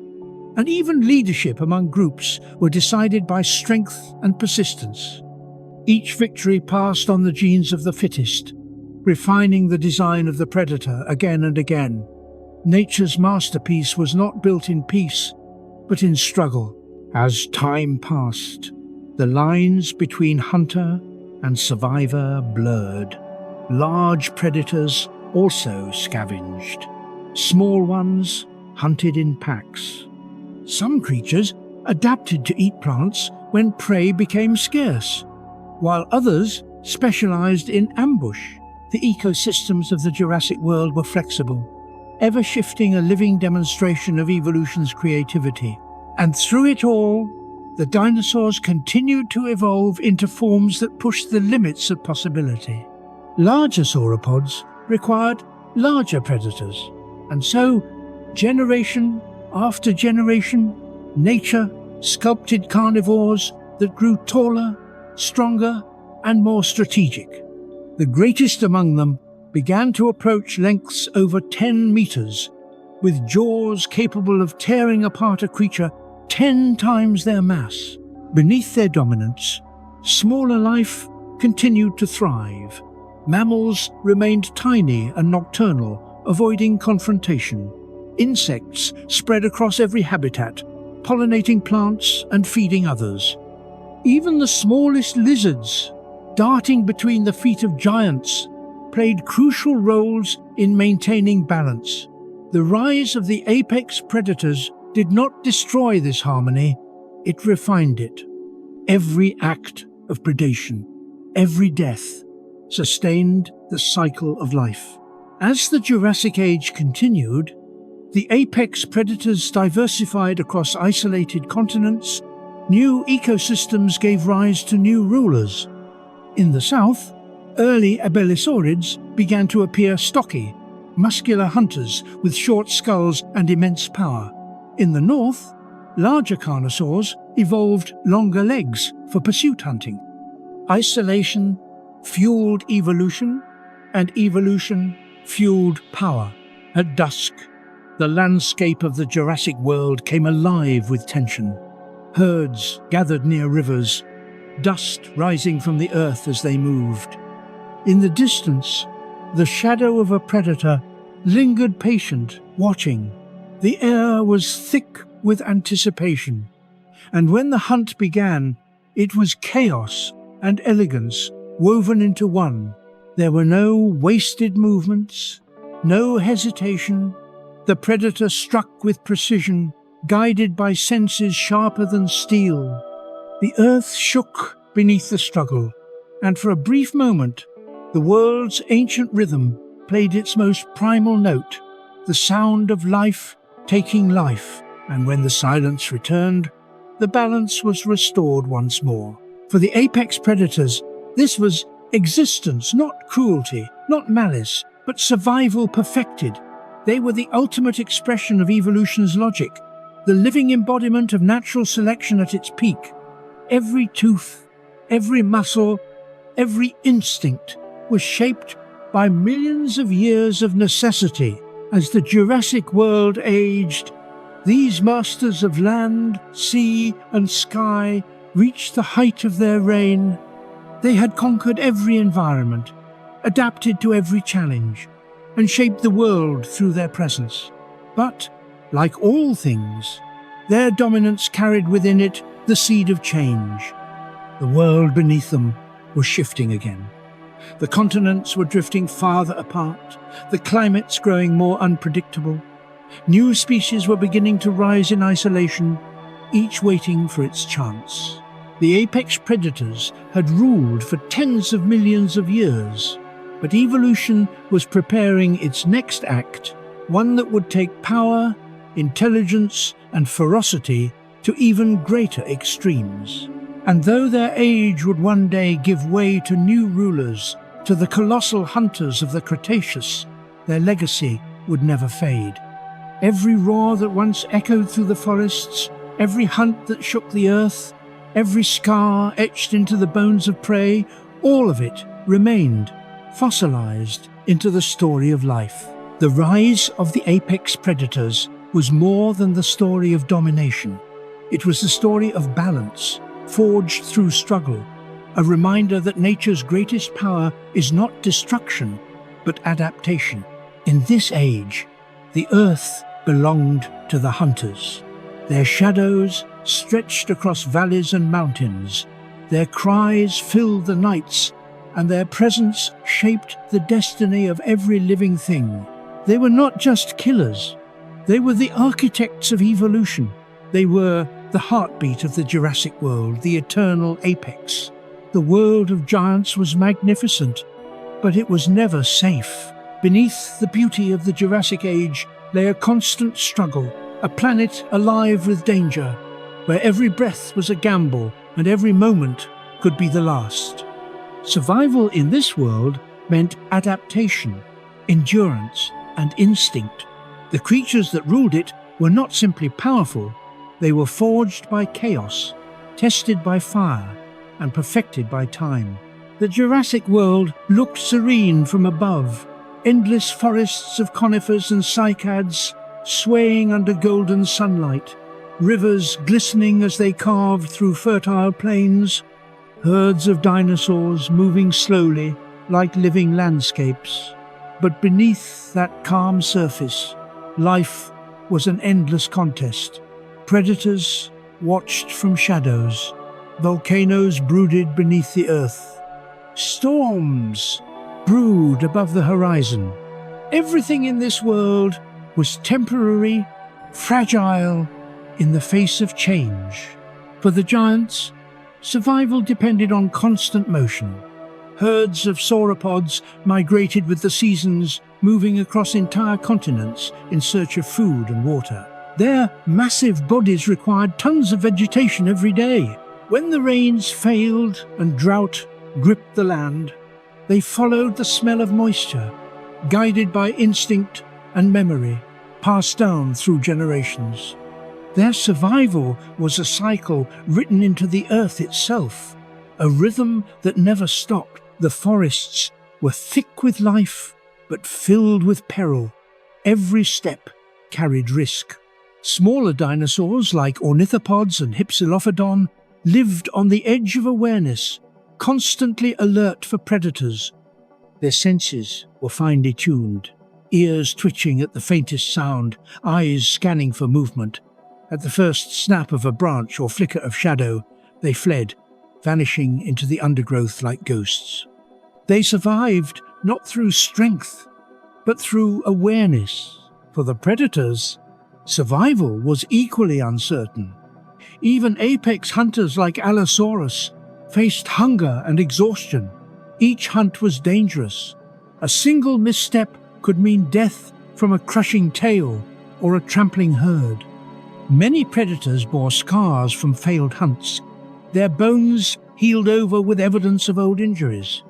and even leadership among groups were decided by strength and persistence. Each victory passed on the genes of the fittest, refining the design of the predator again and again. Nature's masterpiece was not built in peace, but in struggle. As time passed, the lines between hunter and survivor blurred. Large predators also scavenged. Small ones hunted in packs. Some creatures adapted to eat plants when prey became scarce, while others specialized in ambush. The ecosystems of the Jurassic world were flexible, ever shifting, a living demonstration of evolution's creativity. And through it all, the dinosaurs continued to evolve into forms that pushed the limits of possibility. Larger sauropods required larger predators, and so, generation after generation, nature sculpted carnivores that grew taller, stronger, and more strategic. The greatest among them began to approach lengths over 10 meters, with jaws capable of tearing apart a creature 10 times their mass. Beneath their dominance, smaller life continued to thrive. Mammals remained tiny and nocturnal, avoiding confrontation. Insects spread across every habitat, pollinating plants and feeding others. Even the smallest lizards, darting between the feet of giants, played crucial roles in maintaining balance. The rise of the apex predators did not destroy this harmony, it refined it. Every act of predation, every death, sustained the cycle of life. As the Jurassic Age continued, The apex predators diversified across isolated continents. New ecosystems gave rise to new rulers. In the south, early abelisaurids began to appear stocky, muscular hunters with short skulls and immense power. In the north, larger carnosaurs evolved longer legs for pursuit hunting. Isolation fueled evolution, and evolution fueled power. At dusk, the landscape of the Jurassic world came alive with tension. Herds gathered near rivers, dust rising from the earth as they moved. In the distance, the shadow of a predator lingered patient, watching. The air was thick with anticipation, and when the hunt began, it was chaos and elegance woven into one. There were no wasted movements, no hesitation. The predator struck with precision, guided by senses sharper than steel. The earth shook beneath the struggle, and for a brief moment, the world's ancient rhythm played its most primal note, the sound of life taking life, and when the silence returned, the balance was restored once more. For the apex predators, this was existence, not cruelty, not malice, but survival perfected. They were the ultimate expression of evolution's logic, the living embodiment of natural selection at its peak. Every tooth, every muscle, every instinct was shaped by millions of years of necessity. As the Jurassic world aged, these masters of land, sea, and sky reached the height of their reign. They had conquered every environment, adapted to every challenge, and shaped the world through their presence. But, like all things, their dominance carried within it the seed of change. The world beneath them was shifting again. The continents were drifting farther apart, the climates growing more unpredictable. New species were beginning to rise in isolation, each waiting for its chance. The apex predators had ruled for tens of millions of years, but evolution was preparing its next act, one that would take power, intelligence, and ferocity to even greater extremes. And though their age would one day give way to new rulers, to the colossal hunters of the Cretaceous, their legacy would never fade. Every roar that once echoed through the forests, every hunt that shook the earth, every scar etched into the bones of prey, all of it remained, fossilized into the story of life. The rise of the apex predators was more than the story of domination. It was the story of balance, forged through struggle, a reminder that nature's greatest power is not destruction, but adaptation. In this age, the earth belonged to the hunters. Their shadows stretched across valleys and mountains. Their cries filled the nights, and their presence shaped the destiny of every living thing. They were not just killers. They were the architects of evolution. They were the heartbeat of the Jurassic world, the eternal apex. The world of giants was magnificent, but it was never safe. Beneath the beauty of the Jurassic age lay a constant struggle, a planet alive with danger, where every breath was a gamble and every moment could be the last. Survival in this world meant adaptation, endurance, and instinct. The creatures that ruled it were not simply powerful, they were forged by chaos, tested by fire, and perfected by time. The Jurassic world looked serene from above, endless forests of conifers and cycads swaying under golden sunlight, rivers glistening as they carved through fertile plains, herds of dinosaurs moving slowly like living landscapes. But beneath that calm surface, life was an endless contest. Predators watched from shadows. Volcanoes brooded beneath the earth. Storms brewed above the horizon. Everything in this world was temporary, fragile, in the face of change. For the giants, survival depended on constant motion. Herds of sauropods migrated with the seasons, moving across entire continents in search of food and water. Their massive bodies required tons of vegetation every day. When the rains failed and drought gripped the land, they followed the smell of moisture, guided by instinct and memory, passed down through generations. Their survival was a cycle written into the earth itself, a rhythm that never stopped. The forests were thick with life, but filled with peril. Every step carried risk. Smaller dinosaurs like ornithopods and Hypsilophodon lived on the edge of awareness, constantly alert for predators. Their senses were finely tuned, ears twitching at the faintest sound, eyes scanning for movement. At the first snap of a branch or flicker of shadow, they fled, vanishing into the undergrowth like ghosts. They survived not through strength, but through awareness. For the predators, survival was equally uncertain. Even apex hunters like Allosaurus faced hunger and exhaustion. Each hunt was dangerous. A single misstep could mean death from a crushing tail or a trampling herd. Many predators bore scars from failed hunts, their bones healed over with evidence of old injuries.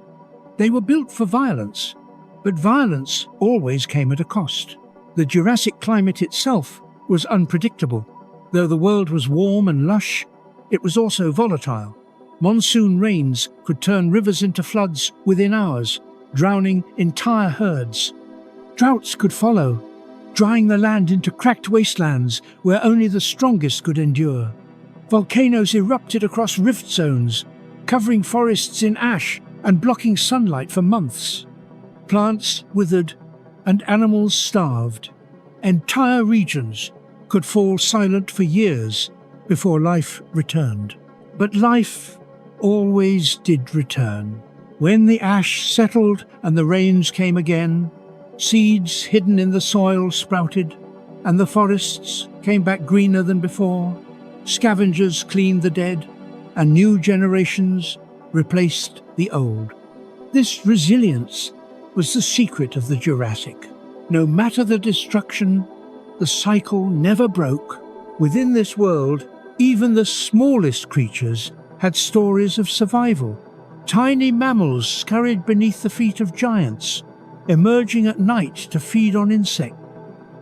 They were built for violence, but violence always came at a cost. The Jurassic climate itself was unpredictable. Though the world was warm and lush, it was also volatile. Monsoon rains could turn rivers into floods within hours, drowning entire herds. Droughts could follow, drying the land into cracked wastelands where only the strongest could endure. Volcanoes erupted across rift zones, covering forests in ash and blocking sunlight for months. Plants withered and animals starved. Entire regions could fall silent for years before life returned. But life always did return. When the ash settled and the rains came again, seeds hidden in the soil sprouted, and the forests came back greener than before. Scavengers cleaned the dead, and new generations replaced the old. This resilience was the secret of the Jurassic. No matter the destruction, the cycle never broke. Within this world, even the smallest creatures had stories of survival. Tiny mammals scurried beneath the feet of giants, emerging at night to feed on insects.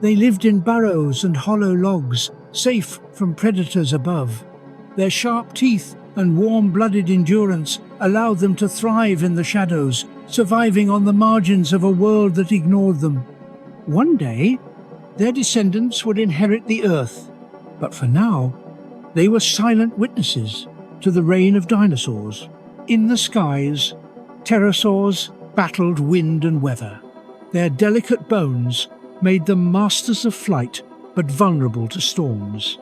They lived in burrows and hollow logs, safe from predators above. Their sharp teeth and warm-blooded endurance allowed them to thrive in the shadows, surviving on the margins of a world that ignored them. One day, their descendants would inherit the earth, but for now, they were silent witnesses to the reign of dinosaurs. In the skies, pterosaurs battled wind and weather. Their delicate bones made them masters of flight, but vulnerable to storms.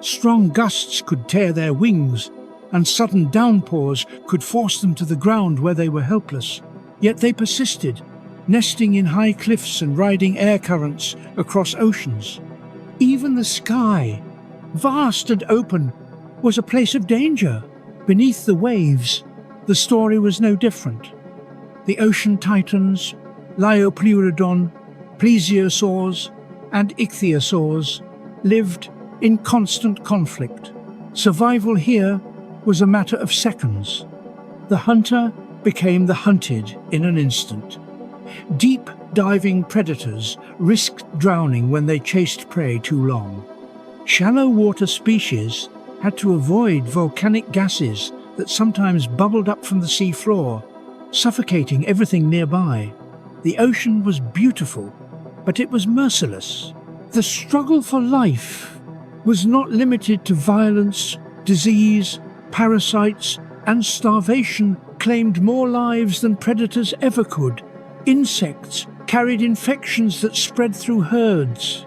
Strong gusts could tear their wings, and sudden downpours could force them to the ground where they were helpless. Yet they persisted, nesting in high cliffs and riding air currents across oceans. Even the sky, vast and open, was a place of danger. Beneath the waves, the story was no different. The ocean titans, Liopleurodon, plesiosaurs, and ichthyosaurs lived in constant conflict. Survival here was a matter of seconds. The hunter became the hunted in an instant. Deep-diving predators risked drowning when they chased prey too long. Shallow water species had to avoid volcanic gases that sometimes bubbled up from the sea floor, suffocating everything nearby. The ocean was beautiful, but it was merciless. The struggle for life was not limited to violence. Disease, parasites, and starvation claimed more lives than predators ever could. Insects carried infections that spread through herds.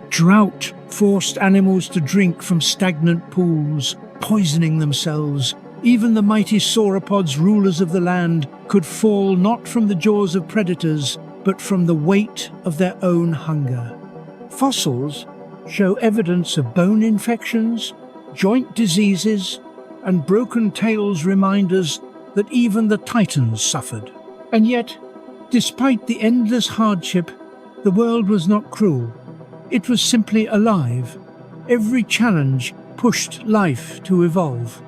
Drought forced animals to drink from stagnant pools, poisoning themselves. Even the mighty sauropods, rulers of the land, could fall not from the jaws of predators, but from the weight of their own hunger. Fossils show evidence of bone infections, joint diseases, and broken tails, reminders that even the titans suffered. And yet, Despite the endless hardship, the world was not cruel. It was simply alive. Every challenge pushed life to evolve.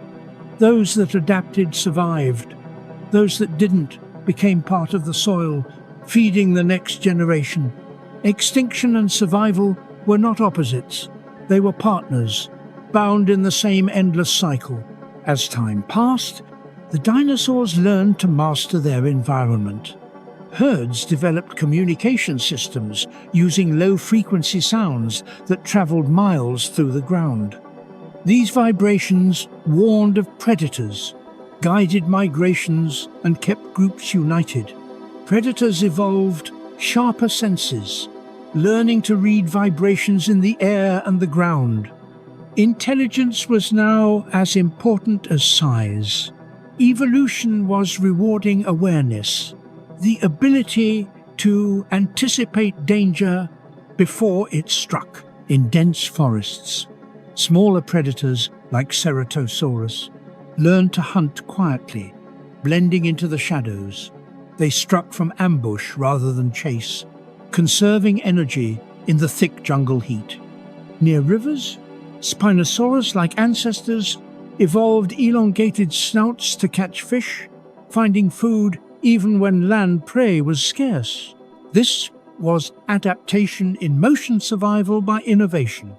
Those that adapted survived. Those that didn't became part of the soil, feeding the next generation. Extinction and survival were not opposites. They were partners, bound in the same endless cycle. As time passed, the dinosaurs learned to master their environment. Herds developed communication systems using low-frequency sounds that traveled miles through the ground. These vibrations warned of predators, guided migrations, and kept groups united. Predators evolved sharper senses, learning to read vibrations in the air and the ground. Intelligence was now as important as size. Evolution was rewarding awareness, the ability to anticipate danger before it struck. In dense forests, smaller predators like Ceratosaurus learned to hunt quietly, blending into the shadows. They struck from ambush rather than chase, conserving energy in the thick jungle heat. Near rivers, Spinosaurus-like ancestors evolved elongated snouts to catch fish, finding food even when land prey was scarce. This was adaptation in motion survival by innovation.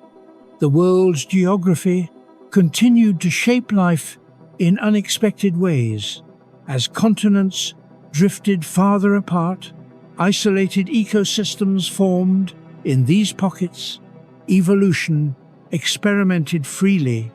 The world's geography continued to shape life in unexpected ways. As continents drifted farther apart, isolated ecosystems formed. In these pockets, evolution experimented freely.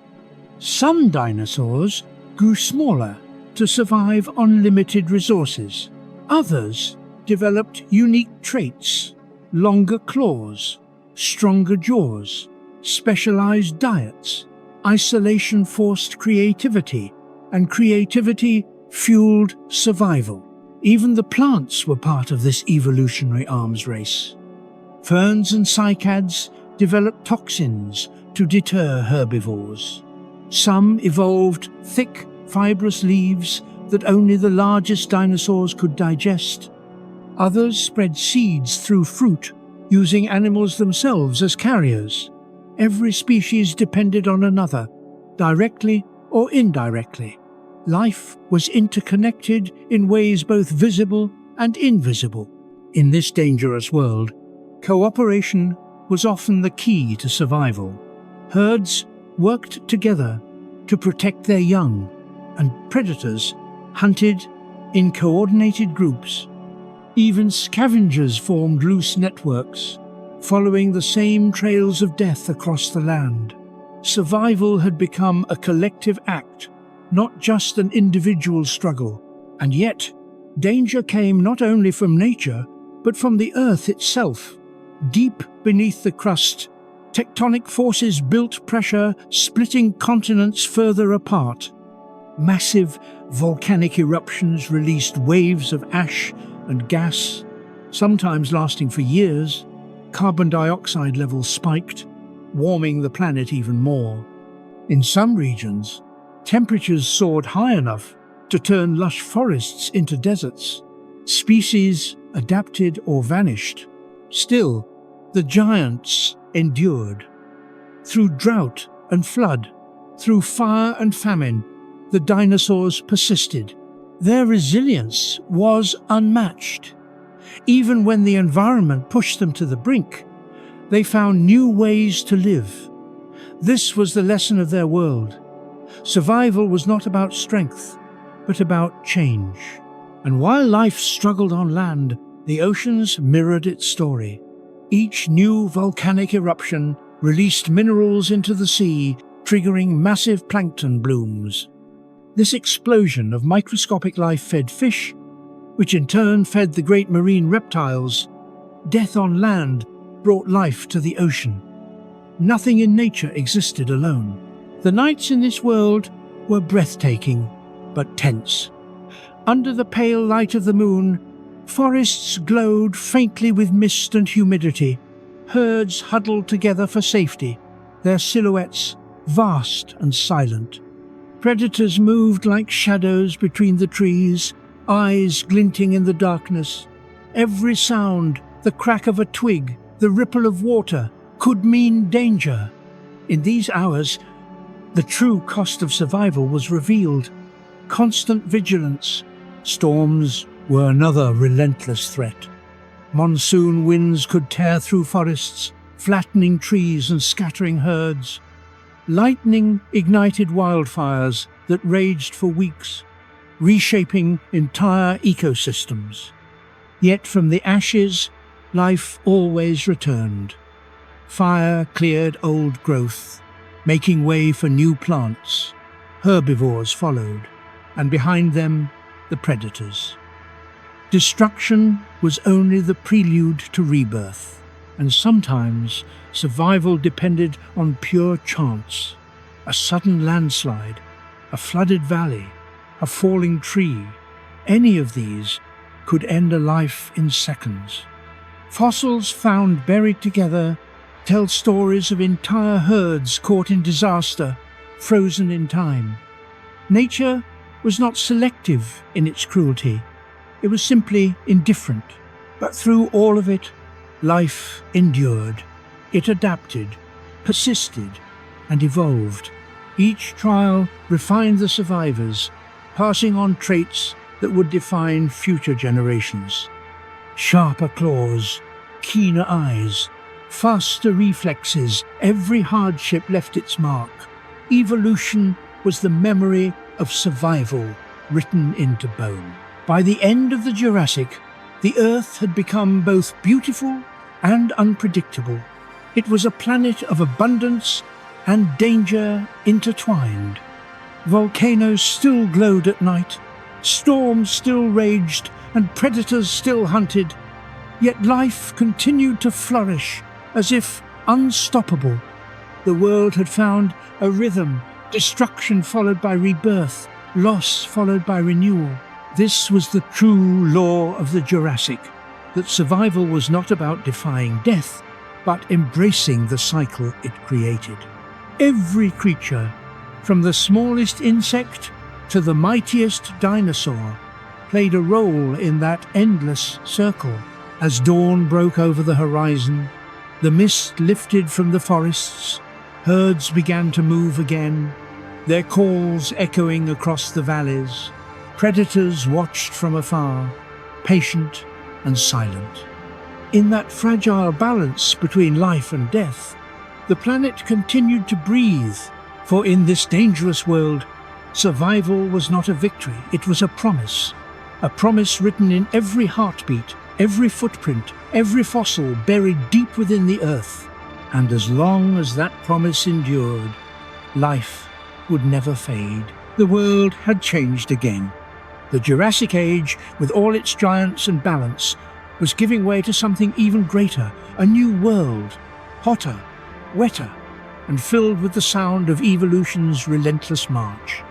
Some dinosaurs grew smaller to survive on limited resources. Others developed unique traits, longer claws, stronger jaws, specialized diets. Isolation forced creativity, and creativity fueled survival. Even the plants were part of this evolutionary arms race. Ferns and cycads developed toxins to deter herbivores. Some evolved thick, fibrous leaves that only the largest dinosaurs could digest. Others spread seeds through fruit, using animals themselves as carriers. Every species depended on another, directly or indirectly. Life was interconnected in ways both visible and invisible. In this dangerous world, cooperation was often the key to survival. Herds worked together to protect their young, and predators hunted in coordinated groups. Even scavengers formed loose networks, following the same trails of death across the land. Survival had become a collective act, not just an individual struggle. And yet, danger came not only from nature, but from the earth itself. Deep beneath the crust, tectonic forces built pressure, splitting continents further apart. Massive volcanic eruptions released waves of ash and gas, sometimes lasting for years. Carbon dioxide levels spiked, warming the planet even more. In some regions, temperatures soared high enough to turn lush forests into deserts. Species adapted or vanished. Still, the giants endured. Through drought and flood, through fire and famine, the dinosaurs persisted. Their resilience was unmatched. Even when the environment pushed them to the brink, they found new ways to live. This was the lesson of their world. Survival was not about strength, but about change. And while life struggled on land, the oceans mirrored its story. Each new volcanic eruption released minerals into the sea, triggering massive plankton blooms. This explosion of microscopic life fed fish, which in turn fed the great marine reptiles. Death on land brought life to the ocean. Nothing in nature existed alone. The nights in this world were breathtaking, but tense. Under the pale light of the moon, forests glowed faintly with mist and humidity. Herds huddled together for safety, their silhouettes vast and silent. Predators moved like shadows between the trees, eyes glinting in the darkness. Every sound, the crack of a twig, the ripple of water, could mean danger. In these hours, the true cost of survival was revealed. Constant vigilance. Storms were another relentless threat. Monsoon winds could tear through forests, flattening trees and scattering herds. Lightning ignited wildfires that raged for weeks, reshaping entire ecosystems. Yet from the ashes, life always returned. Fire cleared old growth, making way for new plants. Herbivores followed, and behind them, the predators. Destruction was only the prelude to rebirth, and sometimes survival depended on pure chance. A sudden landslide, a flooded valley, a falling tree, any of these could end a life in seconds. Fossils found buried together tell stories of entire herds caught in disaster, frozen in time. Nature was not selective in its cruelty. It was simply indifferent. But through all of it, life endured. It adapted, persisted, and evolved. Each trial refined the survivors, passing on traits that would define future generations. Sharper claws, keener eyes, faster reflexes, every hardship left its mark. Evolution was the memory of survival written into bone. By the end of the Jurassic, the Earth had become both beautiful and unpredictable. It was a planet of abundance and danger intertwined. Volcanoes still glowed at night, storms still raged, and predators still hunted. Yet life continued to flourish as if unstoppable. The world had found a rhythm, destruction followed by rebirth, loss followed by renewal. This was the true law of the Jurassic, that survival was not about defying death, but embracing the cycle it created. Every creature, from the smallest insect to the mightiest dinosaur, played a role in that endless circle. As dawn broke over the horizon, the mist lifted from the forests, herds began to move again, their calls echoing across the valleys. Predators watched from afar, patient and silent. In that fragile balance between life and death, the planet continued to breathe, for in this dangerous world, survival was not a victory, it was a promise written in every heartbeat, every footprint, every fossil buried deep within the earth. And as long as that promise endured, life would never fade. The world had changed again. The Jurassic Age, with all its giants and balance, was giving way to something even greater, a new world, hotter, wetter, and filled with the sound of evolution's relentless march.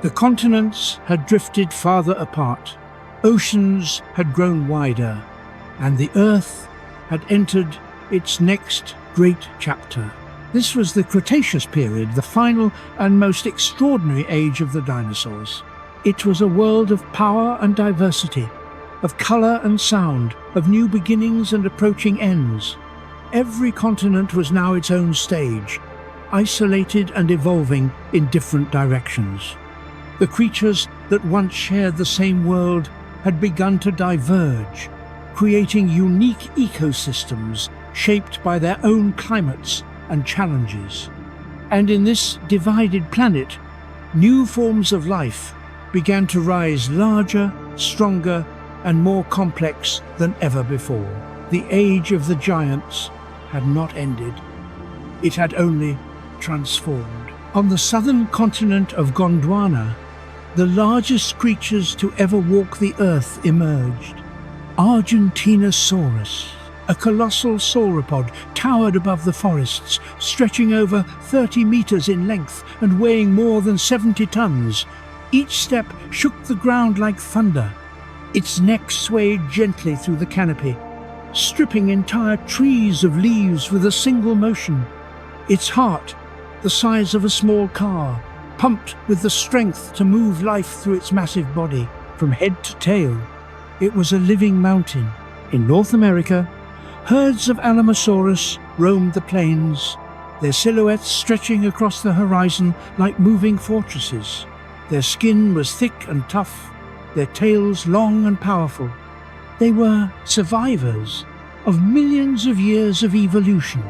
The continents had drifted farther apart, oceans had grown wider, and the Earth had entered its next great chapter. This was the Cretaceous period, the final and most extraordinary age of the dinosaurs. It was a world of power and diversity, of colour and sound, of new beginnings and approaching ends. Every continent was now its own stage, isolated and evolving in different directions. The creatures that once shared the same world had begun to diverge, creating unique ecosystems shaped by their own climates and challenges. And in this divided planet, new forms of life began to rise larger, stronger, and more complex than ever before. The age of the giants had not ended. It had only transformed. On the southern continent of Gondwana, the largest creatures to ever walk the earth emerged. Argentinosaurus, a colossal sauropod, towered above the forests, stretching over 30 meters in length and weighing more than 70 tons. Each step shook the ground like thunder. Its neck swayed gently through the canopy, stripping entire trees of leaves with a single motion. Its heart, the size of a small car, pumped with the strength to move life through its massive body, from head to tail. It was a living mountain, In North America, herds of Alamosaurus roamed the plains, their silhouettes stretching across the horizon like moving fortresses. Their skin was thick and tough, their tails long and powerful. They were survivors of millions of years of evolution,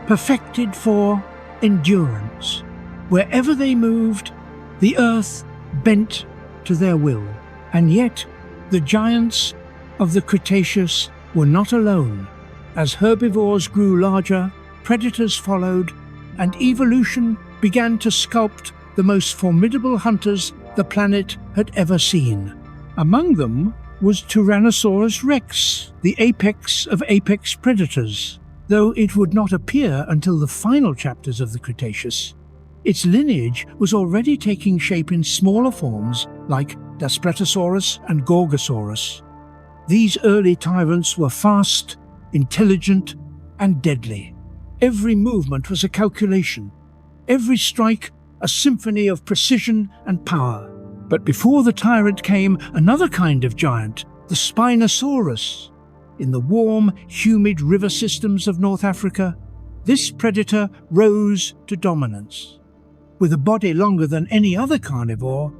perfected for endurance. Wherever they moved, the earth bent to their will. And yet, the giants of the Cretaceous were not alone. As herbivores grew larger, predators followed, and evolution began to sculpt the most formidable hunters the planet had ever seen. Among them was Tyrannosaurus rex, the apex of apex predators. Though it would not appear until the final chapters of the Cretaceous, its lineage was already taking shape in smaller forms like Brachiosaurus and Gorgosaurus. These early tyrants were fast, intelligent, and deadly. Every movement was a calculation, every strike a symphony of precision and power. But before the tyrant came another kind of giant, the Spinosaurus. In the warm, humid river systems of North Africa, this predator rose to dominance. With a body longer than any other carnivore,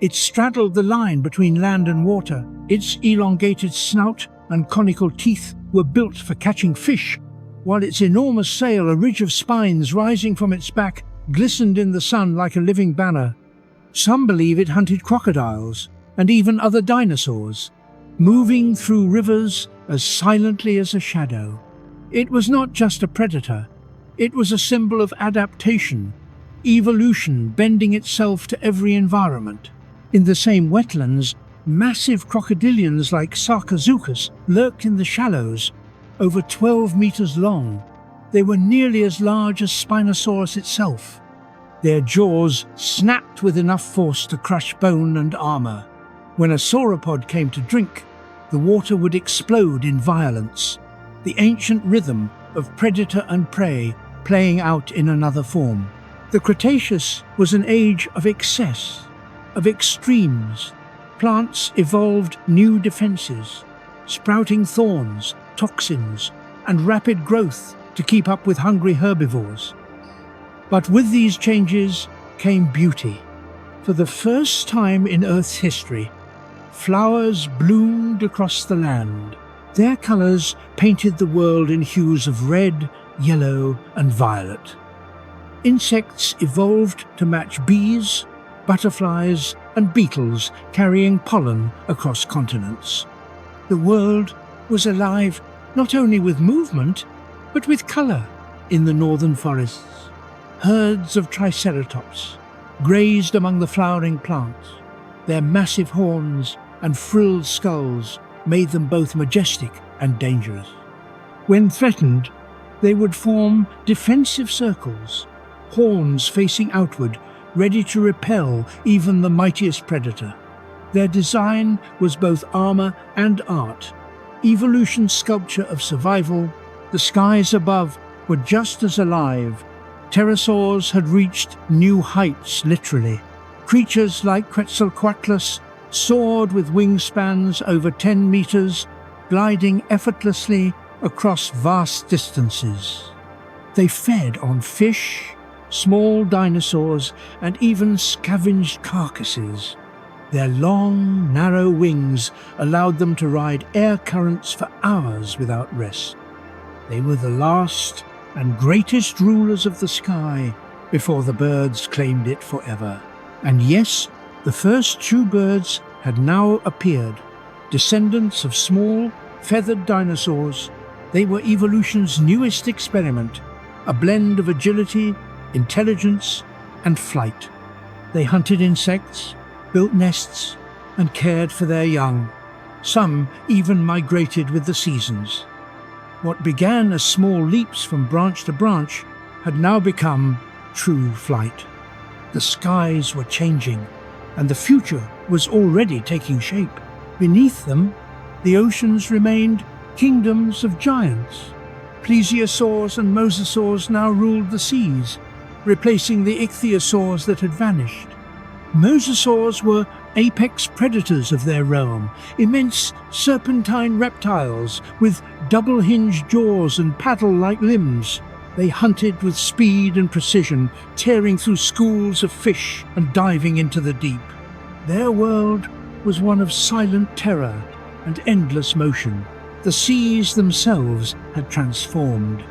it straddled the line between land and water. Its elongated snout and conical teeth were built for catching fish, while its enormous sail, a ridge of spines rising from its back, glistened in the sun like a living banner. Some believe it hunted crocodiles and even other dinosaurs, moving through rivers as silently as a shadow. It was not just a predator, it was a symbol of adaptation, evolution bending itself to every environment. In the same wetlands, massive crocodilians like Sarcosuchus lurked in the shallows, over 12 meters long. They were nearly as large as Spinosaurus itself. Their jaws snapped with enough force to crush bone and armor. When a sauropod came to drink, the water would explode in violence, the ancient rhythm of predator and prey playing out in another form. The Cretaceous was an age of excess, of extremes. Plants evolved new defenses, sprouting thorns, toxins, and rapid growth to keep up with hungry herbivores. But with these changes came beauty. For the first time in Earth's history, flowers bloomed across the land. Their colors painted the world in hues of red, yellow, and violet. Insects evolved to match bees, butterflies, and beetles carrying pollen across continents. The world was alive not only with movement, but with color. In the northern forests, herds of Triceratops grazed among the flowering plants. Their massive horns and frilled skulls made them both majestic and dangerous. When threatened, they would form defensive circles, horns facing outward, ready to repel even the mightiest predator. Their design was both armor and art, evolution's sculpture of survival. The skies above were just as alive. Pterosaurs had reached new heights, literally. Creatures like Quetzalcoatlus soared with wingspans over 10 meters, gliding effortlessly across vast distances. They fed on fish, small dinosaurs, and even scavenged carcasses. Their long, narrow wings allowed them to ride air currents for hours without rest. They were the last and greatest rulers of the sky before the birds claimed it forever. And yes, the first true birds had now appeared, descendants of small, feathered dinosaurs. They were evolution's newest experiment, a blend of agility, intelligence, and flight. They hunted insects, built nests, and cared for their young. Some even migrated with the seasons. What began as small leaps from branch to branch had now become true flight. The skies were changing, and the future was already taking shape. Beneath them, the oceans remained kingdoms of giants. Plesiosaurs and mosasaurs now ruled the seas, replacing the ichthyosaurs that had vanished. Mosasaurs were apex predators of their realm, immense serpentine reptiles with double-hinged jaws and paddle-like limbs. They hunted with speed and precision, tearing through schools of fish and diving into the deep. Their world was one of silent terror and endless motion. The seas themselves had transformed.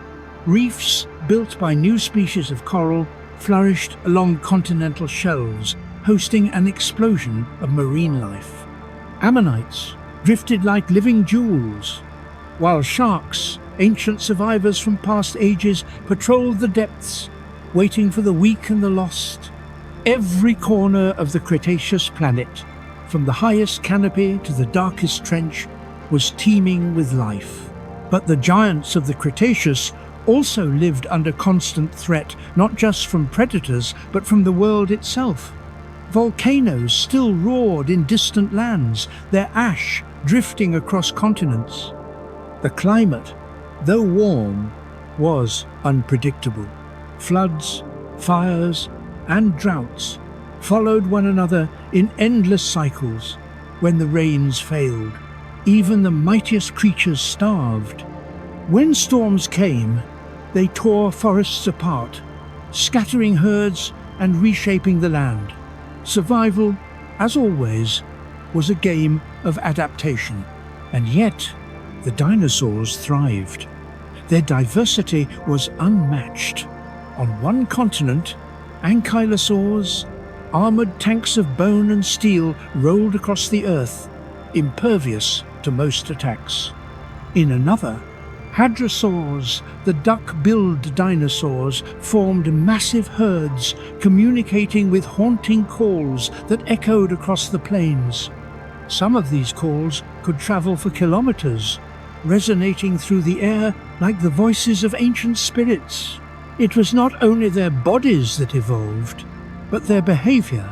Reefs built by new species of coral flourished along continental shelves, hosting an explosion of marine life. Ammonites drifted like living jewels, while sharks, ancient survivors from past ages, patrolled the depths, waiting for the weak and the lost. Every corner of the Cretaceous planet, from the highest canopy to the darkest trench, was teeming with life. But the giants of the Cretaceous also lived under constant threat, not just from predators, but from the world itself. Volcanoes still roared in distant lands, their ash drifting across continents. The climate, though warm, was unpredictable. Floods, fires, and droughts followed one another in endless cycles. When the rains failed, even the mightiest creatures starved. When storms came, they tore forests apart, scattering herds and reshaping the land. Survival, as always, was a game of adaptation. And yet, the dinosaurs thrived. Their diversity was unmatched. On one continent, ankylosaurs, armored tanks of bone and steel, rolled across the earth, impervious to most attacks. In another, hadrosaurs, the duck-billed dinosaurs, formed massive herds, communicating with haunting calls that echoed across the plains. Some of these calls could travel for kilometers, resonating through the air like the voices of ancient spirits. It was not only their bodies that evolved, but their behavior.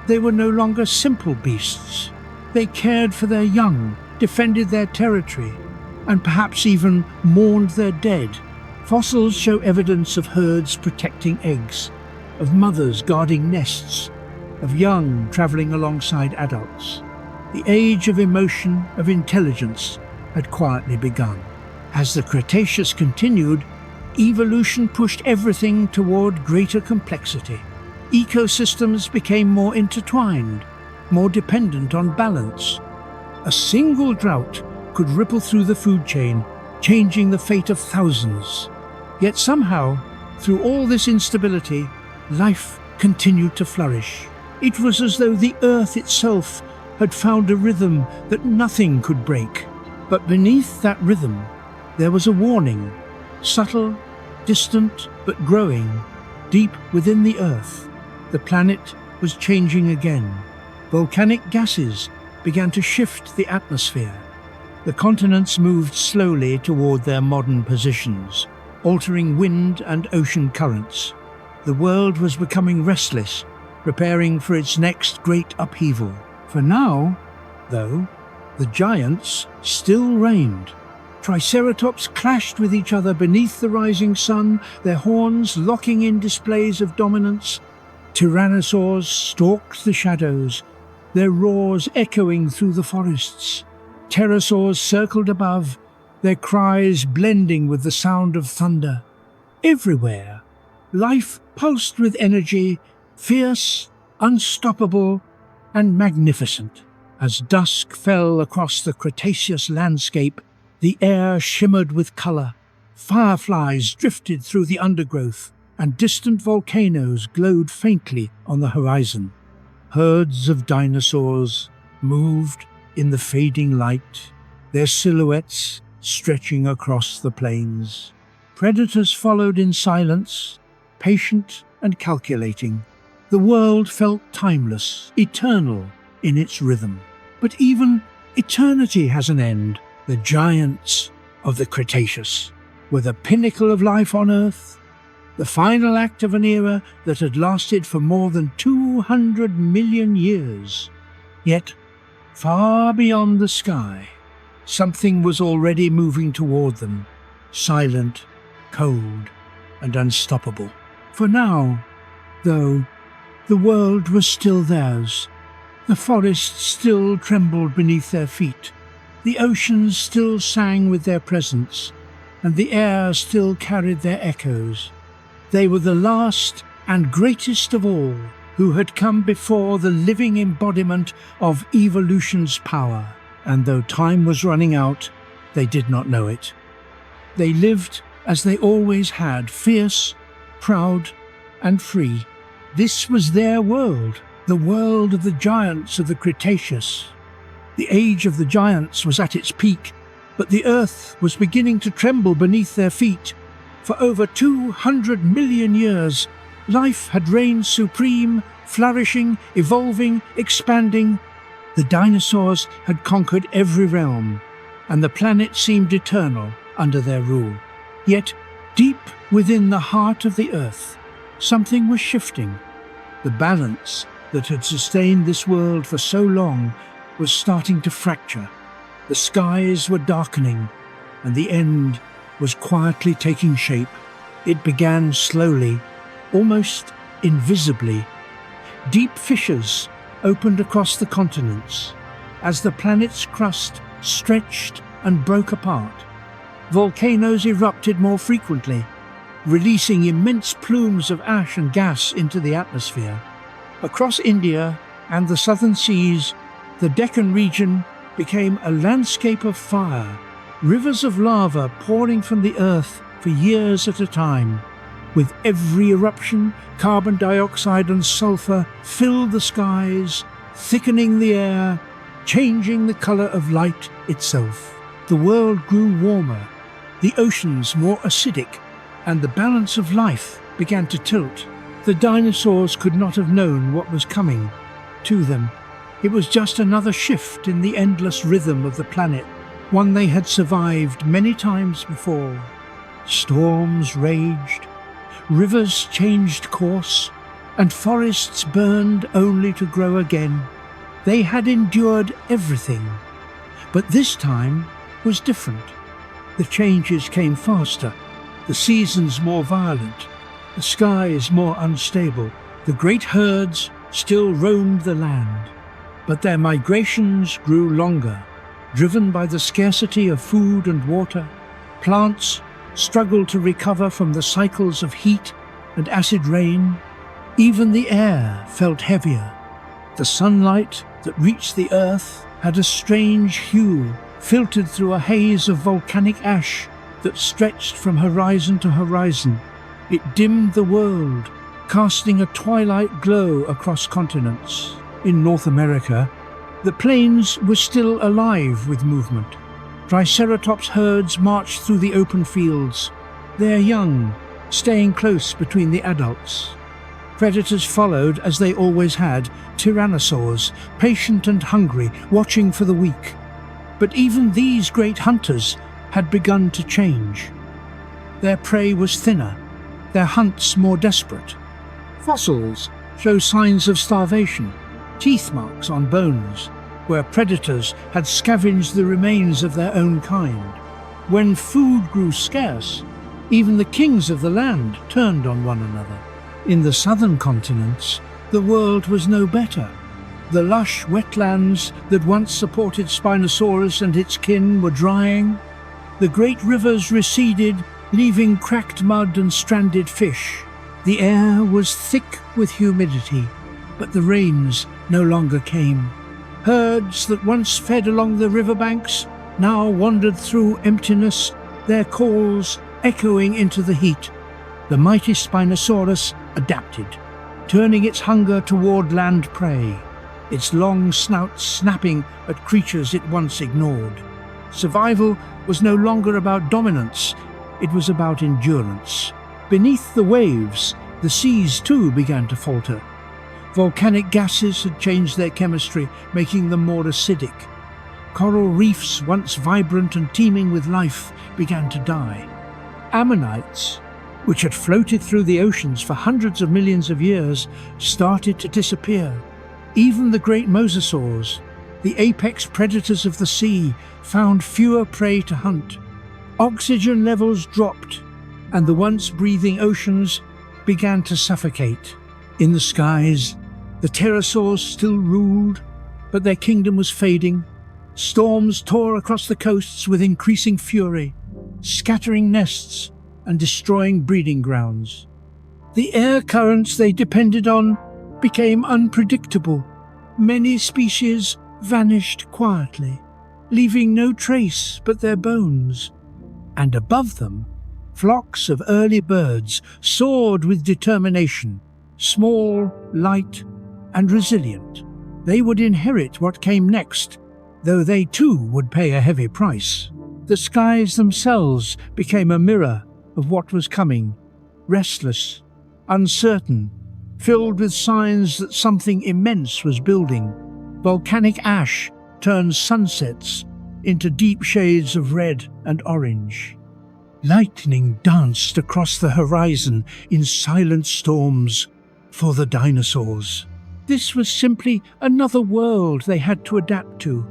They were no longer simple beasts. They cared for their young, defended their territory, and perhaps even mourned their dead. Fossils show evidence of herds protecting eggs, of mothers guarding nests, of young traveling alongside adults. The age of emotion, of intelligence, had quietly begun. As the Cretaceous continued, evolution pushed everything toward greater complexity. Ecosystems became more intertwined, more dependent on balance. A single drought could ripple through the food chain, changing the fate of thousands. Yet somehow, through all this instability, life continued to flourish. It was as though the earth itself had found a rhythm that nothing could break. But beneath that rhythm, there was a warning, subtle, distant, but growing, deep within the earth. The planet was changing again. Volcanic gases began to shift the atmosphere. The continents moved slowly toward their modern positions, altering wind and ocean currents. The world was becoming restless, preparing for its next great upheaval. For now, though, the giants still reigned. Triceratops clashed with each other beneath the rising sun, their horns locking in displays of dominance. Tyrannosaurs stalked the shadows, their roars echoing through the forests. Pterosaurs circled above, their cries blending with the sound of thunder. Everywhere, life pulsed with energy, fierce, unstoppable, and magnificent. As dusk fell across the Cretaceous landscape, the air shimmered with color. Fireflies drifted through the undergrowth, and distant volcanoes glowed faintly on the horizon. Herds of dinosaurs moved in the fading light, their silhouettes stretching across the plains. Predators followed in silence, patient and calculating. The world felt timeless, eternal in its rhythm. But even eternity has an end. The giants of the Cretaceous were the pinnacle of life on Earth, the final act of an era that had lasted for more than 200 million years. Yet, far beyond the sky, something was already moving toward them, silent, cold, and unstoppable. For now, though, the world was still theirs, The forests still trembled beneath their feet. The oceans still sang with their presence, and the air still carried their echoes. They were the last and greatest of all who had come before the living embodiment of evolution's power. And though time was running out, they did not know it. They lived as they always had, fierce, proud, and free. This was their world, the world of the giants of the Cretaceous. The age of the giants was at its peak, but the earth was beginning to tremble beneath their feet. For over 200 million years, life had reigned supreme, flourishing, evolving, expanding. The dinosaurs had conquered every realm, and the planet seemed eternal under their rule. Yet, deep within the heart of the earth, something was shifting. The balance that had sustained this world for so long was starting to fracture. The skies were darkening, and the end was quietly taking shape. It began slowly, almost invisibly. Deep fissures opened across the continents as the planet's crust stretched and broke apart. Volcanoes erupted more frequently, releasing immense plumes of ash and gas into the atmosphere. Across India and the southern seas, the Deccan region became a landscape of fire, rivers of lava pouring from the earth for years at a time. With every eruption, carbon dioxide and sulfur filled the skies, thickening the air, changing the color of light itself. The world grew warmer, the oceans more acidic, and the balance of life began to tilt. The dinosaurs could not have known what was coming to them. It was just another shift in the endless rhythm of the planet, one they had survived many times before. Storms raged, rivers changed course, and forests burned only to grow again. They had endured everything, but this time was different. The changes came faster, the seasons more violent, the skies more unstable. The great herds still roamed the land, but their migrations grew longer, driven by the scarcity of food and water. Plants struggled to recover from the cycles of heat and acid rain. Even the air felt heavier. The sunlight that reached the earth had a strange hue, filtered through a haze of volcanic ash that stretched from horizon to horizon. It dimmed the world, casting a twilight glow across continents. In North America, the plains were still alive with movement. Triceratops herds marched through the open fields, their young staying close between the adults. Predators followed, as they always had, tyrannosaurs, patient and hungry, watching for the weak. But even these great hunters had begun to change. Their prey was thinner, their hunts more desperate. Fossils show signs of starvation, teeth marks on bones, where predators had scavenged the remains of their own kind. When food grew scarce, even the kings of the land turned on one another. In the southern continents, the world was no better. The lush wetlands that once supported Spinosaurus and its kin were drying. The great rivers receded, leaving cracked mud and stranded fish. The air was thick with humidity, but the rains no longer came. Herds that once fed along the riverbanks now wandered through emptiness, their calls echoing into the heat. The mighty Spinosaurus adapted, turning its hunger toward land prey, its long snout snapping at creatures it once ignored. Survival was no longer about dominance, it was about endurance. Beneath the waves, the seas too began to falter. Volcanic gases had changed their chemistry, making them more acidic. Coral reefs, once vibrant and teeming with life, began to die. Ammonites, which had floated through the oceans for hundreds of millions of years, started to disappear. Even the great mosasaurs, the apex predators of the sea, found fewer prey to hunt. Oxygen levels dropped, and the once breathing oceans began to suffocate. In the skies, the pterosaurs still ruled, But their kingdom was fading. Storms tore across the coasts with increasing fury, scattering nests and destroying breeding grounds. The air currents they depended on became unpredictable. Many species vanished quietly, leaving no trace but their bones. And above them, flocks of early birds soared with determination, small, light, and resilient. They would inherit what came next, though they too would pay a heavy price. The skies themselves became a mirror of what was coming, restless, uncertain, filled with signs that something immense was building. Volcanic ash turned sunsets into deep shades of red and orange. Lightning danced across the horizon in silent storms for the dinosaurs. This was simply another world they had to adapt to,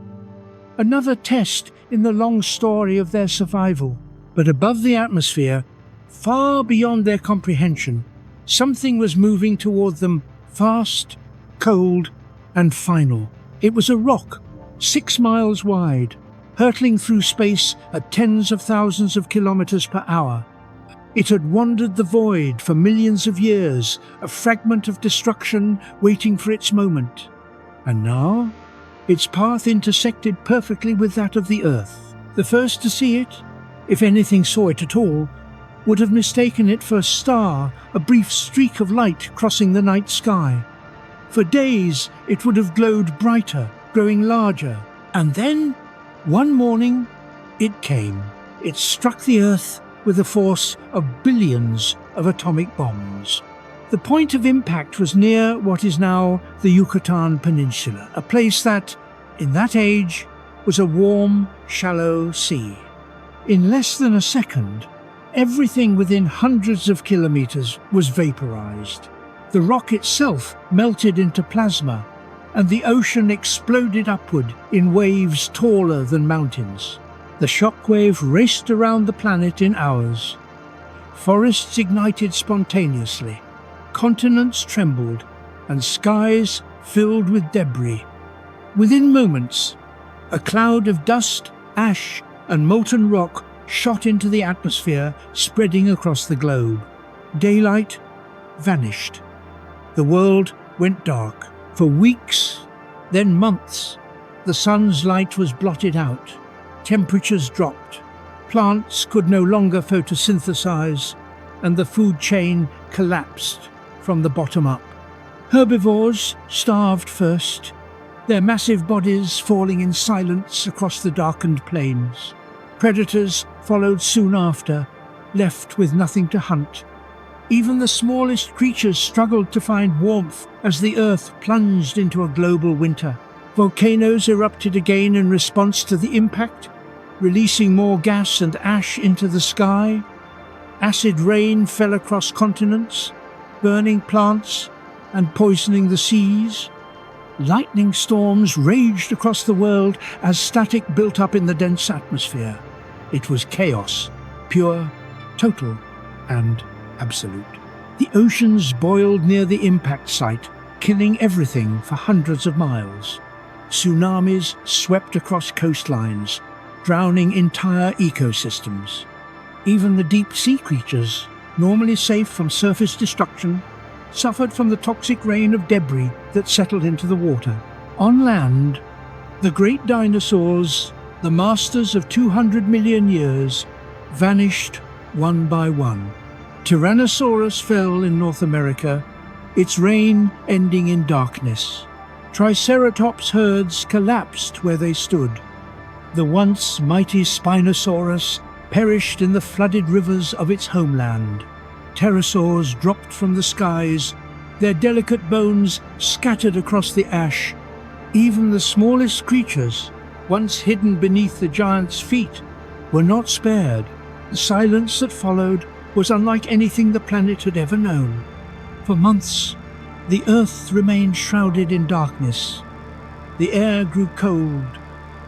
another test in the long story of their survival. But above the atmosphere, far beyond their comprehension, something was moving toward them, fast, cold, and final. It was a rock, 6 miles wide, hurtling through space at tens of thousands of kilometers per hour. It had wandered the void for millions of years, a fragment of destruction waiting for its moment. And now, its path intersected perfectly with that of the Earth. The first to see it, if anything saw it at all, would have mistaken it for a star, a brief streak of light crossing the night sky. For days, it would have glowed brighter, growing larger. And then, one morning, it came. It struck the Earth with the force of billions of atomic bombs. The point of impact was near what is now the Yucatan Peninsula, a place that, in that age, was a warm, shallow sea. In less than a second, everything within hundreds of kilometers was vaporized. The rock itself melted into plasma, and the ocean exploded upward in waves taller than mountains. The shockwave raced around the planet in hours. Forests ignited spontaneously, continents trembled, and skies filled with debris. Within moments, a cloud of dust, ash, and molten rock shot into the atmosphere, spreading across the globe. Daylight vanished. The world went dark. For weeks, then months, the sun's light was blotted out. Temperatures dropped. Plants could no longer photosynthesize, and the food chain collapsed from the bottom up. Herbivores starved first, their massive bodies falling in silence across the darkened plains. Predators followed soon after, left with nothing to hunt. Even the smallest creatures struggled to find warmth as the Earth plunged into a global winter. Volcanoes erupted again in response to the impact, releasing more gas and ash into the sky. Acid rain fell across continents, burning plants and poisoning the seas. Lightning storms raged across the world as static built up in the dense atmosphere. It was chaos, pure, total, and absolute. The oceans boiled near the impact site, killing everything for hundreds of miles. Tsunamis swept across coastlines, drowning entire ecosystems. Even the deep-sea creatures, normally safe from surface destruction, suffered from the toxic rain of debris that settled into the water. On land, the great dinosaurs, the masters of 200 million years, vanished one by one. Tyrannosaurus fell in North America, its reign ending in darkness. Triceratops herds collapsed where they stood. The once mighty Spinosaurus perished in the flooded rivers of its homeland. Pterosaurs dropped from the skies, their delicate bones scattered across the ash. Even the smallest creatures, once hidden beneath the giant's feet, were not spared. The silence that followed was unlike anything the planet had ever known. For months, the Earth remained shrouded in darkness. The air grew cold,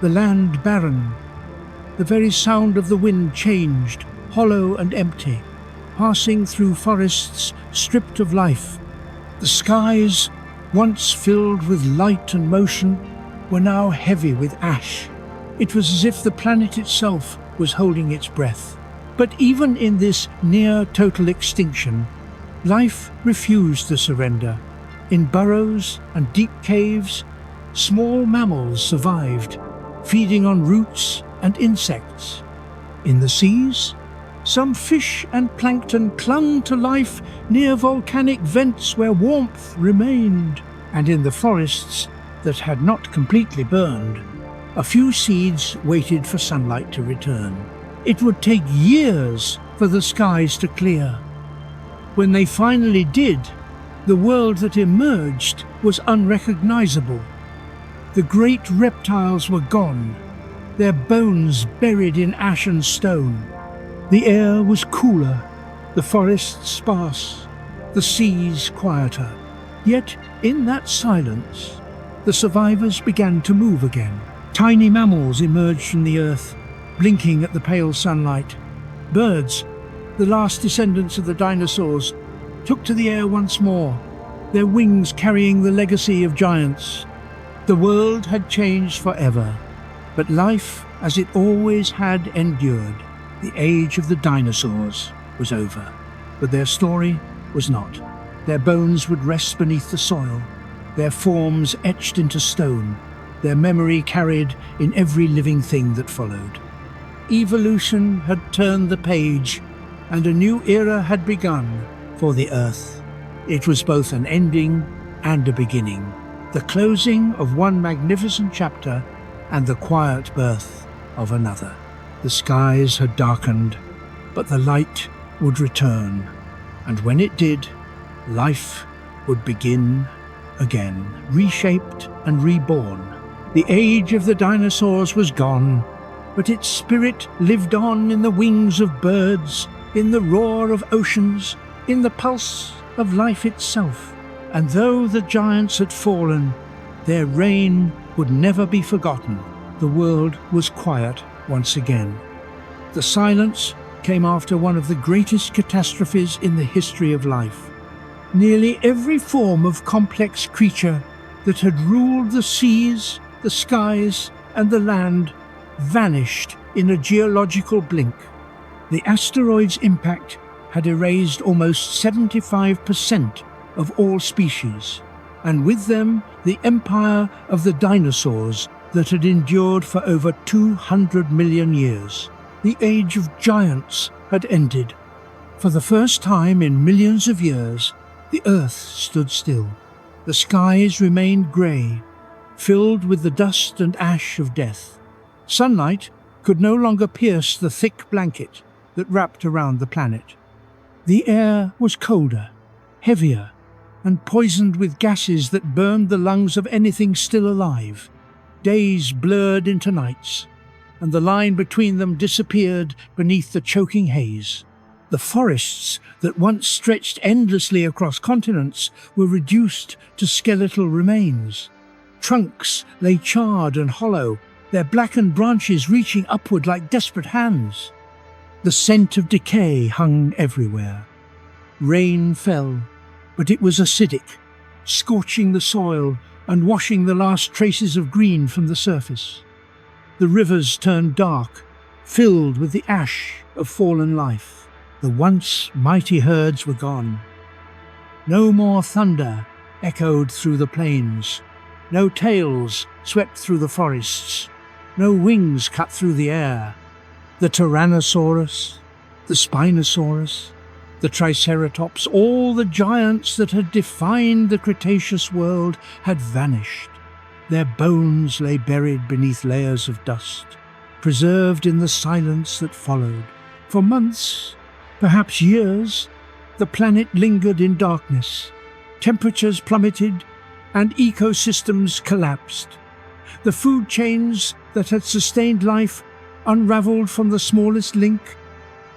the land barren. The very sound of the wind changed, hollow and empty, passing through forests stripped of life. The skies, once filled with light and motion, were now heavy with ash. It was as if the planet itself was holding its breath. But even in this near-total extinction, life refused to surrender. In burrows and deep caves, small mammals survived, feeding on roots and insects. In the seas, some fish and plankton clung to life near volcanic vents where warmth remained. And in the forests that had not completely burned, a few seeds waited for sunlight to return. It would take years for the skies to clear. When they finally did, the world that emerged was unrecognizable. The great reptiles were gone, their bones buried in ash and stone. The air was cooler, the forests sparse, the seas quieter. Yet, in that silence, the survivors began to move again. Tiny mammals emerged from the earth, blinking at the pale sunlight. Birds, the last descendants of the dinosaurs, took to the air once more, their wings carrying the legacy of giants. The world had changed forever, but life, as it always had, endured. The age of the dinosaurs was over, but their story was not. Their bones would rest beneath the soil, their forms etched into stone, their memory carried in every living thing that followed. Evolution had turned the page, and a new era had begun for the Earth. It was both an ending and a beginning, the closing of one magnificent chapter and the quiet birth of another. The skies had darkened, but the light would return, and when it did, life would begin again, reshaped and reborn. The age of the dinosaurs was gone, but its spirit lived on in the wings of birds, in the roar of oceans, in the pulse of life itself. And though the giants had fallen, their reign would never be forgotten. The world was quiet once again. The silence came after one of the greatest catastrophes in the history of life. Nearly every form of complex creature that had ruled the seas, the skies, and the land vanished in a geological blink. The asteroid's impact had erased almost 75% of all species, and with them the empire of the dinosaurs that had endured for over 200 million years. The age of giants had ended. For the first time in millions of years, the earth stood still. The skies remained grey, filled with the dust and ash of death. Sunlight could no longer pierce the thick blanket that wrapped around the planet. The air was colder, heavier, and poisoned with gases that burned the lungs of anything still alive. Days blurred into nights, and the line between them disappeared beneath the choking haze. The forests that once stretched endlessly across continents were reduced to skeletal remains. Trunks lay charred and hollow, their blackened branches reaching upward like desperate hands. The scent of decay hung everywhere. Rain fell, but it was acidic, scorching the soil and washing the last traces of green from the surface. The rivers turned dark, filled with the ash of fallen life. The once mighty herds were gone. No more thunder echoed through the plains. No tails swept through the forests. No wings cut through the air. The Tyrannosaurus, the Spinosaurus, the Triceratops, all the giants that had defined the Cretaceous world had vanished. Their bones lay buried beneath layers of dust, preserved in the silence that followed. For months, perhaps years, the planet lingered in darkness. Temperatures plummeted and ecosystems collapsed. The food chains that had sustained life unraveled from the smallest link.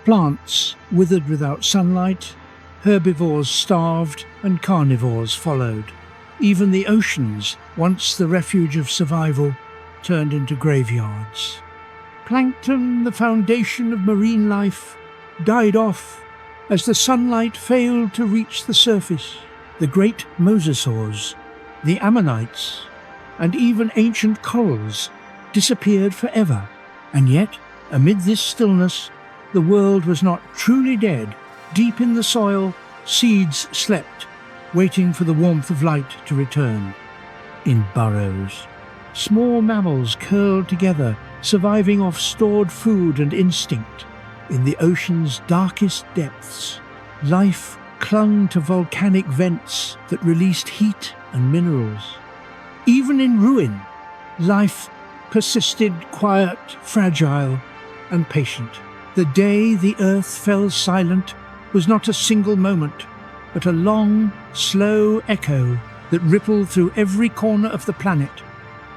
Plants withered without sunlight, herbivores starved, and carnivores followed. Even the oceans, once the refuge of survival, turned into graveyards. Plankton, the foundation of marine life, died off as the sunlight failed to reach the surface. The great mosasaurs, the ammonites, and even ancient corals disappeared forever. And yet, amid this stillness, the world was not truly dead. Deep in the soil, seeds slept, waiting for the warmth of light to return. In burrows, small mammals curled together, surviving off stored food and instinct. In the ocean's darkest depths, life clung to volcanic vents that released heat and minerals. Even in ruin, life persisted, quiet, fragile, and patient. The day the earth fell silent was not a single moment, but a long, slow echo that rippled through every corner of the planet.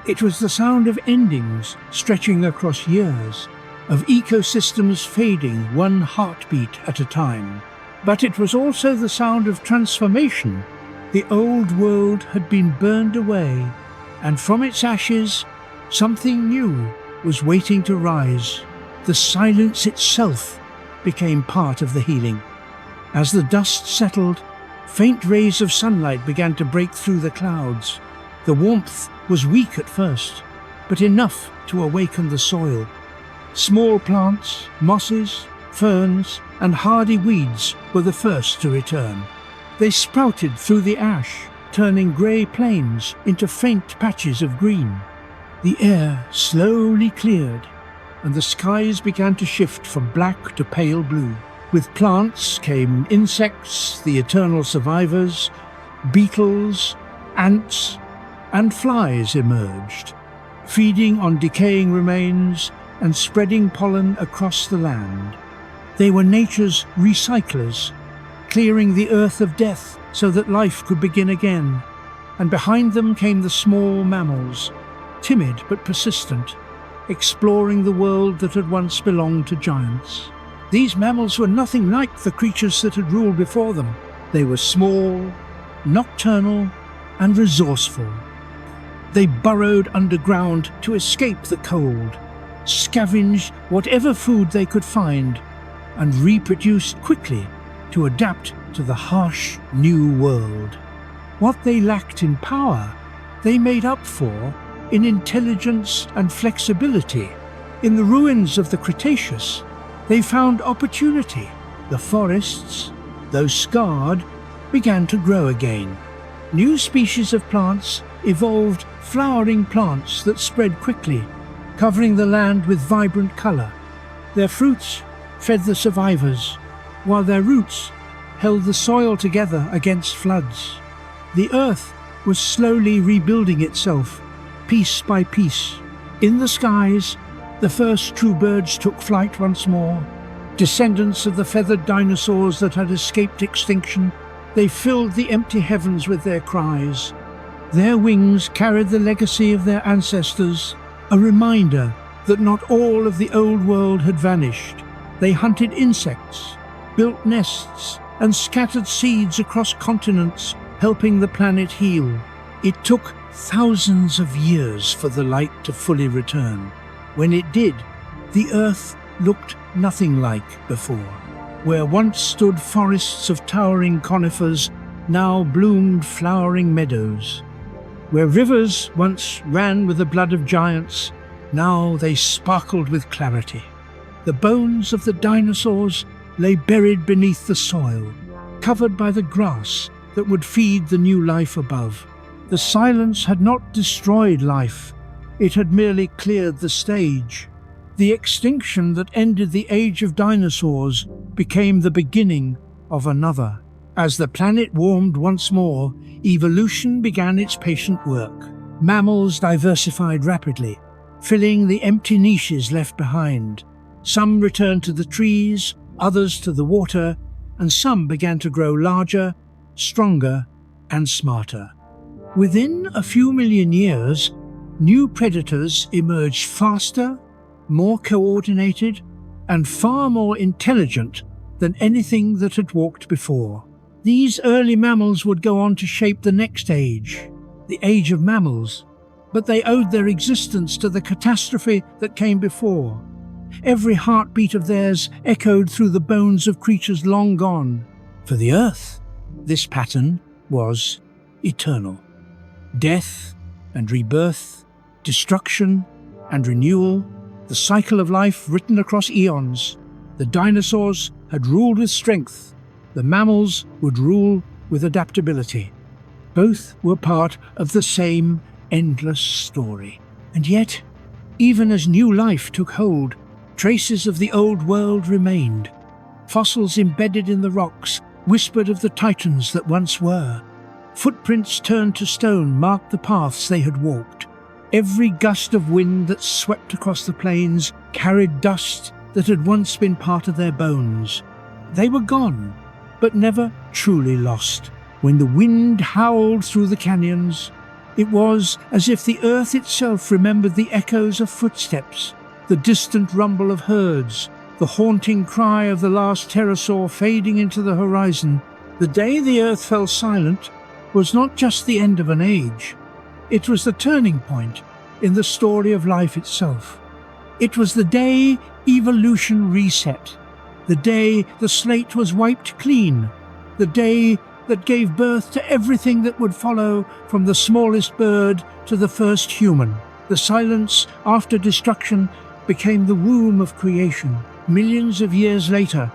It was the sound of endings stretching across years, of ecosystems fading one heartbeat at a time. But it was also the sound of transformation. The old world had been burned away, and from its ashes, something new was waiting to rise. The silence itself became part of the healing. As the dust settled, faint rays of sunlight began to break through the clouds. The warmth was weak at first, but enough to awaken the soil. Small plants, mosses, ferns, and hardy weeds were the first to return. They sprouted through the ash, turning grey plains into faint patches of green. The air slowly cleared, and the skies began to shift from black to pale blue. With plants came insects, the eternal survivors, beetles, ants, and flies emerged, feeding on decaying remains and spreading pollen across the land. They were nature's recyclers, clearing the earth of death so that life could begin again. And behind them came the small mammals, timid but persistent, exploring the world that had once belonged to giants. These mammals were nothing like the creatures that had ruled before them. They were small, nocturnal, and resourceful. They burrowed underground to escape the cold, scavenged whatever food they could find, and reproduced quickly to adapt to the harsh new world. What they lacked in power, they made up for in intelligence and flexibility. In the ruins of the Cretaceous, they found opportunity. The forests, though scarred, began to grow again. New species of plants evolved, flowering plants that spread quickly, covering the land with vibrant colour. Their fruits fed the survivors, while their roots held the soil together against floods. The earth was slowly rebuilding itself, piece by piece. In the skies, the first true birds took flight once more. Descendants of the feathered dinosaurs that had escaped extinction, they filled the empty heavens with their cries. Their wings carried the legacy of their ancestors, a reminder that not all of the old world had vanished. They hunted insects, built nests, and scattered seeds across continents, helping the planet heal. It took thousands of years for the light to fully return. When it did, the Earth looked nothing like before. Where once stood forests of towering conifers, now bloomed flowering meadows. Where rivers once ran with the blood of giants, now they sparkled with clarity. The bones of the dinosaurs lay buried beneath the soil, covered by the grass that would feed the new life above. The silence had not destroyed life, it had merely cleared the stage. The extinction that ended the age of dinosaurs became the beginning of another. As the planet warmed once more, evolution began its patient work. Mammals diversified rapidly, filling the empty niches left behind. Some returned to the trees, others to the water, and some began to grow larger, stronger, and smarter. Within a few million years, new predators emerged faster, more coordinated, and far more intelligent than anything that had walked before. These early mammals would go on to shape the next age, the age of mammals, but they owed their existence to the catastrophe that came before. Every heartbeat of theirs echoed through the bones of creatures long gone. For the Earth, this pattern was eternal. Death and rebirth, destruction and renewal, the cycle of life written across eons. The dinosaurs had ruled with strength. The mammals would rule with adaptability. Both were part of the same endless story. And yet, even as new life took hold, traces of the old world remained. Fossils embedded in the rocks whispered of the titans that once were. Footprints turned to stone marked the paths they had walked. Every gust of wind that swept across the plains carried dust that had once been part of their bones. They were gone, but never truly lost. When the wind howled through the canyons, it was as if the earth itself remembered the echoes of footsteps, the distant rumble of herds, the haunting cry of the last pterosaur fading into the horizon. The day the earth fell silent was not just the end of an age. It was the turning point in the story of life itself. It was the day evolution reset, the day the slate was wiped clean, the day that gave birth to everything that would follow, from the smallest bird to the first human. The silence after destruction became the womb of creation. Millions of years later,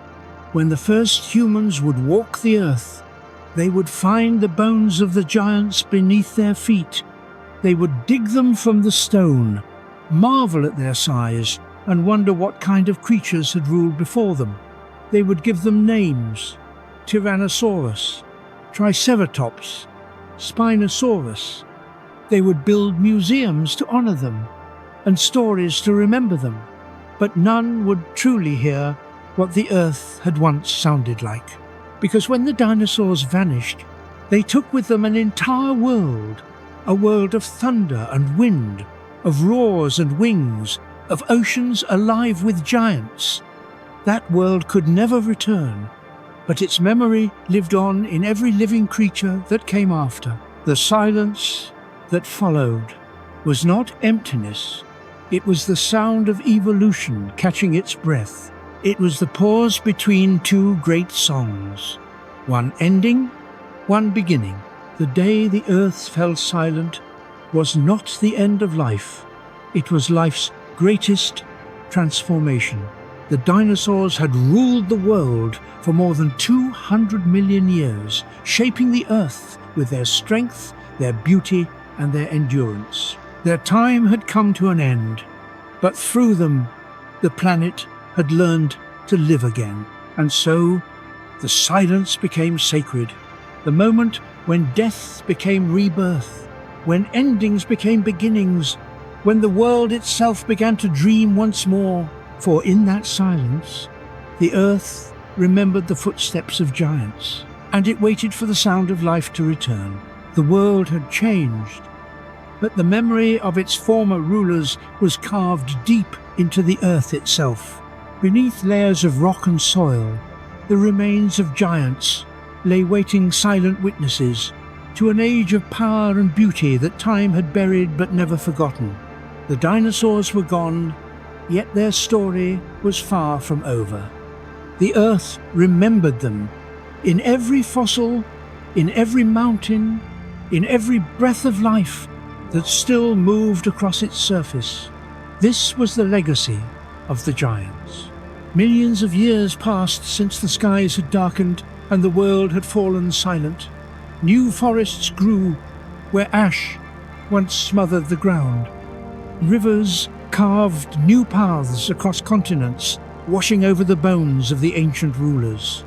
when the first humans would walk the earth, they would find the bones of the giants beneath their feet. They would dig them from the stone, marvel at their size, and wonder what kind of creatures had ruled before them. They would give them names: Tyrannosaurus, Triceratops, Spinosaurus. They would build museums to honor them and stories to remember them. But none would truly hear what the earth had once sounded like. Because when the dinosaurs vanished, they took with them an entire world, a world of thunder and wind, of roars and wings, of oceans alive with giants. That world could never return, but its memory lived on in every living creature that came after. The silence that followed was not emptiness. It was the sound of evolution catching its breath. It was the pause between two great songs, one ending, one beginning. The day the earth fell silent was not the end of life. It was life's greatest transformation. The dinosaurs had ruled the world for more than 200 million years, shaping the earth with their strength, their beauty, and their endurance. Their time had come to an end, but through them, the planet had learned to live again. And so, the silence became sacred, the moment when death became rebirth, when endings became beginnings, when the world itself began to dream once more. For in that silence, the earth remembered the footsteps of giants, and it waited for the sound of life to return. The world had changed, but the memory of its former rulers was carved deep into the earth itself. Beneath layers of rock and soil, the remains of giants lay waiting silent witnesses to an age of power and beauty that time had buried but never forgotten. The dinosaurs were gone, yet their story was far from over. The earth remembered them. In every fossil, in every mountain, in every breath of life that still moved across its surface. This was the legacy of the giants. Millions of years passed since the skies had darkened and the world had fallen silent. New forests grew where ash once smothered the ground. Rivers carved new paths across continents, washing over the bones of the ancient rulers.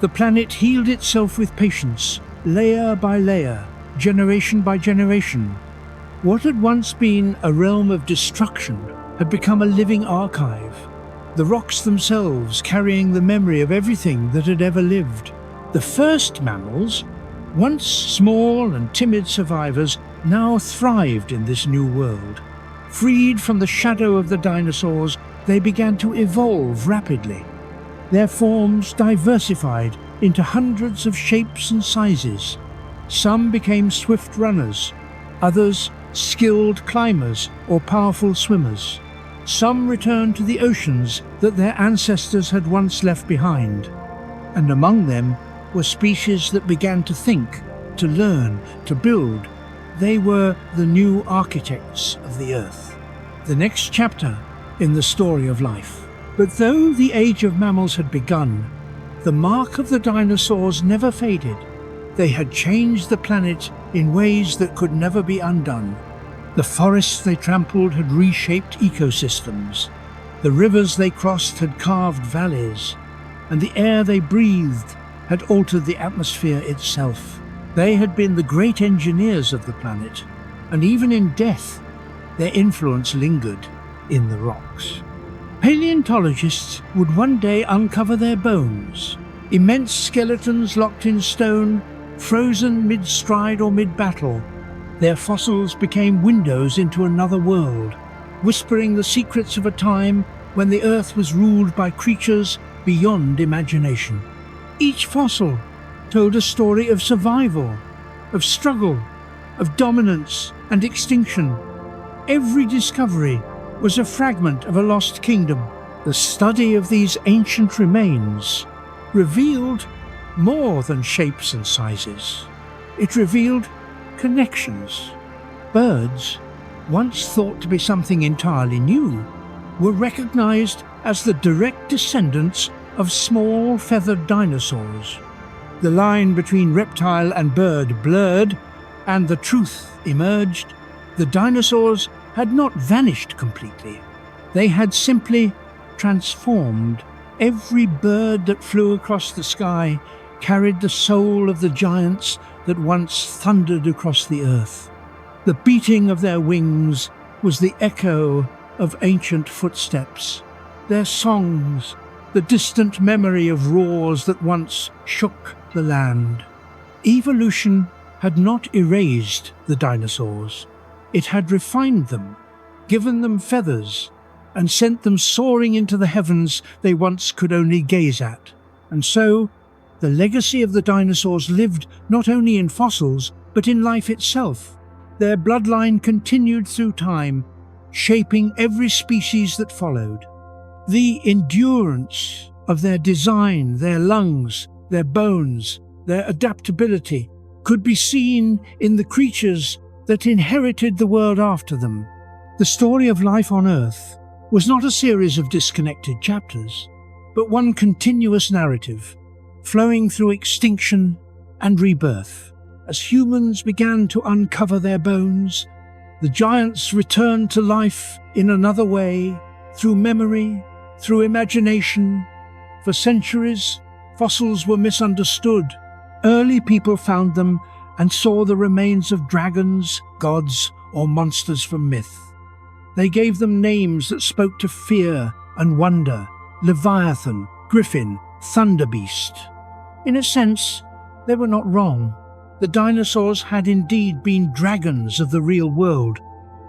The planet healed itself with patience, layer by layer, generation by generation. What had once been a realm of destruction had become a living archive, the rocks themselves carrying the memory of everything that had ever lived. The first mammals, once small and timid survivors, now thrived in this new world. Freed from the shadow of the dinosaurs, they began to evolve rapidly. Their forms diversified into hundreds of shapes and sizes. Some became swift runners, others skilled climbers or powerful swimmers. Some returned to the oceans that their ancestors had once left behind. And among them were species that began to think, to learn, to build, They were the new architects of the Earth, the next chapter in the story of life. But though the age of mammals had begun, the mark of the dinosaurs never faded. They had changed the planet in ways that could never be undone. The forests they trampled had reshaped ecosystems. The rivers they crossed had carved valleys, and the air they breathed had altered the atmosphere itself. They had been the great engineers of the planet, and even in death, their influence lingered in the rocks. Paleontologists would one day uncover their bones, immense skeletons locked in stone, frozen mid-stride or mid-battle. Their fossils became windows into another world, whispering the secrets of a time when the Earth was ruled by creatures beyond imagination. Each fossil told a story of survival, of struggle, of dominance and extinction. Every discovery was a fragment of a lost kingdom. The study of these ancient remains revealed more than shapes and sizes. It revealed connections. Birds, once thought to be something entirely new, were recognized as the direct descendants of small feathered dinosaurs. The line between reptile and bird blurred, and the truth emerged. The dinosaurs had not vanished completely. They had simply transformed. Every bird that flew across the sky carried the soul of the giants that once thundered across the earth. The beating of their wings was the echo of ancient footsteps. Their songs, the distant memory of roars that once shook the land. Evolution had not erased the dinosaurs. It had refined them, given them feathers, and sent them soaring into the heavens they once could only gaze at. And so, the legacy of the dinosaurs lived not only in fossils, but in life itself. Their bloodline continued through time, shaping every species that followed. The endurance of their design, their lungs, their bones, their adaptability could be seen in the creatures that inherited the world after them. The story of life on Earth was not a series of disconnected chapters, but one continuous narrative, flowing through extinction and rebirth. As humans began to uncover their bones, the giants returned to life in another way, through memory, through imagination. For centuries, fossils were misunderstood. Early people found them and saw the remains of dragons, gods, or monsters from myth. They gave them names that spoke to fear and wonder: Leviathan, Griffin, Thunderbeast. In a sense, they were not wrong. The dinosaurs had indeed been dragons of the real world,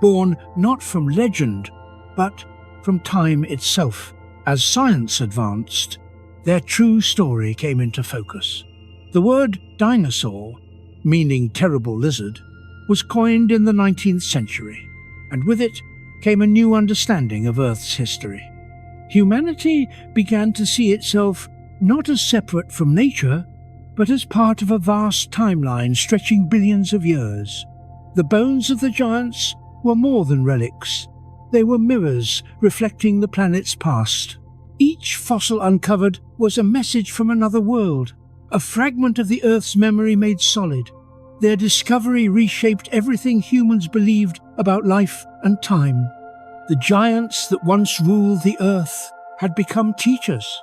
born not from legend, but from time itself. As science advanced, their true story came into focus. The word dinosaur, meaning terrible lizard, was coined in the 19th century, and with it came a new understanding of Earth's history. Humanity began to see itself not as separate from nature, but as part of a vast timeline stretching billions of years. The bones of the giants were more than relics. They were mirrors reflecting the planet's past. Each fossil uncovered was a message from another world, a fragment of the Earth's memory made solid. Their discovery reshaped everything humans believed about life and time. The giants that once ruled the Earth had become teachers,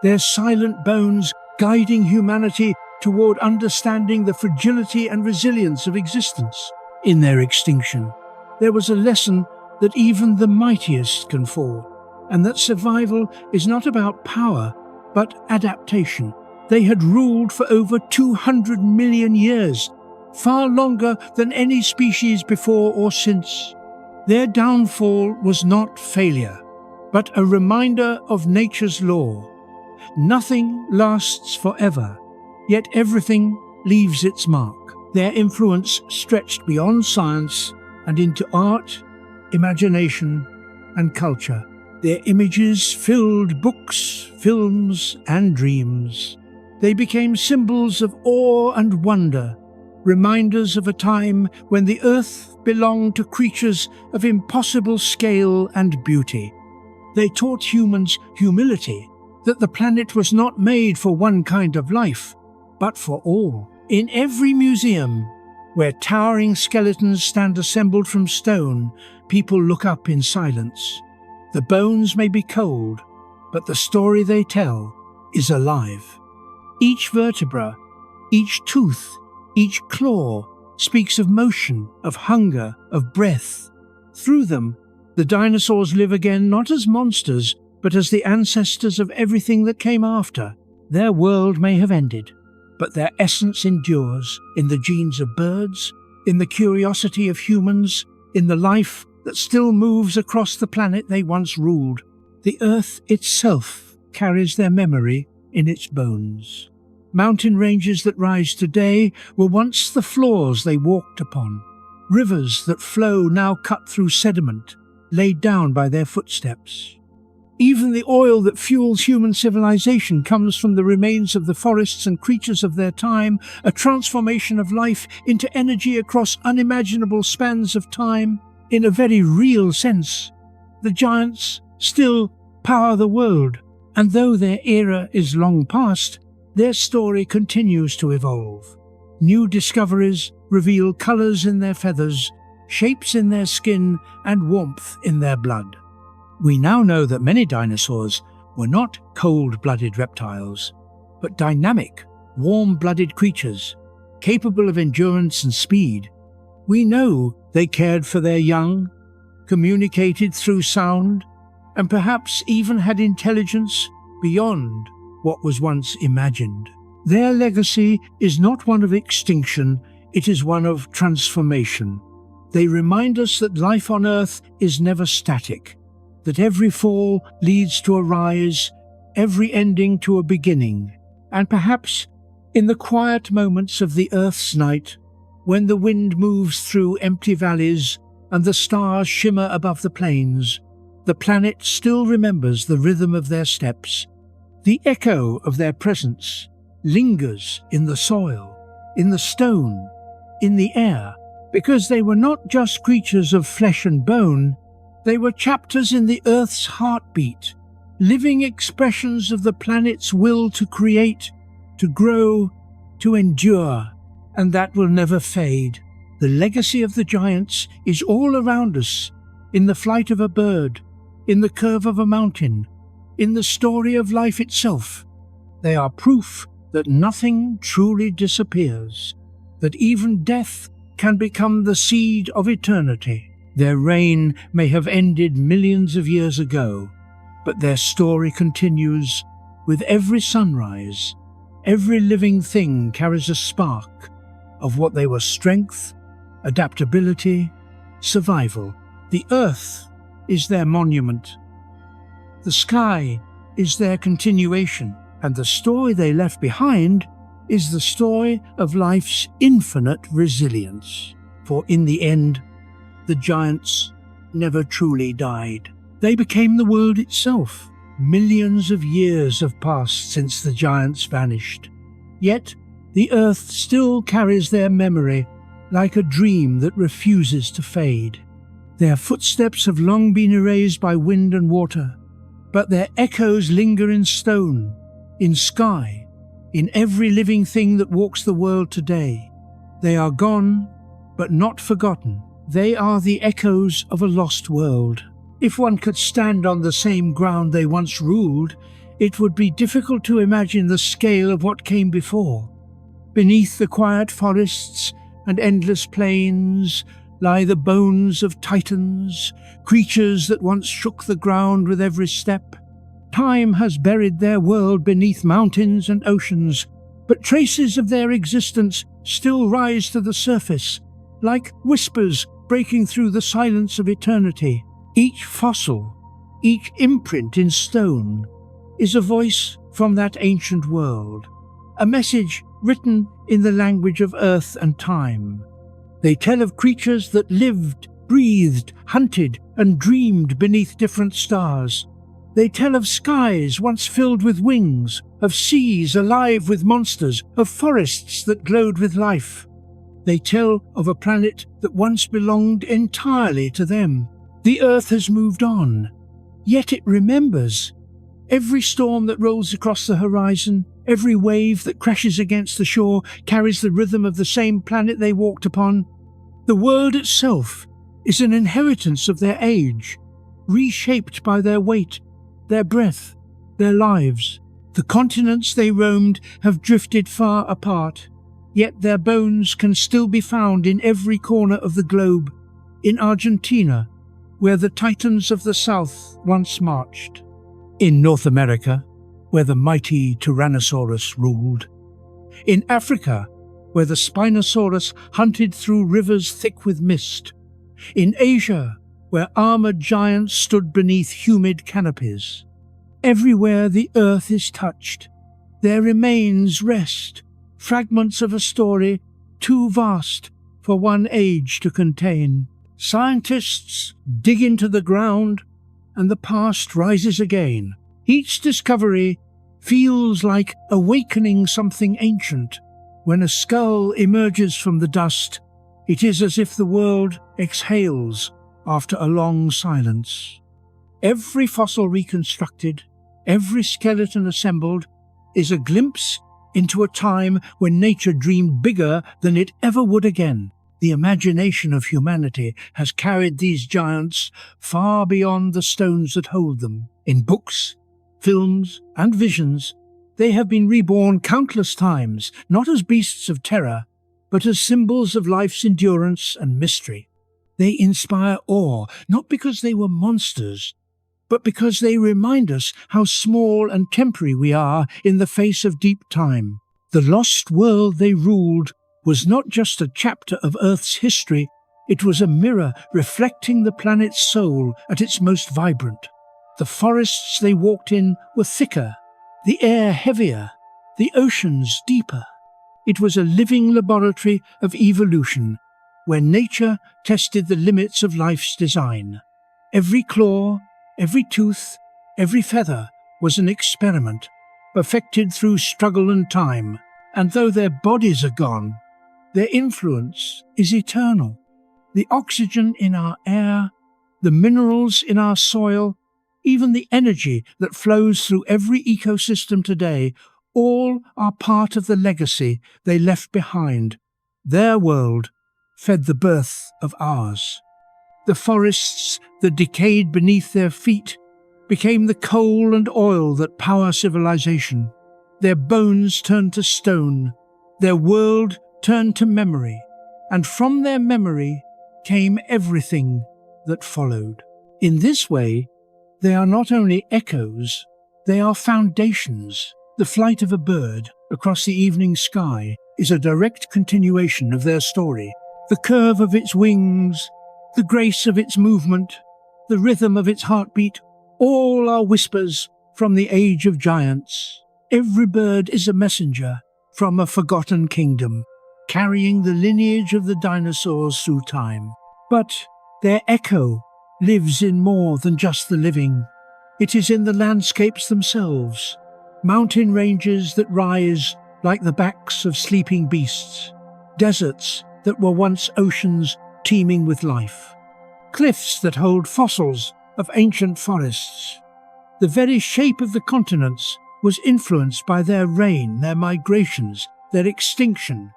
their silent bones guiding humanity toward understanding the fragility and resilience of existence. In their extinction, there was a lesson that even the mightiest can fall, and that survival is not about power, but adaptation. They had ruled for over 200 million years, far longer than any species before or since. Their downfall was not failure, but a reminder of nature's law. Nothing lasts forever, yet everything leaves its mark. Their influence stretched beyond science and into art, imagination, and culture. Their images filled books, films, and dreams. They became symbols of awe and wonder, reminders of a time when the earth belonged to creatures of impossible scale and beauty. They taught humans humility, that the planet was not made for one kind of life, but for all. In every museum, where towering skeletons stand assembled from stone, people look up in silence. The bones may be cold, but the story they tell is alive. Each vertebra, each tooth, each claw speaks of motion, of hunger, of breath. Through them, the dinosaurs live again not as monsters, but as the ancestors of everything that came after. Their world may have ended, but their essence endures in the genes of birds, in the curiosity of humans, in the life that still moves across the planet they once ruled. The earth itself carries their memory in its bones. Mountain ranges that rise today were once the floors they walked upon. Rivers that flow now cut through sediment, laid down by their footsteps. Even the oil that fuels human civilization comes from the remains of the forests and creatures of their time, a transformation of life into energy across unimaginable spans of time. In a very real sense, the giants still power the world, and though their era is long past, their story continues to evolve. New discoveries reveal colours in their feathers, shapes in their skin, and warmth in their blood. We now know that many dinosaurs were not cold-blooded reptiles, but dynamic, warm-blooded creatures, capable of endurance and speed. We know they cared for their young, communicated through sound, and perhaps even had intelligence beyond what was once imagined. Their legacy is not one of extinction, it is one of transformation. They remind us that life on Earth is never static, that every fall leads to a rise, every ending to a beginning. And perhaps in the quiet moments of the Earth's night, when the wind moves through empty valleys and the stars shimmer above the plains, the planet still remembers the rhythm of their steps. The echo of their presence lingers in the soil, in the stone, in the air, because they were not just creatures of flesh and bone, they were chapters in the Earth's heartbeat, living expressions of the planet's will to create, to grow, to endure, and that will never fade. The legacy of the giants is all around us, in the flight of a bird, in the curve of a mountain, in the story of life itself. They are proof that nothing truly disappears, that even death can become the seed of eternity. Their reign may have ended millions of years ago, but their story continues with every sunrise. Every living thing carries a spark of what they were: strength, adaptability, survival. The earth is their monument. The sky is their continuation, and the story they left behind is the story of life's infinite resilience. For in the end, the giants never truly died. They became the world itself. Millions of years have passed since the giants vanished. Yet, the earth still carries their memory like a dream that refuses to fade. Their footsteps have long been erased by wind and water, but their echoes linger in stone, in sky, in every living thing that walks the world today. They are gone, but not forgotten. They are the echoes of a lost world. If one could stand on the same ground they once ruled, it would be difficult to imagine the scale of what came before. Beneath the quiet forests and endless plains lie the bones of titans, creatures that once shook the ground with every step. Time has buried their world beneath mountains and oceans, but traces of their existence still rise to the surface, like whispers breaking through the silence of eternity. Each fossil, each imprint in stone, is a voice from that ancient world, a message written in the language of earth and time. They tell of creatures that lived, breathed, hunted, and dreamed beneath different stars. They tell of skies once filled with wings, of seas alive with monsters, of forests that glowed with life. They tell of a planet that once belonged entirely to them. The Earth has moved on, yet it remembers. Every storm that rolls across the horizon, every wave that crashes against the shore carries the rhythm of the same planet they walked upon. The world itself is an inheritance of their age, reshaped by their weight, their breath, their lives. The continents they roamed have drifted far apart, yet their bones can still be found in every corner of the globe, in Argentina, where the titans of the South once marched, in North America, where the mighty Tyrannosaurus ruled, in Africa, where the Spinosaurus hunted through rivers thick with mist, in Asia, where armored giants stood beneath humid canopies. Everywhere the earth is touched, there remains rest, fragments of a story too vast for one age to contain. Scientists dig into the ground, and the past rises again. Each discovery feels like awakening something ancient. When a skull emerges from the dust, it is as if the world exhales after a long silence. Every fossil reconstructed, every skeleton assembled, is a glimpse into a time when nature dreamed bigger than it ever would again. The imagination of humanity has carried these giants far beyond the stones that hold them. In books, films, and visions, they have been reborn countless times, not as beasts of terror, but as symbols of life's endurance and mystery. They inspire awe, not because they were monsters, but because they remind us how small and temporary we are in the face of deep time. The lost world they ruled was not just a chapter of Earth's history, it was a mirror reflecting the planet's soul at its most vibrant. The forests they walked in were thicker, the air heavier, the oceans deeper. It was a living laboratory of evolution, where nature tested the limits of life's design. Every claw, every tooth, every feather was an experiment, perfected through struggle and time. And though their bodies are gone, their influence is eternal. The oxygen in our air, the minerals in our soil, even the energy that flows through every ecosystem today, all are part of the legacy they left behind. Their world fed the birth of ours. The forests that decayed beneath their feet became the coal and oil that power civilization. Their bones turned to stone, their world turned to memory, and from their memory came everything that followed. In this way, they are not only echoes, they are foundations. The flight of a bird across the evening sky is a direct continuation of their story. The curve of its wings, the grace of its movement, the rhythm of its heartbeat, all are whispers from the age of giants. Every bird is a messenger from a forgotten kingdom, carrying the lineage of the dinosaurs through time. But their echo lives in more than just the living. It is in the landscapes themselves, mountain ranges that rise like the backs of sleeping beasts, deserts that were once oceans teeming with life, cliffs that hold fossils of ancient forests. The very shape of the continents was influenced by their reign, their migrations, their extinction,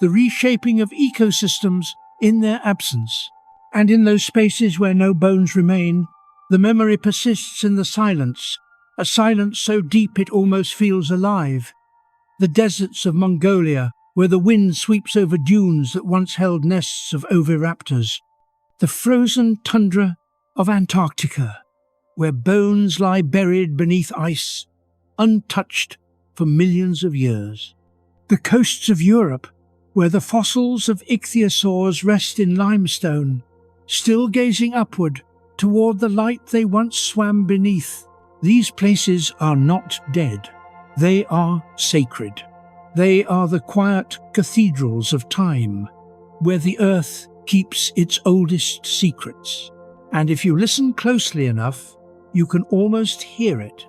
the reshaping of ecosystems in their absence. And in those spaces where no bones remain, the memory persists in the silence, a silence so deep it almost feels alive. The deserts of Mongolia, where the wind sweeps over dunes that once held nests of oviraptors. The frozen tundra of Antarctica, where bones lie buried beneath ice, untouched for millions of years. The coasts of Europe, where the fossils of ichthyosaurs rest in limestone, still gazing upward toward the light they once swam beneath. These places are not dead. They are sacred. They are the quiet cathedrals of time, where the earth keeps its oldest secrets. And if you listen closely enough, you can almost hear it.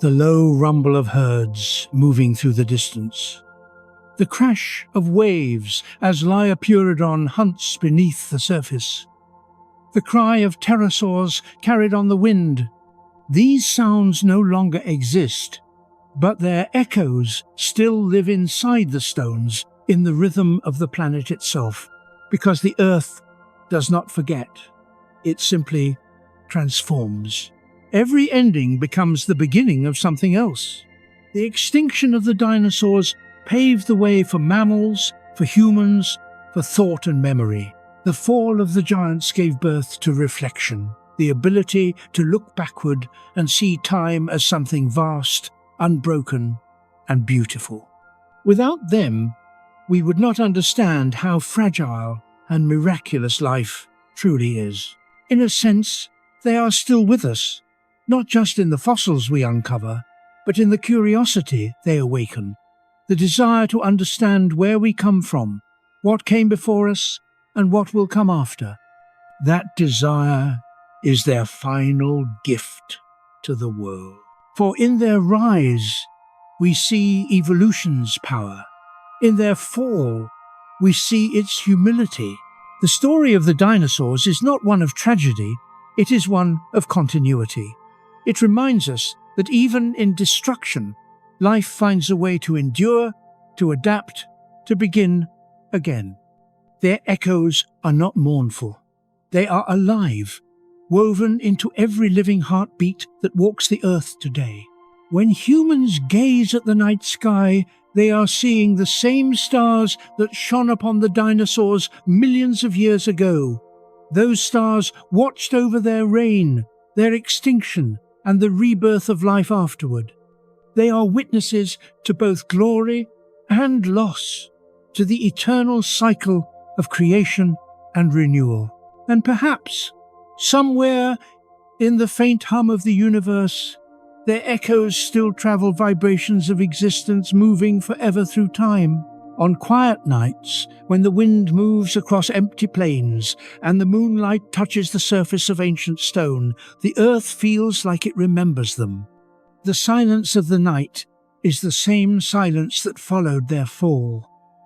The low rumble of herds moving through the distance. the crash of waves as Liopurodon hunts beneath the surface, the cry of pterosaurs carried on the wind. These sounds no longer exist, but their echoes still live inside the stones in the rhythm of the planet itself, because the Earth does not forget. It simply transforms. Every ending becomes the beginning of something else. The extinction of the dinosaurs paved the way for mammals, for humans, for thought and memory. The fall of the giants gave birth to reflection, the ability to look backward and see time as something vast, unbroken, and beautiful. Without them, we would not understand how fragile and miraculous life truly is. In a sense, they are still with us, not just in the fossils we uncover, but in the curiosity they awaken, the desire to understand where we come from, what came before us, and what will come after. That desire is their final gift to the world. For in their rise, we see evolution's power. In their fall, we see its humility. The story of the dinosaurs is not one of tragedy, it is one of continuity. It reminds us that even in destruction, life finds a way to endure, to adapt, to begin again. Their echoes are not mournful. They are alive, woven into every living heartbeat that walks the earth today. When humans gaze at the night sky, they are seeing the same stars that shone upon the dinosaurs millions of years ago. Those stars watched over their reign, their extinction, and the rebirth of life afterward. They are witnesses to both glory and loss, to the eternal cycle of creation and renewal. And perhaps, somewhere in the faint hum of the universe, their echoes still travel vibrations of existence moving forever through time. On quiet nights, when the wind moves across empty plains and the moonlight touches the surface of ancient stone, the earth feels like it remembers them. The silence of the night is the same silence that followed their fall,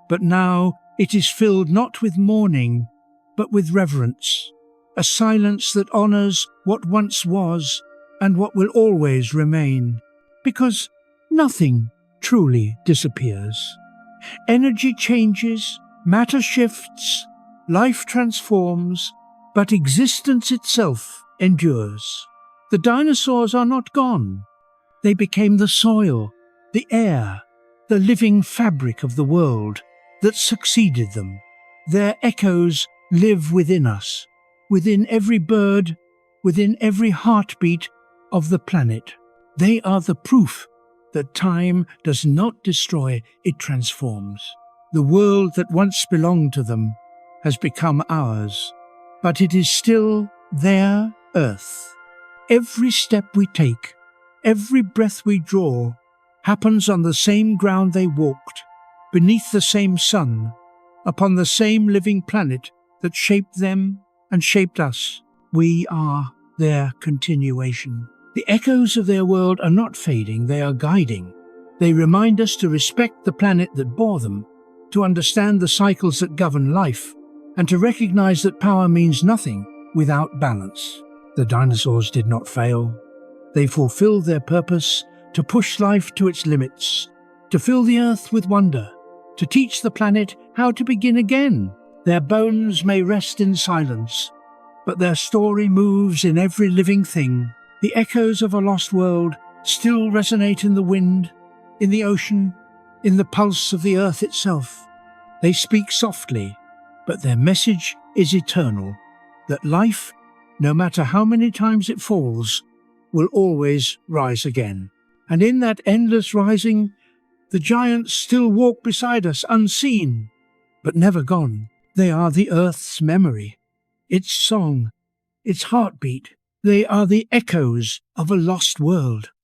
but now it is filled not with mourning, but with reverence, a silence that honors what once was and what will always remain, because nothing truly disappears. Energy changes, matter shifts, life transforms, but existence itself endures. The dinosaurs are not gone. They became the soil, the air, the living fabric of the world that succeeded them. Their echoes live within us, within every bird, within every heartbeat of the planet. They are the proof that time does not destroy, it transforms. The world that once belonged to them has become ours, but it is still their earth. Every step we take, every breath we draw, happens on the same ground they walked, beneath the same sun, upon the same living planet that shaped them and shaped us. We are their continuation. The echoes of their world are not fading, they are guiding. They remind us to respect the planet that bore them, to understand the cycles that govern life, and to recognize that power means nothing without balance. The dinosaurs did not fail. They fulfilled their purpose to push life to its limits, to fill the earth with wonder, to teach the planet how to begin again. Their bones may rest in silence, but their story moves in every living thing. The echoes of a lost world still resonate in the wind, in the ocean, in the pulse of the earth itself. They speak softly, but their message is eternal, that life, no matter how many times it falls, will always rise again. And in that endless rising, the giants still walk beside us unseen, but never gone. They are the earth's memory, its song, its heartbeat. They are the echoes of a lost world.